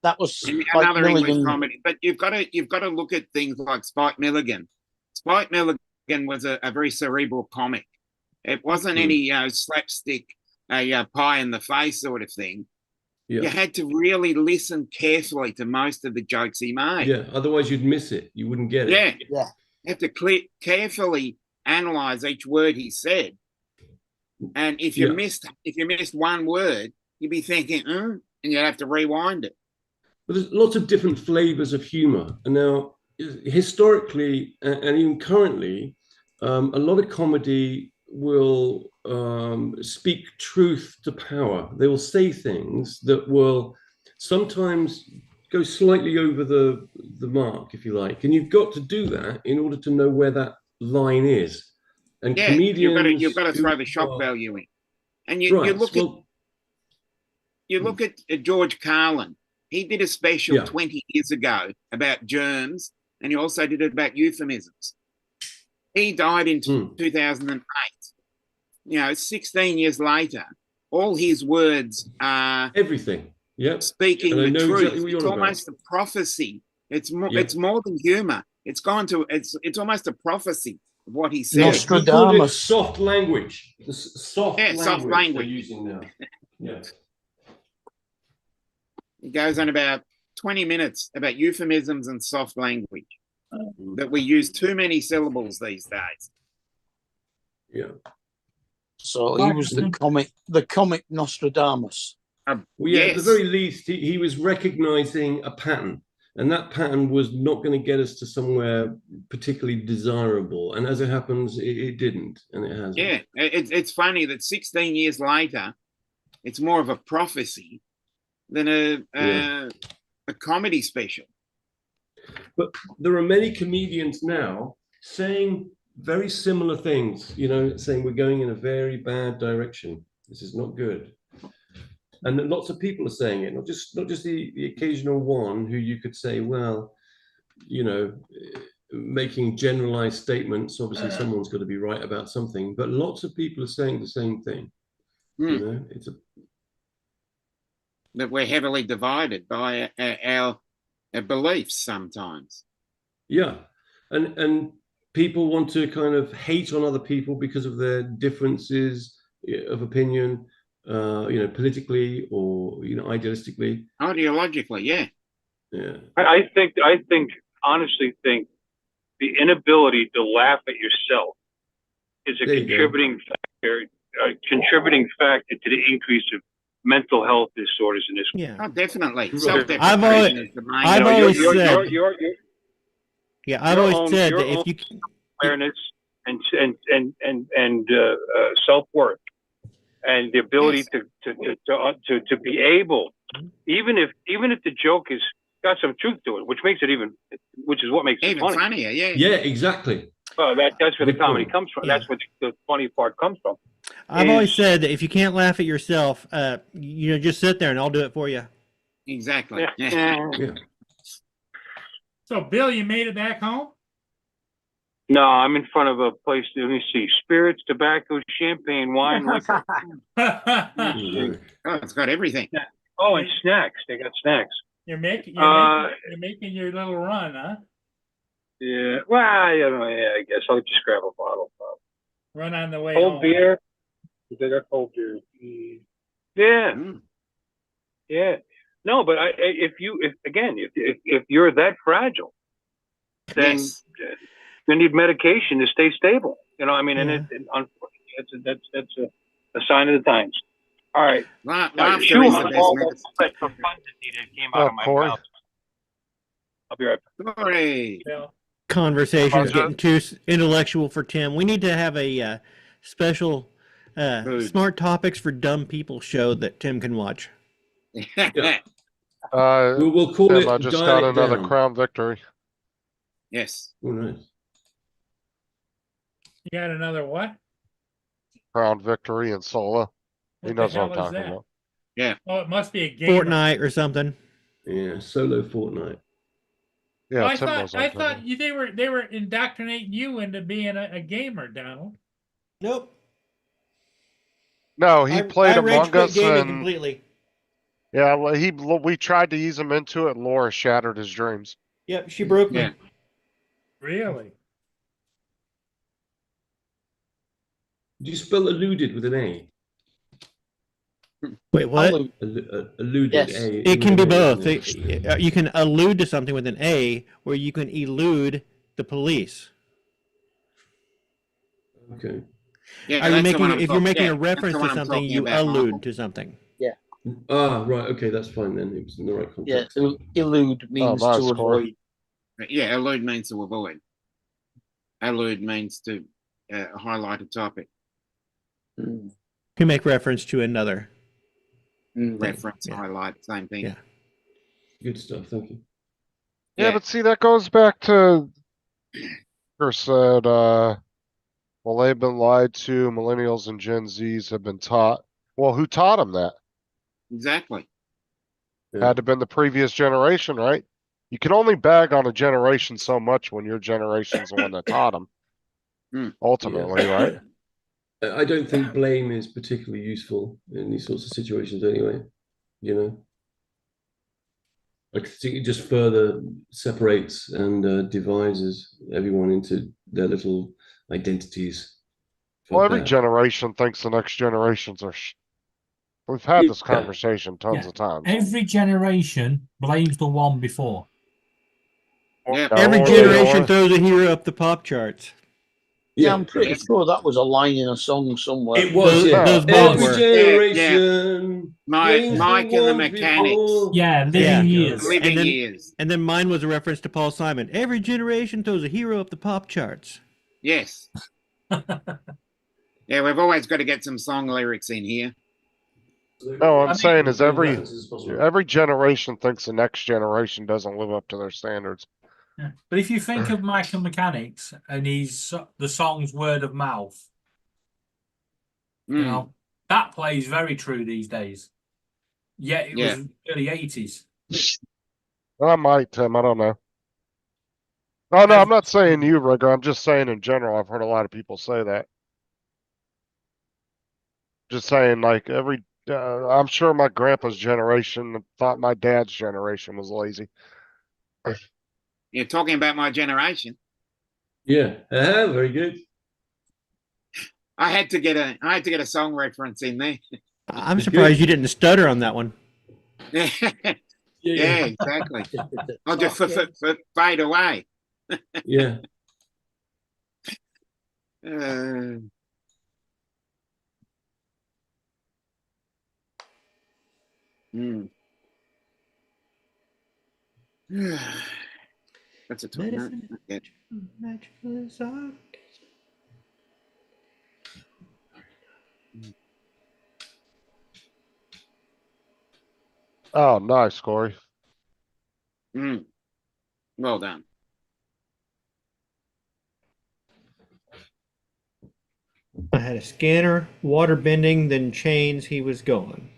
That was Another English comedy. But you've got to look at things like Spike Milligan. Spike Milligan was a very cerebral comic. It wasn't any slapstick, pie in the face sort of thing. Yeah. You had to really listen carefully to most of the jokes he made. Yeah, otherwise you'd miss it. You wouldn't get it. Yeah. Yeah. You have to carefully analyze each word he said. And if you missed one word, you'd be thinking, and you'd have to rewind it. But there's lots of different flavors of humor. And now, historically and even currently, a lot of comedy will speak truth to power. They will say things that will sometimes go slightly over the mark, if you like. And you've got to do that in order to know where that line is. And comedians, you've got to throw the shock value in. And you look at George Carlin. He did a special 20 years ago about germs, and he also did it about euphemisms. He died in 2008. 16 years later, all his words are everything. Yep. Speaking and the I know truth. exactly what you're It's on almost a prophecy. It's more than humor. It's almost a prophecy of what he said. Nostradamus. Soft language. The soft soft language language. they're using now. Yeah. It goes on about 20 minutes about euphemisms and soft language. That we use too many syllables these days. Yeah. So he was the comic Nostradamus. Well, yeah, at the very least, he was recognizing a pattern, and that pattern was not going to get us to somewhere particularly desirable. And as it happens, it didn't, and it hasn't. Yeah, it's funny that 16 years later, it's more of a prophecy than a comedy special. But there are many comedians now saying very similar things, you know, saying we're going in a very bad direction. This is not good. And lots of people are saying it, not just the occasional one who you could say, well, you know, making generalized statements. Obviously, someone's got to be right about something, but lots of people are saying the same thing. You know, it's that we're heavily divided by our beliefs sometimes. Yeah, and people want to kind of hate on other people because of their differences of opinion, you know, politically or, you know, idealistically. Ideologically, yeah. Yeah. I honestly think the inability to laugh at yourself is a contributing factor to the increase of mental health disorders in this country. Oh, definitely. I've always said, yeah, I've always said that if you awareness and self-worth and the ability to be able, even if the joke is got some truth to it, which is what makes it funny. Funnier, yeah. Yeah, exactly. Well, that's where the comedy comes from. That's what the funny part comes from. I've always said that if you can't laugh at yourself, you know, just sit there and I'll do it for you. Exactly. Yeah. So, Bill, you made it back home? No, I'm in front of a place. Let me see: spirits, tobacco, champagne, wine, liquor. Oh, it's got everything. Oh, and snacks. They got snacks. You're making your little run, huh? Yeah. Well, you know, yeah, I guess I'll just grab a bottle. Run on the way Cold home. beer. They got cold beer. Yeah. Yeah. No, but if you're that fragile, then you need medication to stay stable. You know, I mean, and unfortunately, that's a sign of the times. All right. Laughter is the best medicine. Came out of my mouth. I'll be right back. Sorry. Conversation's getting too intellectual for Tim. We need to have a special smart topics for dumb people show that Tim can watch. We'll call it. I just got another Crown Victory. Yes. Oh, nice. You got another what? Crown Victory in solo. He knows what I'm talking about. Yeah. Oh, it must be a game. Fortnite or something. Yeah, solo Fortnite. Yeah, well, I thought they were indoctrinating you into being a gamer, Donald. Nope. No, he played Among Us and completely. Yeah, well, we tried to ease him into it, and Laura shattered his dreams. Yep, she broke me. Really? Did you spell alluded with an A? Wait, what? Alluded. Yes. A. It can be both. You can allude to something with an A, or you can elude the police. Okay. Yeah, Are you making? If you're making a reference to something, you allude to something. Yeah. Ah, right. Okay, that's fine then. It was in the right context. Yeah. Elude means to avoid. Yeah, allude means to avoid. Allude means to highlight a topic. You make reference to another. Reference, highlight, same thing. Yeah. Good stuff. Thank you. Yeah, but see, that goes back to Chris said, well, they've been lied to. Millennials and Gen Zs have been taught. Well, who taught them that? Exactly. Yeah. Had to been the previous generation, right? You can only bag on a generation so much when your generation's the one that taught them. Ultimately, right? I don't think blame is particularly useful in these sorts of situations anyway, you know? I think it just further separates and divides everyone into their little identities. Well, every generation thinks the next generations are... We've had this conversation tons of times. Every generation blames the one before. Yeah. Every generation throws a hero up the pop charts. Yeah, I'm pretty sure that was a line in a song somewhere. It was, Every generation. Mike and the Mechanics. Yeah, living years. Living years. And then mine was a reference to Paul Simon. Every generation throws a hero up the pop charts. Yes. Yeah, we've always got to get some song lyrics in here. No, I'm saying is every generation thinks the next generation doesn't live up to their standards. Yeah. But if you think of Michael Mechanics and the song's Word of Mouth, you know, that plays very true these days. Yet it was early 80s. I might, Tim. I don't know. Oh, no, I'm not saying you, Rigger. I'm just saying in general. I've heard a lot of people say that. Just saying, like, I'm sure my grandpa's generation thought my dad's generation was lazy. You're talking about my generation. Yeah, very good. I had to get a song reference in there. I'm surprised you didn't stutter on that one. Yeah, exactly. I'll just fade away. Yeah. That's a tough note. Oh, nice, Corey. Well done. I had a scanner, water bending, then chains. He was gone.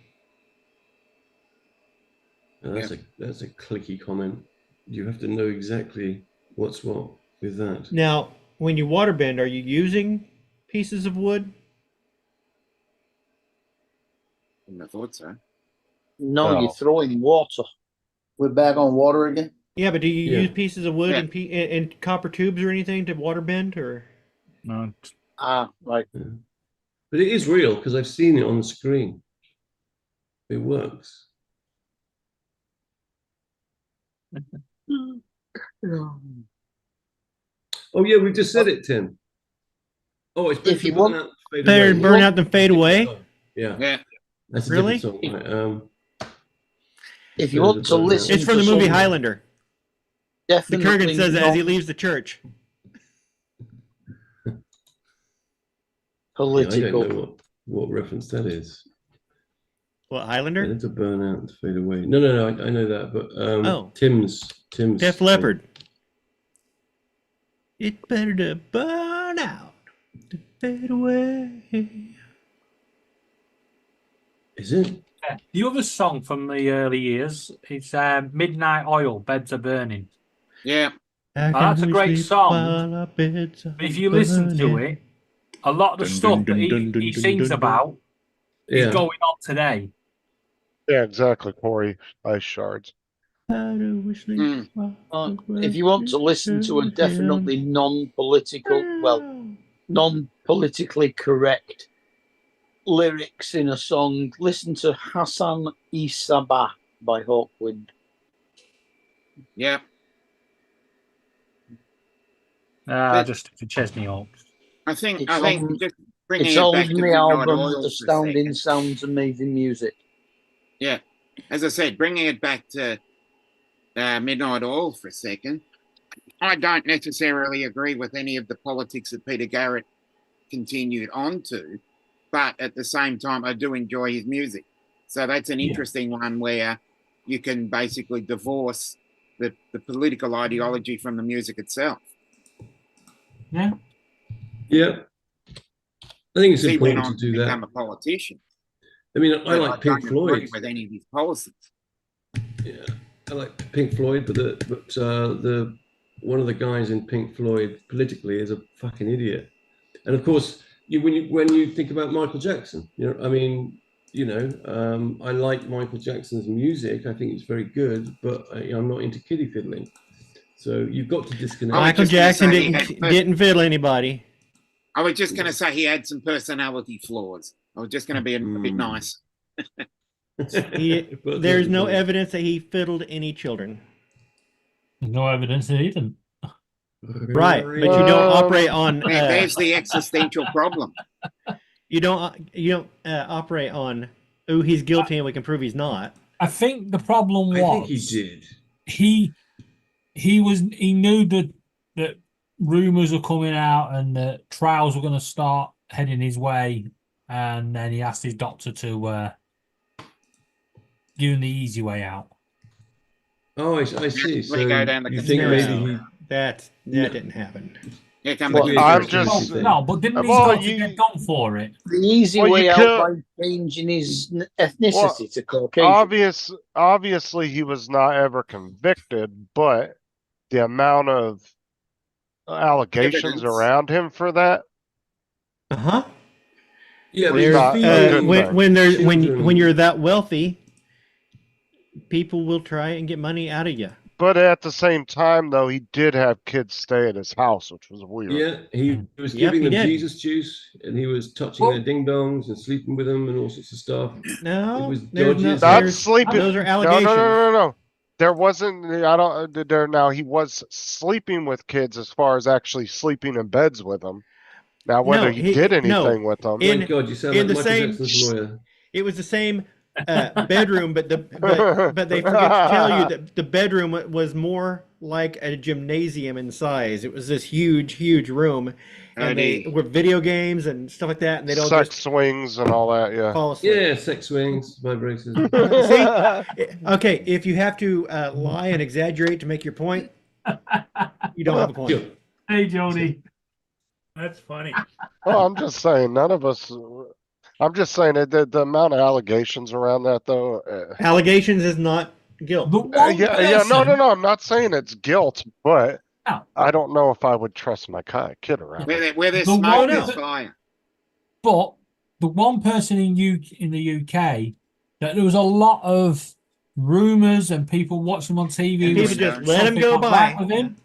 That's a clicky comment. You have to know exactly what's what with that. Now, when you water bend, are you using pieces of wood? I thought so. No, you're throwing water. We're back on water again? Yeah, but do you use pieces of wood and copper tubes or anything to water bend, or? No. Right. But it is real because I've seen it on the screen. It works. Oh yeah, we just said it, Tim. Oh, it's if you want better burn out than fade away. Yeah. That's a really. different song, right? If you want to listen, it's from the movie Highlander. Definitely. The Kurgan says it as he leaves the church. Political. Yeah, I don't know what reference that is. What, Highlander? Yeah, to burn out and fade away. No, I know that, but Tim's Def Leppard. It's better to burn out than fade away. Is it? The other song from the early years is Midnight Oil, Beds Are Burning. Yeah. Now, that's a great song. But if you listen to it, a lot of the stuff that he sings about is going on today. Yeah, exactly, Corey. Ice shards. If you want to listen to a definitely non-politically correct lyrics in a song, listen to Hassan Isabah by Hawkwind. Yeah. Just to Chesney Hawks. I think It's just bringing it's it on back to the Midnight album Oil for a Astounding second. Sounds, Amazing Music. Yeah. As I said, bringing it back to Midnight Oil for a second, I don't necessarily agree with any of the politics that Peter Garrett continued on to, but at the same time, I do enjoy his music. So that's an interesting one where you can basically divorce the political ideology from the music itself. Yeah. Yeah. I think it's He went important on to do become that. a politician. I mean, I But like Pink don't Floyd. agree with any of his policies. Yeah, I like Pink Floyd, but the one of the guys in Pink Floyd politically is a fucking idiot. And of course, when you think about Michael Jackson, I like Michael Jackson's music. I think it's very good, but I'm not into kiddie fiddling. So you've got to disconnect. Michael Jackson didn't fiddle anybody. I was just going to say he had some personality flaws. I was just going to be a bit nice. There's no evidence that he fiddled any children. There's no evidence that he didn't. Right, but you don't operate on. There's the existential problem. You don't operate on. Oh, he's guilty, and we can prove he's not. I think the problem was. I think he did. He knew that rumors were coming out and that trials were going to start heading his way, and then he asked his doctor to give him the easy way out. Oh, I see. We So go down the you think conspiracy. maybe he? That didn't happen. Here come Well, the I'm conspiracy. just No, but didn't his well, daughter get done for it? The easy Well, you way out kill- by changing his ethnicity Well, to Caucasian. obviously he was not ever convicted, but the amount of allegations Evidence. around him for that. Uh-huh. Yeah, but There's he was not a feeding good thing. when there's children. when you're that wealthy, people will try and get money out of you. But at the same time, though, he did have kids stay at his house, which was weird. Yeah, he was Yep, giving he them did. Jesus juice, and he was touching their ding dongs and sleeping with them and all sorts of stuff. No, It was there's no, dodges. Not there's, sleeping. those are No, allegations. no. There wasn't. I don't. There now. He was sleeping with kids as far as actually sleeping in beds with them. Now, whether No, he did no. anything with them, In- My God, you sound in like the Michael same- Jackson's lawyer. It was the same bedroom, but but they forget to tell you that the bedroom was more like a gymnasium in size. It was this huge room, and they were video games and stuff like that, and they'd all sex just swings and all that. Yeah. fall asleep. Yeah, sex swings, vibrators. See, okay, if you have to lie and exaggerate to make your point, you don't have a point. Sure. Hey, Jody. That's funny. Well, I'm just saying, none of us. I'm just saying that the amount of allegations around that, though. Allegations is not guilt. Yeah. No. I'm not saying it's guilt, but No. I don't know if I would trust my kid around. Where there's The smoke, one- there's fire. But the one person in the UK that there was a lot of rumors and people watching him on TV. And people was just let him something go not by. right with him.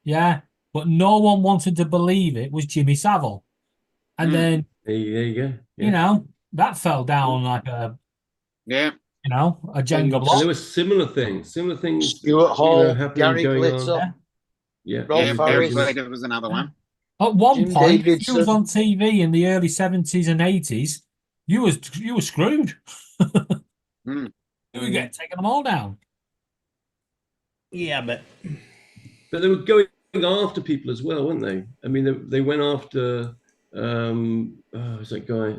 Yeah, but no one wanted to believe it was Jimmy Savile, and then There you go. Yeah. you know that fell down like a Yeah. a Jenga And block. there were similar things. Stuart Hall, happening, Gary going on. Glitzer, Yeah. Rolf Yeah, Harris. there was another one. At one Jim point, if you Davidson. was on TV in the early 70s and 80s, you were screwed. Hmm. You were getting taking them all down. Yeah, but they were going after people as well, weren't they? I mean, they went after who's that guy?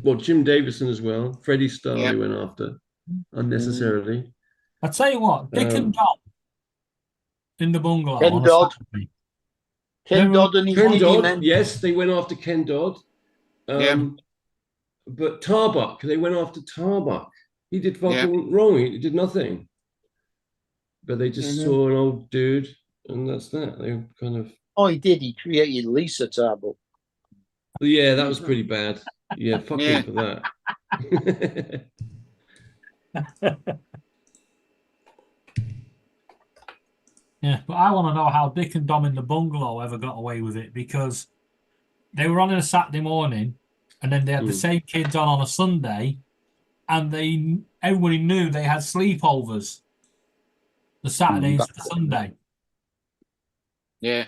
Well, Jim Davison as well. Freddie Starr Yeah. they went after unnecessarily. I tell you what, Dick and Dom in the bungalow. Ken on a Dodd. Saturday. Ken Dodd and his Ken Diddy Dodd, men. yes, they went after Ken Dodd. Yeah. But Tarbuck, they went after Tarbuck. He did Yeah. fucking wrong. He did nothing. But they just Mhm. saw an old dude, and that's that. They kind of. Oh, he did. He created Lisa Tarbuck. Yeah, that was pretty bad. Yeah, fuck Yeah. him for that. Yeah, but I want to know how Dick and Dom in the bungalow ever got away with it, because they were on a Saturday morning, and then they had the same kids on a Sunday, and everybody knew they had sleepovers the Saturday into the Sunday. Yeah.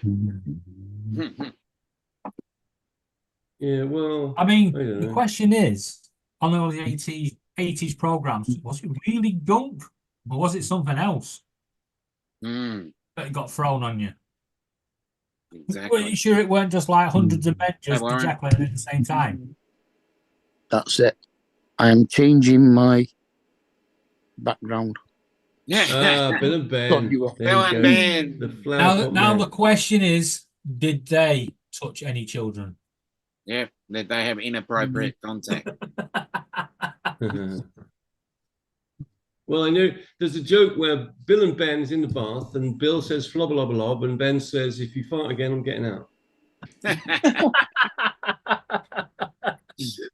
Yeah, well, I mean, I don't the know. question is, on all the 80s programs, was it really Gump, or was it something else that got thrown on you? Exactly. Were you sure it weren't just like hundreds of men just They weren't. ejaculating at the same time? That's it. I am changing my background. Yeah. Bill and Ben. Thought you were- There Bill you and go. Ben. The flower pot Now man. the question is, did they touch any children? Yeah. They have inappropriate contact. Well, I know there's a joke where Bill and Ben's in the bath, and Bill says flobber lobber lob, and Ben says, "If you fart again, I'm getting out."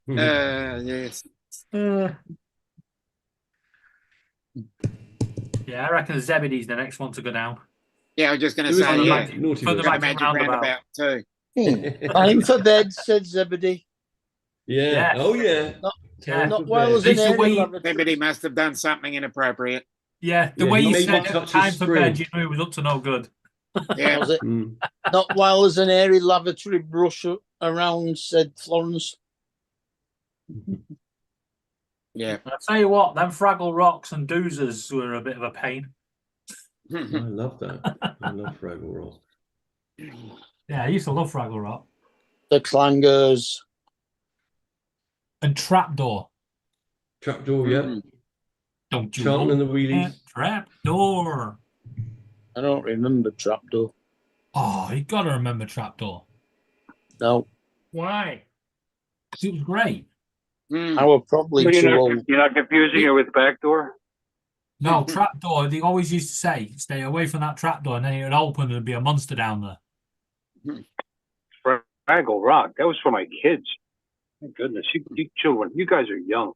Yes. Yeah, I reckon Zebedee's the next one to go down. Yeah, I was just going to Who was say, the yeah. magic- naughty For the boy? magic Magic roundabout. too. I'm for bed, said Zebedee. Yeah. Yes. Oh yeah. Not, Time not for while I bed. was in It's the way airy you- lavatory. Somebody must have done something inappropriate. Yeah, the Yeah, way he you made said me it, touch time his for spring. bed, you knew it was up to no good. Yeah. Was it? Mm. Not while there's an airy lavatory brush around, said Florence. Yeah. I tell you what, them Fraggle Rocks and Doozers were a bit of a pain. I love that. I love Fraggle Rock. Yeah, I used to love Fraggle Rock. The Clangers. And Trapdoor. Trapdoor, yeah. Mhm. Don't you Charlton and the want Wheelies. that trapdoor? I don't remember Trapdoor. Oh, you gotta remember Trapdoor. No, Why? It was great. I was probably So too old. you're not confusing it with backdoor? No, trapdoor. They always used to say, "Stay away from that trapdoor," and then it would open and there'd be a monster down there. Fraggle Rock. That was for my kids. My goodness, you children, you guys are young.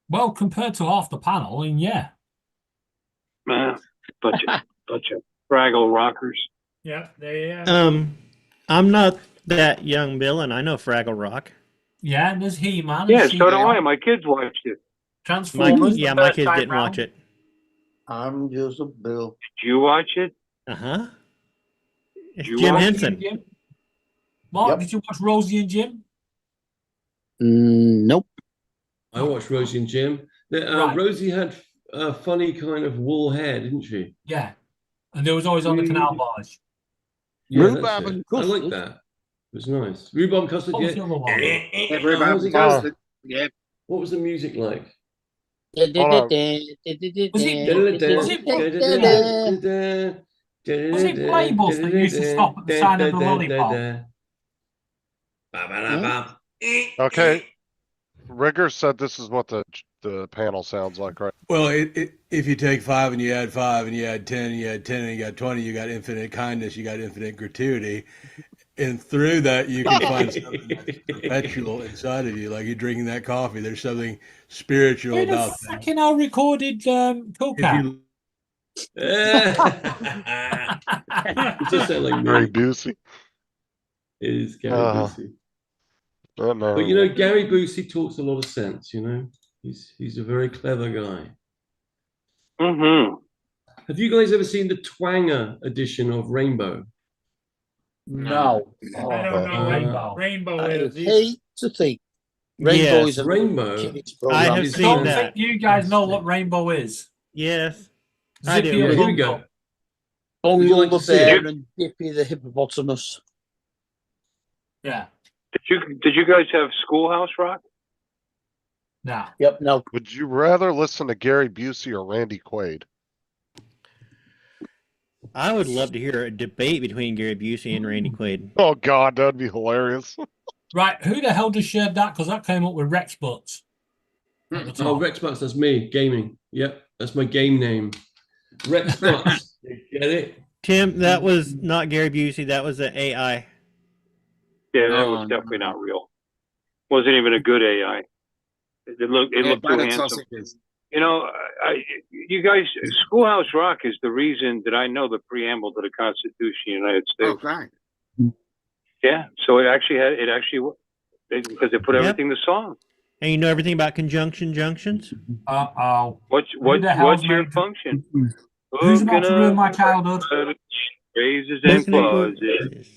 Well, compared to half the panel, and yeah. Bunch of Fraggle Rockers. Yeah, there you have. I'm not that young, Bill, and I know Fraggle Rock. Yeah, and there's He-Man. Yeah, so do I. My kids watched it. Transformers. My kids didn't watch it. I'm just a Bill. Did you watch it? Uh-huh. It's You Jim watch Henson. Jim? Mark, Yep. did you watch Rosie and Jim? Nope. I watched Rosie and Jim. Right. Rosie had a funny kind of wool hair, didn't she? Yeah. And there was always on the canal barge. Yeah, Rhubarb that's and it. I like custard. that. It was nice. Rhubarb and custard, What was yeah. the other one? Everybody goes. Yeah. What was the music like? Was it Playboys that used to stop at the sign of the lollipop? Okay. Rigger said this is what the panel sounds like, right? Well, if you take 5 and you add 5 and you add 10 and you add 10 and you got 20, you got infinite kindness, you got infinite gratuity. And through that, you can find something that's perpetual inside of you. Like you're drinking that coffee. There's something spiritual Who about the that. fucking hell recorded Cool Cat? It just sounds like Gary me. Busey. It is Gary Uh, Busey. That man. But you know, Gary Busey talks a lot of sense. You know, he's a very clever guy. Mm-hmm. Have you guys ever seen the Twanger edition of Rainbow? No. I don't know what Rainbow I is. hate to think Rainbow Yes. is a Rainbow. kids I program. have It's seen Don't that. think you guys know what Rainbow is. Yes. I Zippy do. and Here we Bungle. go. Bungle you like the to see bear it? and Dippy the hippopotamus. Yeah. Did you guys have Schoolhouse Rock? Nah. Yep, no. Would you rather listen to Gary Busey or Randy Quaid? I would love to hear a debate between Gary Busey and Randy Quaid. Oh God, that'd be hilarious. Right, who the hell just shared that? Because that came up with Rex Butts. at the Oh, top. Rex Butts, that's me. Gaming. Yep, that's my game name. Rex Butts. You get it? Tim, that was not Gary Busey. That was an AI. Yeah, that was definitely not real. Wasn't even a good AI. It looked too buttock handsome. sausages. You know, you guys, Schoolhouse Rock is the reason that I know the preamble to the Constitution of the United States. Okay. Yeah, so because they put Yep. everything in the song. And you know everything about conjunction junctions? Uh-oh. What's the hell's your meant to- function? Who's about to ruin my childhood? Raises and clauses.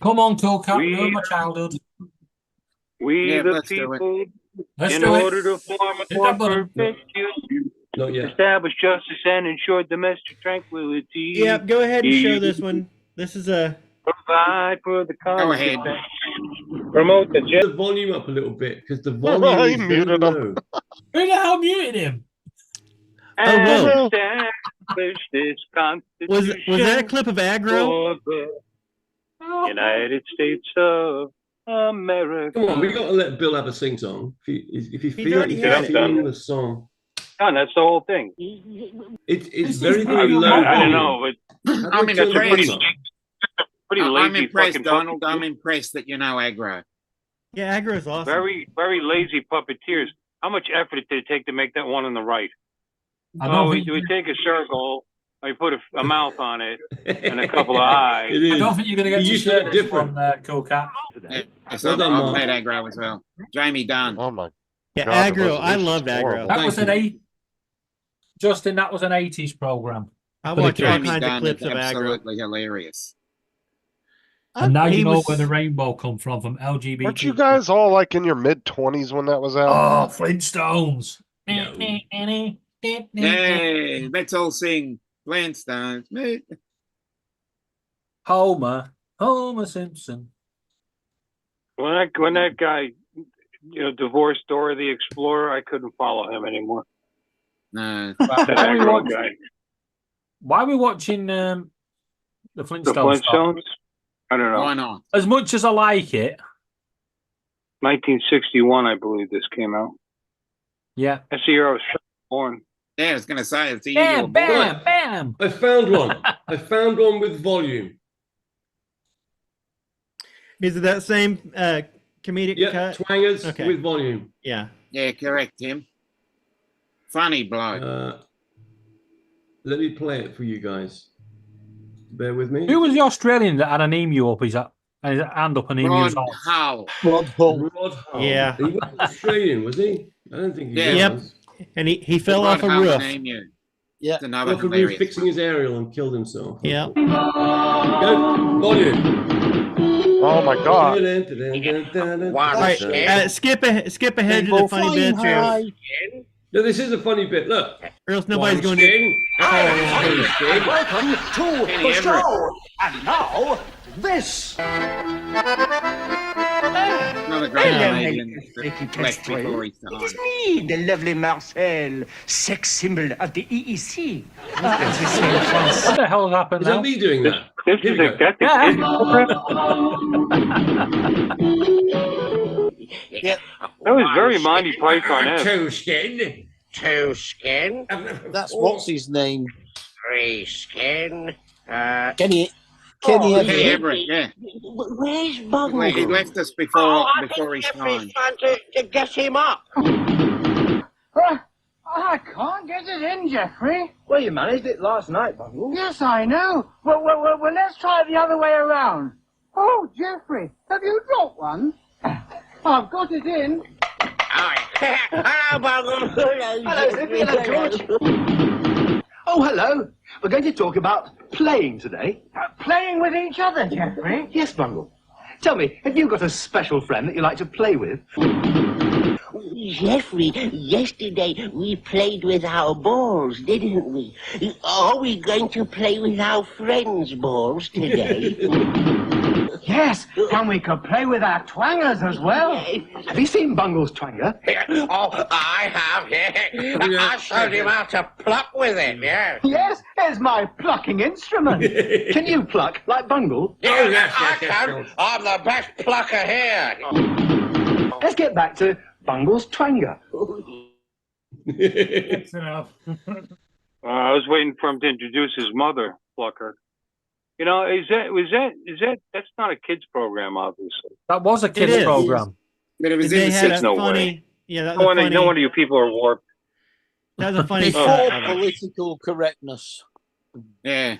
Come on, Coolcat, ruin my childhood. We Yeah, the let's do it. people, Let's in do it. order to form a Hit more that button. perfect union, Not yet. establish justice and ensure domestic tranquility. Yep, go ahead and show this one. This is a... Provide for the Go ahead. Promote the Put the volume up a little bit because the volume I is very muted him. low. Who the hell muted him? and whoa. establish this Constitution Was that a clip of aggro? for the United States of America. Come on, we got to let Bill have a sing song. If you feel already like had he's it. singing the song, Done, that's the whole thing. it's very very low. I don't volume. know, but How do I'm I turn the volume impressed. up? pretty I'm lazy impressed, fucking Donald. puppeteers. I'm impressed that you know aggro. Yeah, aggro is awesome. Very, very lazy puppeteers. How much effort did it take to make that one on the right? I don't we think take a circle, we put a mouth on it, and a couple of eyes. It is. I don't think you're going to get You to used to share look this different. one, Coolcat. Yes, Well I've, done, I've Mark. played aggro as well. Jamie Dunn. Oh my Yeah, God, the aggro. I resolution's loved aggro. horrible. That was Thank an you. eight. Justin, that was an 80s program. I For the watch all kids. Jamie kinds of Dunn clips is of aggro. absolutely hilarious. And now He you know was- where the rainbow come from LGBT. Weren't you guys all like in your mid-20s when that was out? Oh, Flintstones. Yay! Let's all sing Flintstones. Homer Simpson. When that guy divorced Dora the Explorer, I couldn't follow him anymore. No. That aggro guy. Why are we watching the Flintstones? The Flintstones? I don't know. Why not? As much as I like it. 1961, I believe this came out. Yeah. That's the year I was born. Yeah, I was going to say, it's the year you were Bam, born. bam, bam. I found one. I found one with volume. Is it that same comedic Yeah, cut? twangers Okay. with volume. Yeah. Yeah, correct, Tim. Funny bloke. Let me play it for you guys. Bear with me. Who was the Australian that had an emu up his hand up an emu's Rod arse? Hull. Rod Hull. Rod Hull. Yeah. He was Australian, was he? I don't think he Yeah. was. And he fell Rod off a Hull roof. and Emu. Yeah. It's another Off a roof hilarious fixing one. his aerial and killed himself. Yeah. Go, volume. Oh my god. All right. Skip ahead to the funny bits. No, this is a funny bit. Look. Or else nobody's going to. Welcome to the show. And now, this. Another great Canadian that left before his time. It is me, the lovely Marcel, sex symbol of the EEC. As we say in France. What the hell has happened Is now? that me doing that? This Here is we a go. got That was very Monty Python-esque. Two skin. Two skin. That's what's his name. Three skin. Kenny Kenny Everett. Everett, yeah. Where's Bungle? He left us before I before his think Jeffrey's time. trying to get him up. I can't get it in, Jeffrey. Well, you managed it last night, Bungle. Yes, I know. Well, let's try it the other way around. Oh, Jeffrey, have you dropped one? I've got it in. Hello, Bungle. Hello, Zippy. Hello, George. Oh, hello. We're going to talk about playing today. Playing with each other, Jeffrey? Yes, Bungle. Tell me, have you got a special friend that you like to play with? Jeffrey, yesterday we played with our balls, didn't we? Are we going to play with our friends' balls today? Yes, and we could play with our twangers as well. Have you seen Bungle's twanger? Oh, I have, yeah. I showed him how to pluck with it, yeah. Yes, it's my plucking instrument. Can you pluck like Bungle? Yeah, I can. I'm the best plucker here. Let's get back to Bungle's twanger. That's enough. I was waiting for him to introduce his mother, Plucker. You know, that's not a kids program, obviously. That was a kids program. But it was They in the had a 60s. No funny. way. Yeah, that No was wonder, funny. no wonder you people are warped. That was a funny. Before cut. political correctness, Yeah.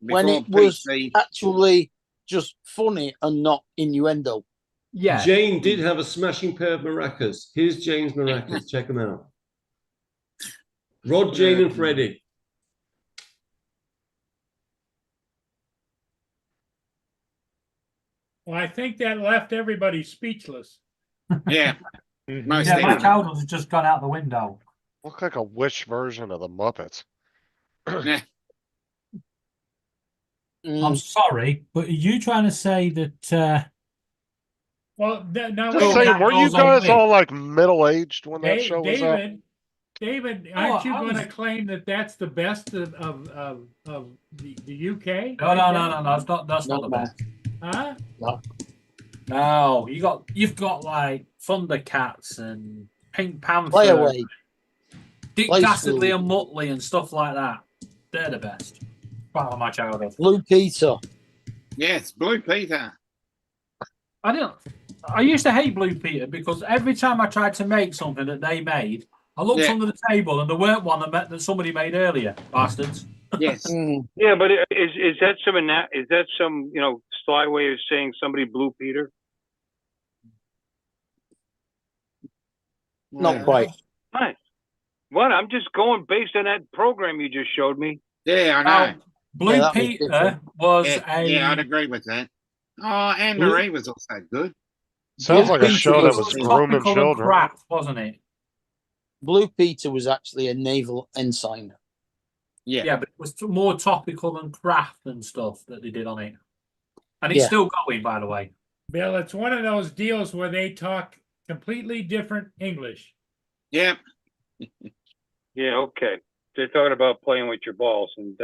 when Before it was PC. actually just funny and not innuendo. Yeah. Jane did have a smashing pair of maracas. Here's Jane's maracas. Check them out. Rod, Jane, and Freddie. Well, I think that left everybody speechless. Yeah. Most Yeah, my definitely. childhood has just gone out the window. Look like a Wish version of the Muppets. Yeah. I'm sorry, but are you trying to say that? Well, now Just saying, were you guys all like middle aged when that show was out? David, aren't you I going to was- claim that that's the best of the UK? No. That's not the best. Huh? No, you've got like Thundercats and Pink Panther, Play away. Dick Play Dastardly school. and Muttley and stuff like that. They're the best. Part of my childhood. Blue Peter. Yes, Blue Peter. I used to hate Blue Peter because every time I tried to make something that they made, I looked Yeah. under the table and there weren't one that somebody made earlier. Bastards. Yes. Yeah, but is that some sly way of saying somebody blew Peter? Not quite. Nice. What? I'm just going based on that program you just showed me. Yeah, I know. Now, Blue that was Peter different. was Yeah, I'd agree with that. Oh, Anne Marie was also good. Sounds like a Peter show that was was grooming topical and children. craft, wasn't it? Blue Peter was actually a naval ensign. Yeah. Yeah, but it was more topical and craft and stuff that they did on it. And it's Yeah. still going, by the way. Bill, it's one of those deals where they talk completely different English. Yep. Yeah, okay. They're talking about playing with your balls, and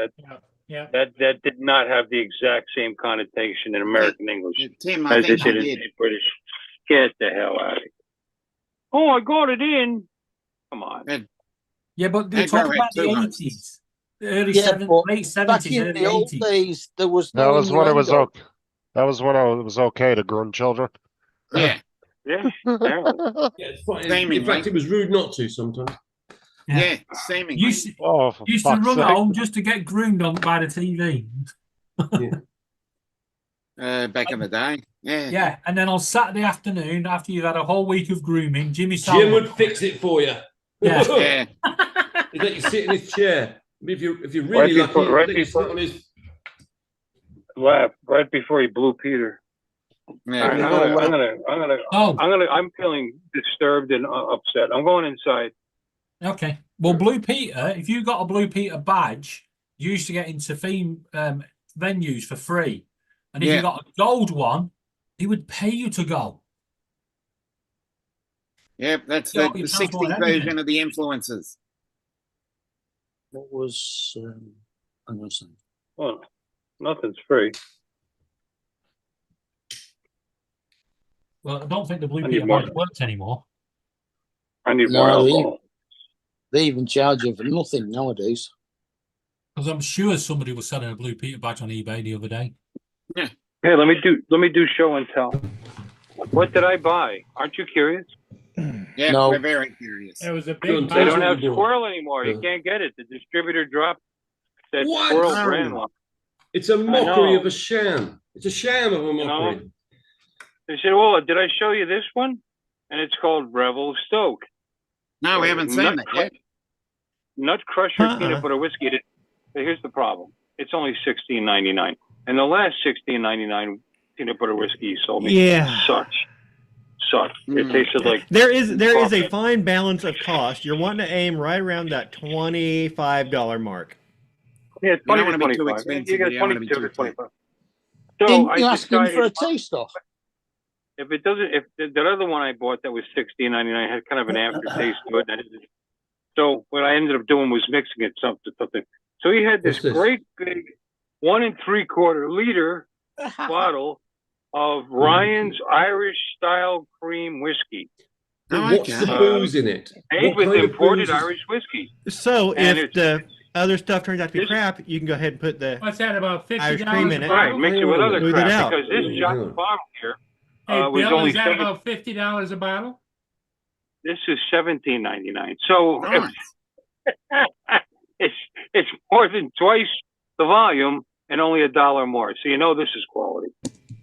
Yeah. that did not have the exact same connotation in American English Tim, I as it think did you in did. British. Get the hell out of here. Oh, I got it in. Come on. Yeah, but they're Hey, go talking ahead, about the 200. 80s. The early Yeah, but late back 70s, in early the old 80s. days, there was That no was when it was innuendo. okay. That was when it was okay to groom children. Yeah. Yeah, apparently. Yeah, it's fine. In Seemingly. fact, it was rude not to sometimes. Yeah, seemingly. Used, Oh, for used to fuck's run sake. home just to get groomed on by the TV. Back in the day. Yeah. Yeah, and then on Saturday afternoon, after you've had a whole week of grooming, Jimmy Jim Savile would fix it for you. Yeah. Yeah. He'd let you sit in his chair. If you're really lucky, he'd let you sit on his. Laugh right before he blew Peter. Yeah. All right, Oh. I'm feeling disturbed and upset. I'm going inside. Okay. Well, Blue Peter, if you got a Blue Peter badge, you used to get into theme venues for free. And if Yeah. you got a gold one, he would pay you to go. Yep, that's Yeah, the you 60s transport everything. version of the influences. What was? I'm gonna say. Well, nothing's free. Well, I don't think the Blue I need Peter more. badge works anymore. I need more No, alcohol. they even charge you for nothing nowadays. Because I'm sure somebody was selling a Blue Peter badge on eBay the other day. Hey, let me do show and tell. What did I buy? Aren't you curious? Yeah, No. we're very curious. It was a Go big on, They tell us don't what have you bought. Squirrel anymore. You Yeah. can't get it. The distributor dropped that What? Squirrel No. brand line. It's a mockery know. of a sham. It's a sham of a know? mockery. They said, "Well, did I show you this one?" And it's called Revel Stoke. No, we haven't seen it yet. Nut Crusher Uh-uh. peanut butter whiskey. Here's the problem. It's only $16.99, and the last $16.99 peanut butter whiskey you sold me Yeah. sucked. It tasted like There is a coffee. fine balance of cost. You're wanting to aim right around that $25 mark. Yeah, You 20 don't to want to be too 25. expensive, You but get you don't want to be 22 too to cheap. 25. So Didn't I you ask him for a decided taste off? if it doesn't, if the other one I bought that was $16.99 had kind of an aftertaste to it. So what I ended up doing was mixing it to something. So he had this What's this? great big 1 3/4 liter bottle of Ryan's Irish style cream whiskey, Oh, What's okay. the booze in it? made What with kind of imported booze is- Irish whiskey. So And if the other stuff turns out to be this- crap, you can go ahead and put the What's that, about Irish $50 cream a in it. Right, bottle? mix it with other Smooth it crap out. because this Hang shot on. bottle here Hey, was Bill, only is that 7. about $50 a bottle? This is $17.99. So Right. it's more than twice the volume and only $1 more. So you know this is quality.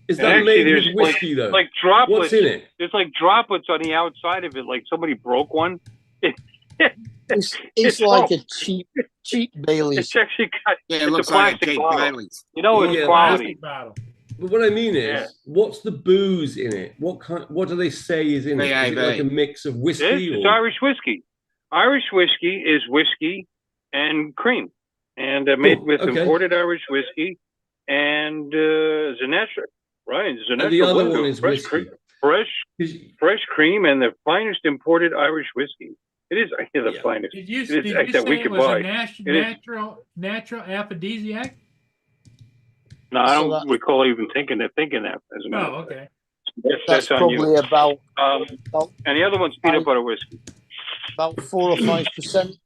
Is And that actually, made there's with whiskey though? like droplets. What's in it? There's like droplets on the outside of it, like somebody broke one. It's like a cheap Bailey's. It's actually got, Yeah, it it's looks a like a plastic cheap bottle. Bailey's. You know it's Yeah, quality. Plastic bottle. But what I mean is, Yeah. what's the booze in it? What do they say is in it? Is it like a mix of This whiskey is or Irish whiskey. Irish whiskey is whiskey and cream, and made Cool, with okay. imported Irish whiskey and Zanatra. Right, Zanatra. And the other blend one of is fresh whiskey. cream- fresh cream and the finest imported Irish whiskey. It is the Yeah. finest. Did you, It is did you that we say it could was buy. a It is. natural aphrodisiac? No, I So don't that- recall even thinking that. As a matter Oh, of fact. okay. That's on probably you. about And the other one's peanut butter whiskey. about 4 or 5%.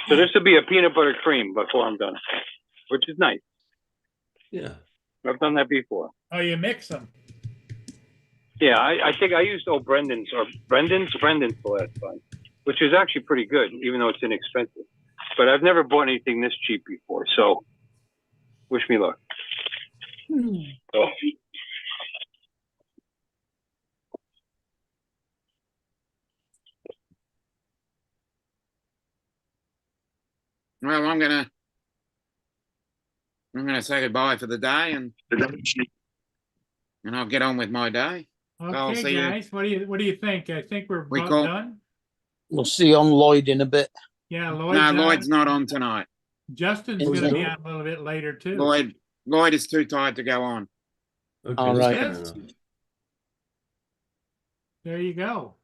So this would be a peanut butter cream before I'm done, which is nice. yeah. I've done that before. Oh, you mix them. Yeah, I think I used Brendan's the last time, which is actually pretty good, even though it's inexpensive. But I've never bought anything this cheap before, so wish me luck. So, Well, I'm gonna say goodbye for the day, and I'll get on with my day. I'll Okay, see you. guys, what do you think? I think we're We about call- done. We'll see on Lloyd in a bit. Yeah, Lloyd's No, on. Lloyd's not on tonight. Justin's Oh, going to is be he? on a little bit later too. Lloyd is too tired to go on. Okay, All that's right. fair enough. there you go.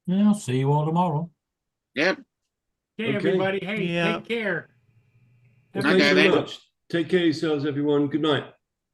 Yeah, I'll see you all tomorrow. Yep. Okay, Okay. everybody. Hey, Yeah. take care. Well, Okay, thanks very then. much. Take care of yourselves, everyone. Good night.